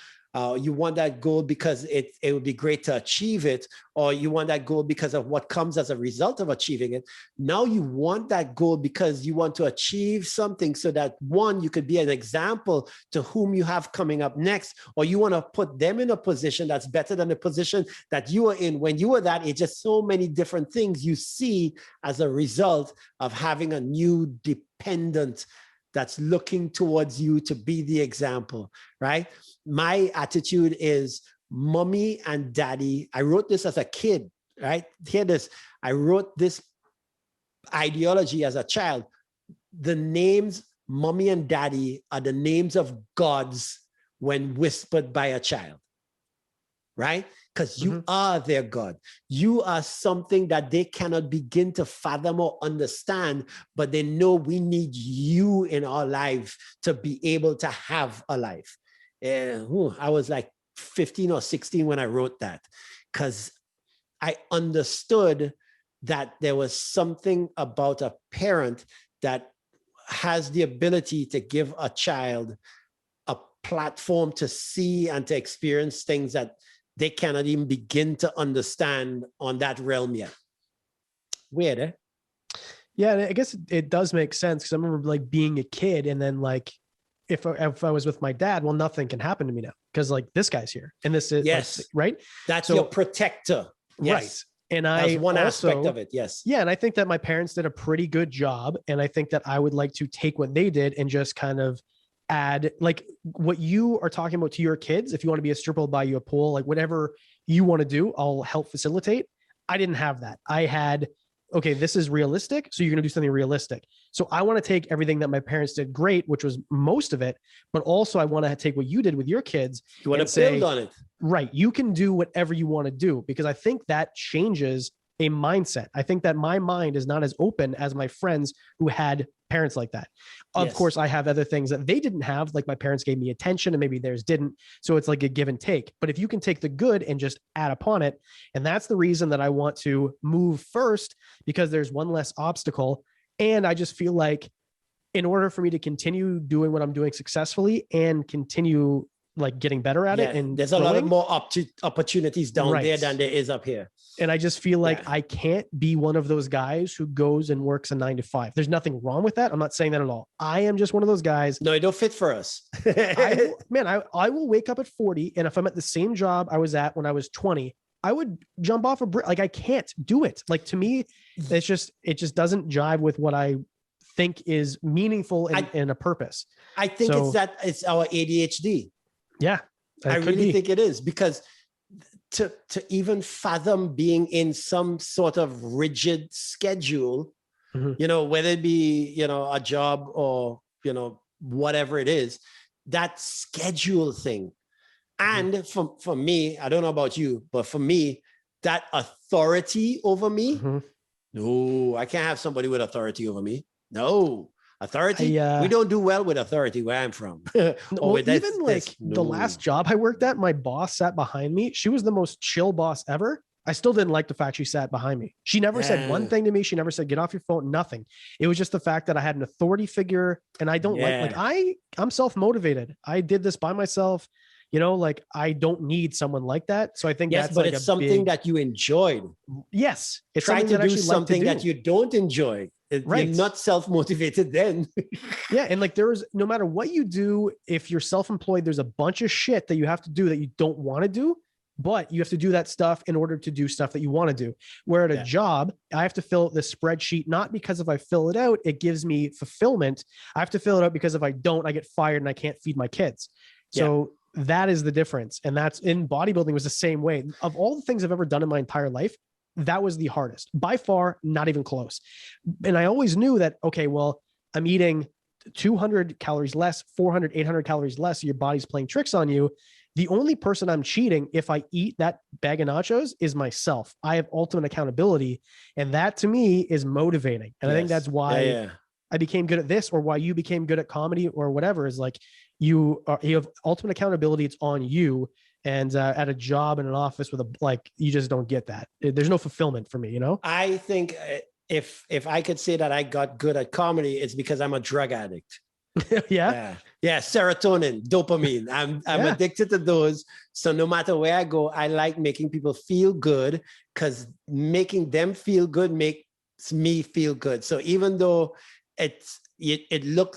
You want that goal because it would be great to achieve it, or you want that goal because of what comes as a result of achieving it. Now you want that goal because you want to achieve something so that, one, you could be an example to whom you have coming up next, or you want to put them in a position that's better than the position that you were in when you were that. It's just so many different things you see as a result of having a new dependent that's looking towards you to be the example, right? My attitude is mommy and daddy. I wrote this as a kid, right? Hear this. I wrote this ideology as a child. The names mommy and daddy are the names of gods when whispered by a child, right? Because you are their God. You are something that they cannot begin to fathom or understand, but they know we need you in our life to be able to have a life. I was like 15 or 16 when I wrote that, because I understood that there was something about a parent that has the ability to give a child a platform to see and to experience things that they cannot even begin to understand on that realm yet. Weird, eh? Yeah, and I guess it does make sense, because I remember like being a kid, and then like if I was with my dad, well, nothing can happen to me now because like this guy's here, and this is yes, like, right. That's so, your protector, yes. Right? And that's one also, aspect of it, yes. Yeah, and I think that my parents did a pretty good job, and I think that I would like to take what they did and just kind of add like what you are talking about to your kids. If you want to be a stripper, I'll buy you a pole, like whatever you want to do, I'll help facilitate. I didn't have that. I had, okay, this is realistic, so you're going to do something realistic. So I want to take everything that my parents did great, which was most of it, but also I want to take what you did with your kids. You want to build on it. Right. You can do whatever you want to do, because I think that changes a mindset. I think that my mind is not as open as my friends who had parents like that. Of course, I have other things that they didn't have, like my parents gave me attention and maybe theirs didn't. So it's like a give and take. But if you can take the good and just add upon it, and that's the reason that I want to move first, because there's one less obstacle. And I just feel like in order for me to continue doing what I'm doing successfully and continue like getting better at it, and there's a lot of more opportunities down there than there is up here. And I just feel like I can't be one of those guys who goes and works a 9 to 5. There's nothing wrong with that. I'm not saying that at all. I am just one of those guys. No, it don't fit for us. I will wake up at 40, and if I'm at the same job I was at when I was 20, I would jump off a bridge. Like I can't do it. Like to me, it just doesn't jive with what I think is meaningful and a purpose. I think it's our ADHD. Yeah, I really think it is, because to even fathom being in some sort of rigid schedule, whether it be, a job or, whatever it is, that schedule thing. And for me, I don't know about you, but for me, that authority over me, no, I can't have somebody with authority over me. No. Authority, we don't do well with authority where I'm from. The last job I worked at, my boss sat behind me. She was the most chill boss ever. I still didn't like the fact she sat behind me. She never said one thing to me. She never said, get off your phone, nothing. It was just the fact that I had an authority figure and I don't I'm self-motivated. I did this by myself, you know, like I don't need someone like that. So I think that's but like it's something that you enjoyed. Yes. It's try to do something like that you don't enjoy. Right. You're not self-motivated then. Yeah. And like there's no matter what you do, if you're self-employed, there's a bunch of shit that you have to do that you don't want to do, but you have to do that stuff in order to do stuff that you want to do. Where at a job, I have to fill out this spreadsheet, not because if I fill it out, it gives me fulfillment. I have to fill it out because if I don't, I get fired and I can't feed my kids. So that is the difference. And that's in bodybuilding was the same way. Of all the things I've ever done in my entire life, that was the hardest by far, not even close. And I always knew that, okay, well, I'm eating 200 calories less, 400, 800 calories less. So your body's playing tricks on you. The only person I'm cheating if I eat that bag of nachos is myself. I have ultimate accountability. And that to me is motivating. And I think that's why I became good at this, or why you became good at comedy or whatever, is like you have ultimate accountability. It's on you. And at a job in an office with you just don't get that. There's no fulfillment for me, you know? I think if I could say that I got good at comedy, it's because I'm a drug addict. Yeah. Serotonin, dopamine. I'm addicted to those. So no matter where I go, I like making people feel good, because making them feel good makes me feel good. So even though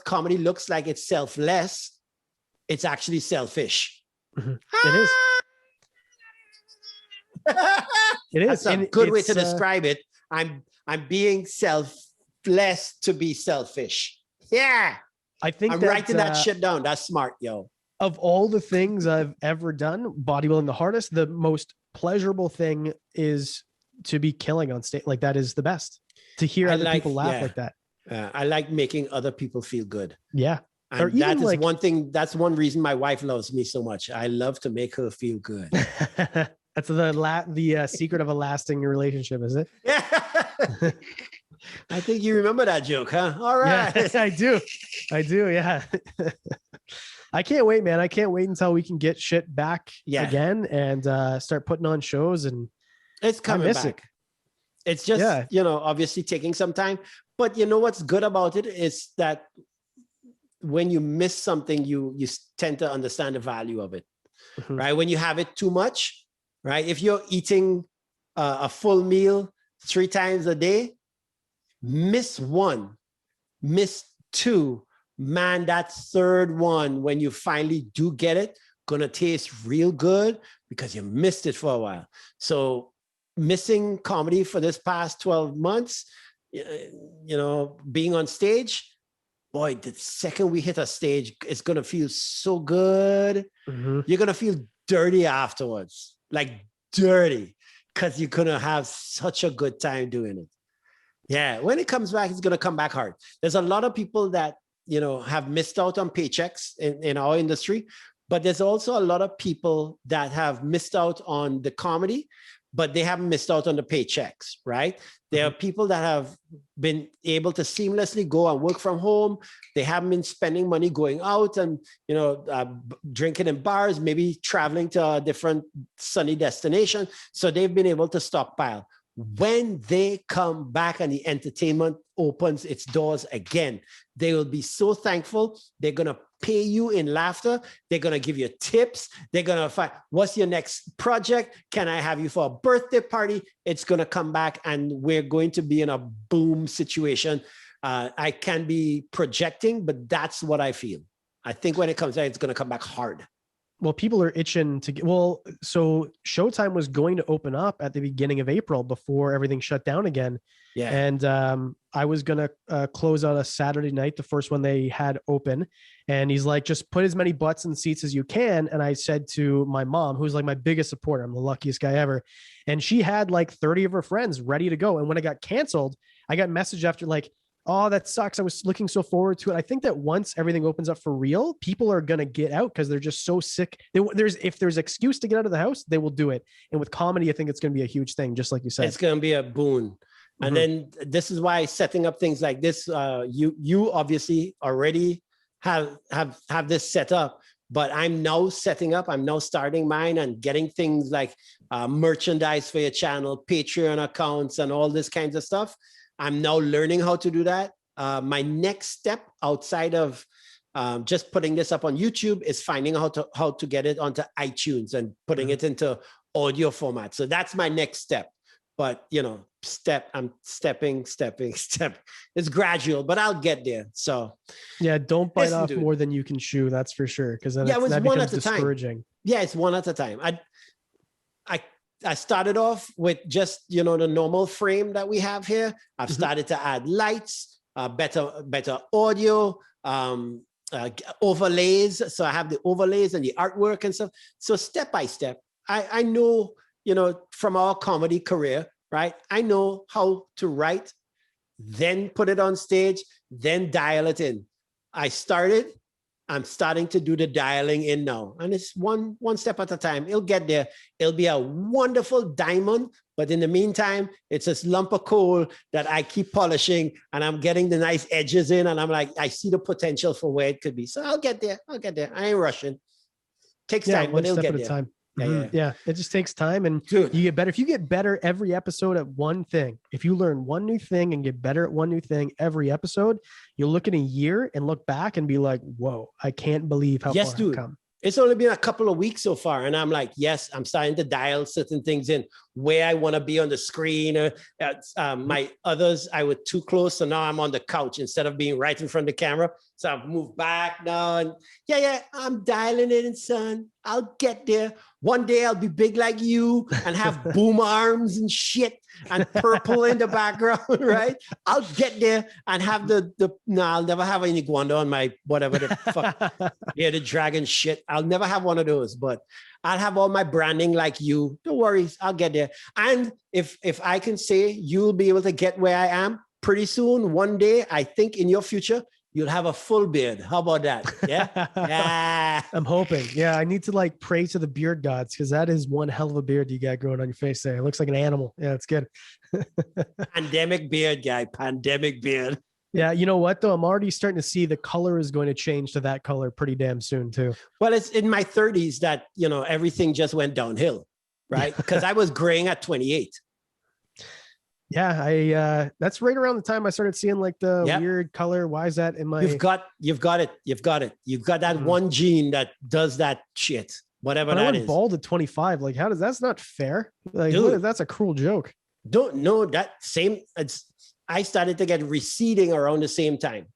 comedy looks like it's selfless, it's actually selfish. Mm-hmm. It is. It is. That's a good way to describe it. I'm being selfless to be selfish. Yeah. I think I'm writing that shit down. That's smart, yo. Of all the things I've ever done, bodybuilding the hardest, the most pleasurable thing is to be killing on stage. Like that is the best. To hear other people laugh like that. I like making other people feel good. Yeah. And that is one thing. That's one reason my wife loves me so much. I love to make her feel good. That's the secret of a lasting relationship, is it? Yeah. I think you remember that joke, huh? All right. Yeah, I do. Yeah. I can't wait, man. I can't wait until we can get shit back again and start putting on shows. And it's coming back. It's just, obviously taking some time. But you know what's good about it is that when you miss something, you tend to understand the value of it, right? When you have it too much, right? If you're eating a full meal 3 times a day, miss 1, miss 2, man, that 3rd one, when you finally do get it, gonna taste real good because you missed it for a while. So missing comedy for this past 12 months, being on stage, boy, the second we hit a stage, it's going to feel so good. Mm-hmm. You're going to feel dirty afterwards, like dirty, because you're going to have such a good time doing it. Yeah. When it comes back, it's going to come back hard. There's a lot of people that, have missed out on paychecks in our industry, but there's also a lot of people that have missed out on the comedy, but they haven't missed out on the paychecks, right? There are people that have been able to seamlessly go and work from home. They haven't been spending money going out and, drinking in bars, maybe traveling to a different sunny destination. So they've been able to stockpile. When they come back and the entertainment opens its doors again, they will be so thankful. They're going to pay you in laughter. They're going to give you tips. They're going to find, what's your next project? Can I have you for a birthday party? It's going to come back and we're going to be in a boom situation. I can be projecting, but that's what I feel. I think when it comes out, it's going to come back hard. Well, people are itching to get, so Showtime was going to open up at the beginning of April before everything shut down again. Yeah. And I was going to close out a Saturday night, the first one they had open. And he's like, just put as many butts in seats as you can. And I said to my mom, who's like my biggest supporter, I'm the luckiest guy ever. And she had like 30 of her friends ready to go. And when it got canceled, I got messaged after like, oh, that sucks. I was looking so forward to it. I think that once everything opens up for real, people are going to get out because they're just so sick. If there's excuse to get out of the house, they will do it. And with comedy, I think it's going to be a huge thing, just like you said. It's going to be a boon. And then this is why setting up things like this, you obviously already have this set up, but I'm now setting up, I'm now starting mine and getting things like merchandise for your channel, Patreon accounts, and all this kinds of stuff. I'm now learning how to do that. My next step outside of just putting this up on YouTube is finding out how to get it onto iTunes and putting it into audio format. So that's my next step. But, you know, I'm stepping. It's gradual, but I'll get there. So yeah, don't bite off more than you can chew. That's for sure. Because then that becomes discouraging. Yeah, it's one at a time. I started off with just, you know, the normal frame that we have here. I've started to add lights, better audio, overlays. So I have the overlays and the artwork and stuff. So step by step, I know, you know, from our comedy career, right? I know how to write, then put it on stage, then dial it in. I'm starting to do the dialing in now. And it's one step at a time. It'll get there. It'll be a wonderful diamond. But in the meantime, it's this lump of coal that I keep polishing and I'm getting the nice edges in. And I'm like, I see the potential for where it could be. So I'll get there. I ain't rushing. Takes time, but it'll get there. Time. Yeah, it just takes time, and you get better. If you get better every episode at one thing, if you learn one new thing and get better at one new thing every episode, you'll look in a year and look back and be like, whoa, I can't believe how far I've come. It's only been a couple of weeks so far. And I'm like, yes, I'm starting to dial certain things in where I want to be on the screen. My others, I was too close. So now I'm on the couch instead of being right in front of the camera. So I've moved back now. And I'm dialing it in, son. I'll get there. One day I'll be big like you and have boom arms and shit and purple in the background, right? I'll get there and have I'll never have any iguana on my whatever the fuck. Yeah, the dragon shit. I'll never have one of those, but I'll have all my branding like you. Don't worry, I'll get there. And if I can say you'll be able to get where I am pretty soon, one day, I think in your future, you'll have a full beard. How about that? Yeah. Yeah. I'm hoping. Yeah. I need to like pray to the beard gods, because that is one hell of a beard you got growing on your face there. It looks like an animal. Yeah, it's good. Pandemic beard guy. Pandemic beard. Yeah. You know what though? I'm already starting to see the color is going to change to that color pretty damn soon too. Well, it's in my 30s that, you know, everything just went downhill, right? Because I was graying at 28. Yeah, that's right around the time I started seeing like the weird color. Why is that in my? You've got it. You've got that one gene that does that shit. Whatever that is. Bald at 25. Like, how does that's not fair? Like, dude, that's a cruel joke. Don't know that same. I started to get receding around the same time.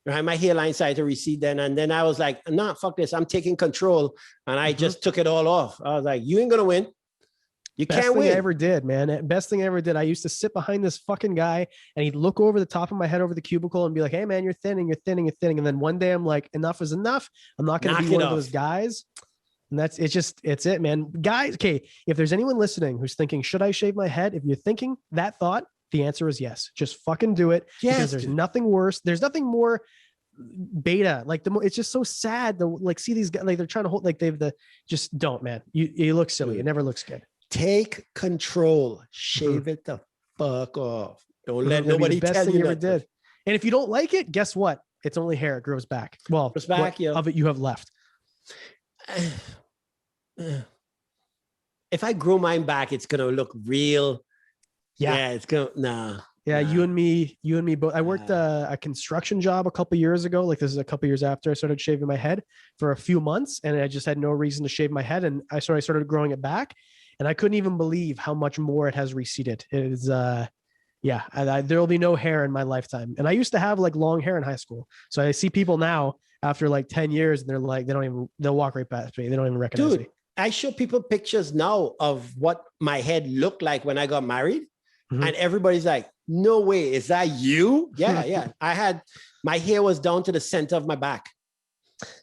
Right, my hairline started to recede then, and then I was like, "Nah, fuck this. I'm taking control," and I just took it all off. I was like, "You ain't gonna win. You can't win." Best thing I ever did, man. Best thing I ever did. I used to sit behind this fucking guy and he'd look over the top of my head over the cubicle and be like, hey man, you're thinning. And then one day I'm like, enough is enough. I'm not going to be one of those guys. And it's it, man. Guys, okay. If there's anyone listening who's thinking, should I shave my head? If you're thinking that thought, the answer is yes. Just fucking do it. Yes, because there's nothing worse. There's nothing more beta. Like it's just so sad to like see these guys, like they're trying to hold, like just don't, man. You look silly. It never looks good. Take control. Shave it the fuck off. Don't let nobody tell you ever did. And if you don't like it, guess what? It's only hair. It grows back. Well, of it you have left. If I grow mine back, it's gonna look real. Yeah, it's gonna Yeah, you and me both. I worked a construction job a couple years ago. Like this is a couple years after I started shaving my head for a few months, and I just had no reason to shave my head, and I started growing it back. And I couldn't even believe how much more it has receded. It is, there'll be no hair in my lifetime. And I used to have like long hair in high school. So I see people now after like 10 years and they're like, they'll walk right past me. They don't even recognize me. I show people pictures now of what my head looked like when I got married. And everybody's like, no way, is that you? Yeah. My hair was down to the center of my back.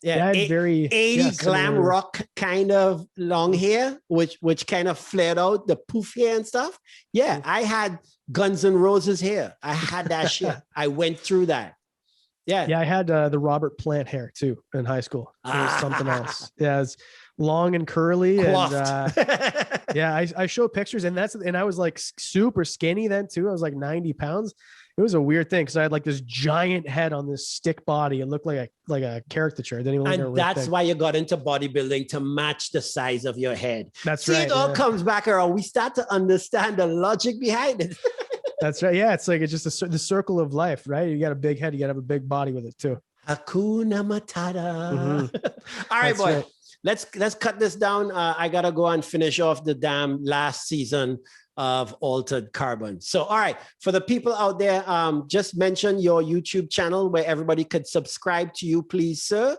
Yeah, 80 glam rock kind of long hair, which kind of flared out, the poof hair and stuff. Yeah, I had Guns N' Roses hair. I had that shit. I went through that. Yeah, I had the Robert Plant hair too in high school. It was something else. Yeah, long and curly. Coiffed. And yeah, I showed pictures, and I was like super skinny then too. I was like 90 pounds. It was a weird thing because I had like this giant head on this stick body. It looked like a caricature. It didn't even look like a And real that's thing. why you got into bodybuilding, to match the size of your head. That's See, right. it all Yeah. comes back around. We start to understand the logic behind it. That's right. Yeah, it's like it's just the circle of life, right? You got a big head, you got to have a big body with it too. Hakuna Matata. Mhm. All right, That's boy. right. Let's cut this down. I gotta go and finish off the damn last season of Altered Carbon. So, all right, for the people out there, just mention your YouTube channel where everybody could subscribe to you, please, sir.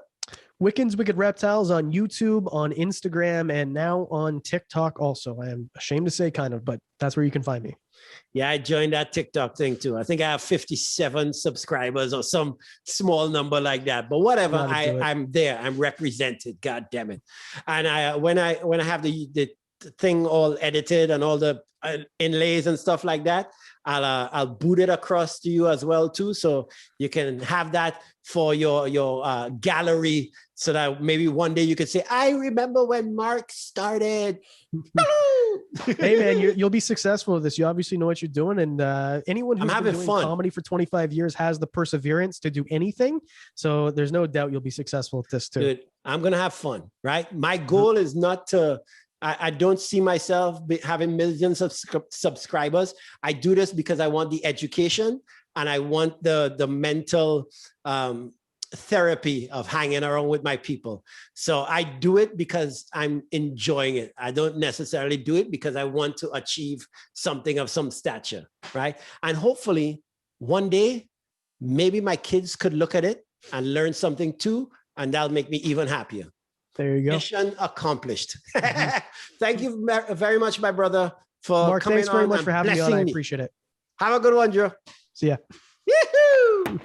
Wickens Wicked Reptiles on YouTube, on Instagram, and now on TikTok also. I am ashamed to say kind of, but that's where you can find me. Yeah, I joined that TikTok thing too. I think I have 57 subscribers or some small number like that. But whatever, I'm there. I'm represented. God damn it! And when I have the thing all edited and all the inlays and stuff like that, I'll boot it across to you as well too, so you can have that for your gallery, so that maybe one day you could say, I remember when Mark started. Hey man, you'll be successful with this. You obviously know what you're doing, and anyone who's been doing comedy for 25 years has the perseverance to do anything. So there's no doubt you'll be successful at this too. Dude, I'm gonna have fun, right? My goal is not to. I don't see myself having millions of subscribers. I do this because I want the education and I want the mental therapy of hanging around with my people. So I do it because I'm enjoying it. I don't necessarily do it because I want to achieve something of some stature, right? And hopefully one day, maybe my kids could look at it and learn something too, and that'll make me even happier. There you go. Mission accomplished. Thank you very much, my brother, for Mark, coming thanks very on much and for having me on. blessing I me. appreciate it. Have a good one, Joe. See ya. Yahoo!